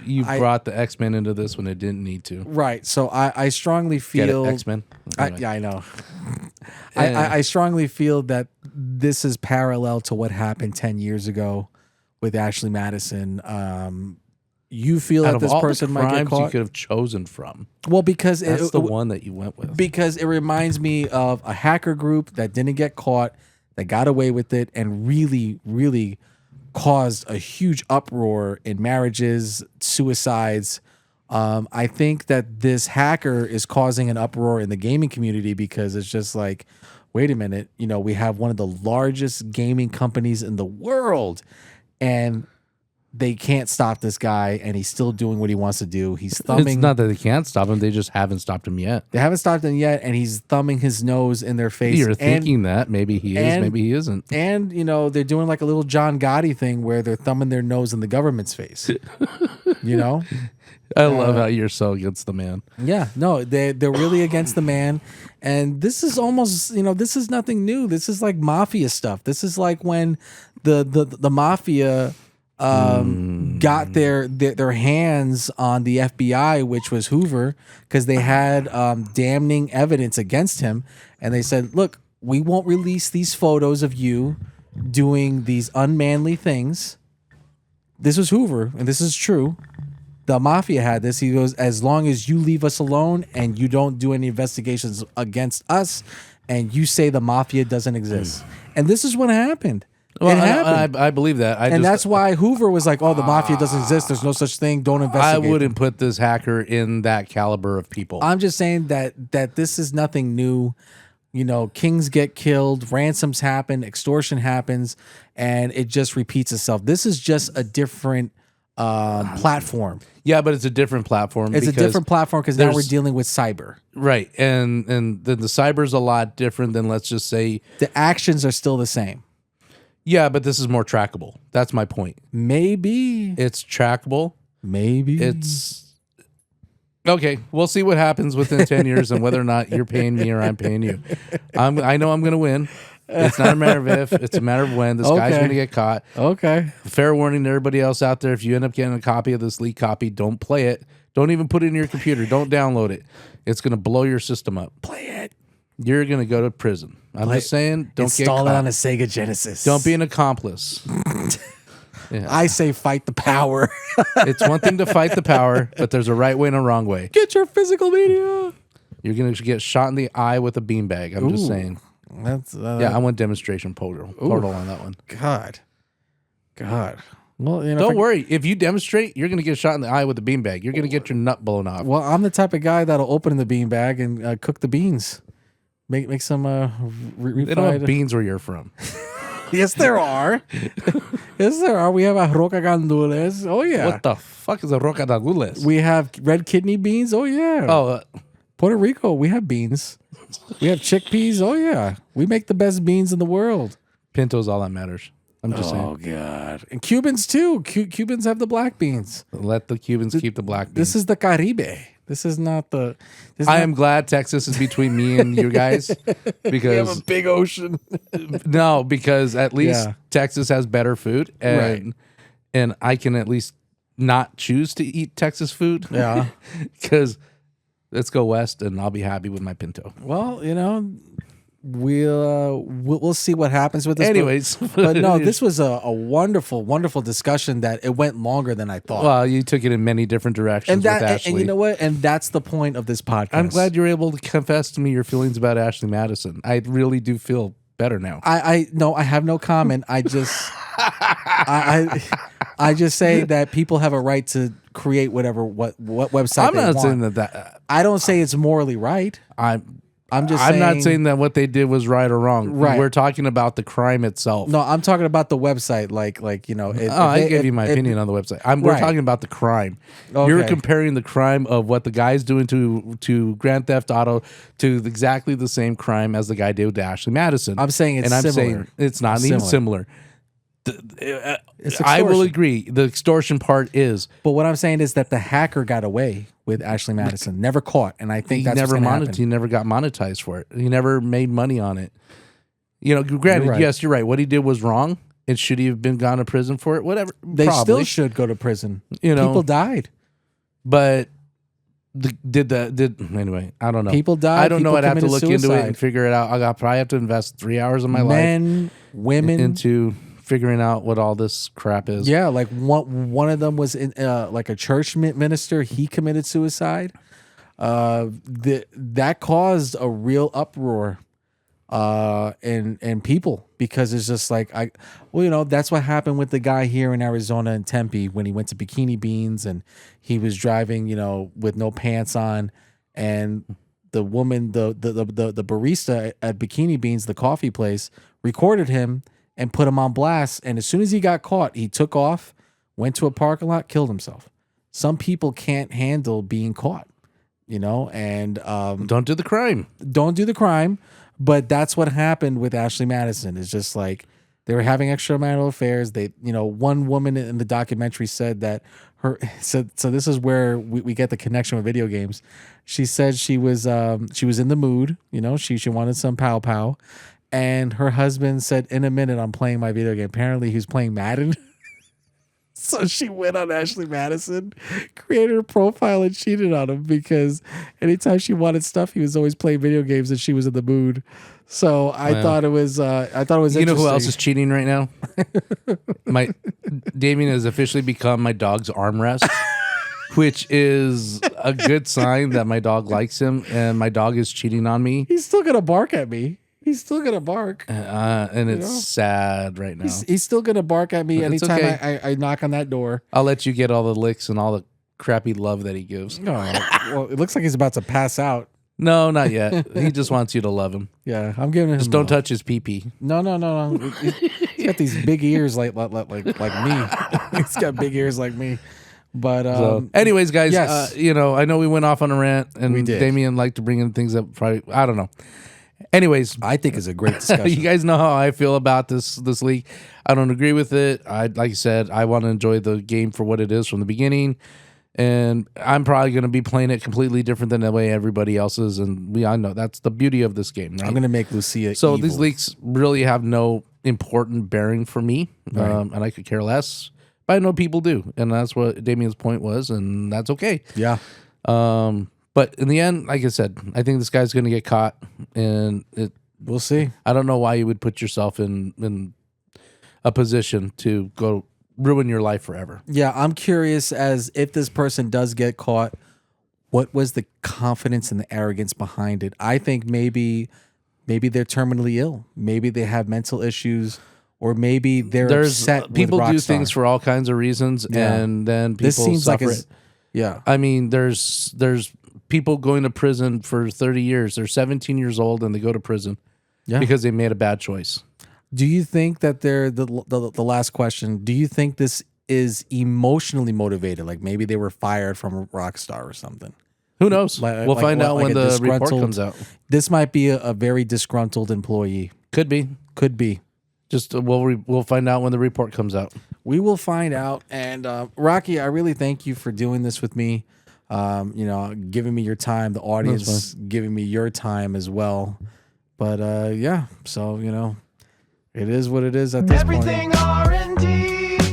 You brought the X-Men into this when it didn't need to. Right. So I strongly feel X-Men. Anyway. Yeah, I know. I strongly feel that this is parallel to what happened 10 years ago with Ashley Madison. You feel Out that of this all person the might get crimes caught? you could have chosen from. Well, because that's the one that you went with. Because it reminds me of a hacker group that didn't get caught, that got away with it, and really, really caused a huge uproar in marriages, suicides. I think that this hacker is causing an uproar in the gaming community because it's just like, wait a minute, you know, we have one of the largest gaming companies in the world, and they can't stop this guy, and he's still doing what he wants to do. He's thumbing. It's not that they can't stop him; they just haven't stopped him yet. They haven't stopped him yet, and he's thumbing his nose in their face. You're thinking that maybe he is, maybe he isn't. And you know, they're doing like a little John Gotti thing where they're thumbing their nose in the government's face. You know, I love how you're so against the man. Yeah, no, they're really against the man, and this is almost, you know, this is nothing new. This is like mafia stuff. This is like when the mafia got their hands on the FBI, which was Hoover, because they had damning evidence against him, and they said, look, we won't release these photos of you doing these unmanly things. This was Hoover, and this is true. The mafia had this. He goes, as long as you leave us alone and you don't do any investigations against us, and you say the mafia doesn't exist. And this is what happened. Well, it happened. I believe that. And that's why Hoover was like, oh, the mafia doesn't exist. There's no such thing. Don't investigate. I wouldn't put this hacker in that caliber of people. I'm just saying that this is nothing new. You know, kings get killed, ransoms happen, extortion happens, and it just repeats itself. This is just a different platform. Yeah, but it's a different platform. It's a different platform because now we're dealing with cyber. Right. And then the cyber's a lot different than, let's just say, the actions are still the same. Yeah, but this is more trackable. That's my point. Maybe. It's trackable. Maybe. It's okay. We'll see what happens within 10 years and whether or not you're paying me or I'm paying you. I know I'm going to win. It's not a matter of if, it's a matter of when. This guy's going to get caught. Okay. Fair warning to everybody else out there. If you end up getting a copy of this leaked copy, don't play it. Don't even put it in your computer. Don't download it. It's going to blow your system up. Play it. You're going to go to prison. I'm just saying, don't get caught. Install it on a Sega Genesis. Don't be an accomplice. Yeah. I say fight the power. It's one thing to fight the power, but there's a right way and a wrong way. Get your physical media. You're going to get shot in the eye with a beanbag. I'm just saying. That's yeah, I want demonstration portal on that one. God. Well, you know, don't worry. If you demonstrate, you're going to get shot in the eye with a beanbag. You're going to get your nut blown off. Well, I'm the type of guy that'll open the beanbag and cook the beans. Make some They don't have beans where you're from. Yes, there are. Yes, there are. We have a roca gandules. Oh, yeah. What the fuck is a roca gandules? We have red kidney beans. Oh, yeah. Oh, Puerto Rico, we have beans. We have chickpeas. Oh, yeah. We make the best beans in the world. Pinto's all that matters. I'm just saying. Oh, God. And Cubans, too. Cubans have the black beans. Let the Cubans keep the black beans. This is the Caribe. This is not the. I am glad Texas is between me and you guys because big ocean. no, because at least Yeah. Texas has better food, and I can at least not choose to eat Texas food. Yeah. Because let's go west, and I'll be happy with my Pinto. Well, we'll see what happens with this. Anyways, but no, this was a wonderful, wonderful discussion that it went longer than I thought. Well, you took it in many different directions and that, with Ashley. and you know what? And that's the point of this podcast. I'm glad you're able to confess to me your feelings about Ashley Madison. I really do feel better now. I have no comment. I just I just say that people have a right to create what website I'm they not want. saying that. I don't say it's morally right. I'm not saying that what they did was right or wrong. Right. We're talking about the crime itself. No, I'm talking about the website. I gave you my opinion on the website. We're Right. talking about the crime. Okay. You're comparing the crime of what the guy's doing to Grand Theft Auto to exactly the same crime as the guy did to Ashley Madison. I'm saying it's and I'm similar. saying it's not even similar. It's I will extortion. agree. The extortion part is But what I'm saying is that the hacker got away with Ashley Madison, never caught, and I think he that's never what's gonna happen. he never got monetized for it. He never made money on it. Granted, You're right. yes, you're right. What he did was wrong. It should he have been gone to prison for it? Whatever. They Probably. still should go to prison. People died. But anyway, I don't know. People died. I don't know. People I'd have to committed look into it suicide. and figure it out. I'll probably have to invest 3 hours of my Men, life women. into figuring out what all this crap is. Yeah, like one of them was in like a church minister. He committed suicide. That caused a real uproar and people, because it's just like that's what happened with the guy here in Arizona in Tempe when he went to Bikini Beans and he was driving with no pants on, and the woman, the barista at Bikini Beans, the coffee place, recorded him and put him on blast. And as soon as he got caught, he took off, went to a parking lot, killed himself. Some people can't handle being caught, and Don't do the crime. don't do the crime. But that's what happened with Ashley Madison. It's just like they were having extramarital affairs. They, one woman in the documentary said that so this is where we get the connection with video games. She said she was in the mood, she wanted some pow pow. And her husband said, "In a minute, I'm playing my video game." Apparently, he was playing Madden. So she went on Ashley Madison, created a profile, and cheated on him because anytime she wanted stuff, he was always playing video games, and she was in the mood. So I thought it was. You know who else is cheating right now? Damien has officially become my dog's armrest, which is a good sign that my dog likes him, and my dog is cheating on me. He's still gonna bark at me. He's still gonna bark. And it's sad right now. He's still gonna bark at me But it's anytime okay. I knock on that door. I'll let you get all the licks and all the crappy love that he gives. No, well, it looks like he's about to pass out. No, not yet. He just wants you to love him. Yeah, I'm giving him. Just don't touch his pee-pee. No. He's got these big ears like me. He's got big ears like me. But So, anyways, guys, yes. I know we went off on a rant, and We did. Damien liked to bring in things that probably, I don't know. Anyways, I think is a great discussion. you guys know how I feel about this leak. I don't agree with it. Like I said, I want to enjoy the game for what it is from the beginning, and I'm probably going to be playing it completely different than the way everybody else is. And I know that's the beauty of this game, right? I'm gonna make Lucia. So evil. these leaks really have no important bearing for me, and I could care less. But I know people do, and that's what Damien's point was, and that's okay. Yeah. But in the end, like I said, I think this guy's going to get caught, and We'll see. I don't know why you would put yourself in a position to go ruin your life forever. Yeah, I'm curious as if this person does get caught, what was the confidence and the arrogance behind it? I think maybe they're terminally ill. Maybe they have mental issues, or maybe they're upset. People with do Rockstar. things for all kinds of reasons, Yeah. and then people This seems like suffer it's, it. yeah. I mean, there's people going to prison for 30 years. They're 17 years old and they go to prison because they made a bad choice. Do you think that they're the last question? Do you think this is emotionally motivated? Like maybe they were fired from Rockstar or something. Who knows? Like- We'll like find what, out like when a the report disgruntled- comes out. This might be a very disgruntled employee. Could be. Could be. Just we'll find out when the report comes out. We will find out. And Rocky, I really thank you for doing this with me. You know, giving me your time, the audience giving me your time as well. But yeah, so you know, it is what it is at this point.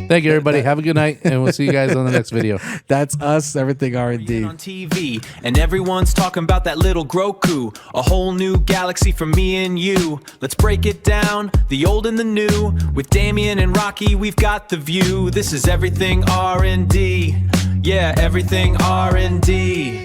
Thank you, everybody. Have a good night, and we'll see you guys on the next video. That's us, everything R&D. On TV, and everyone's talking about that little Groku, a whole new galaxy for me and you. Let's break it down, the old and the new. With Damien and Rocky, we've got the view. This is everything R&D. Yeah, everything R&D.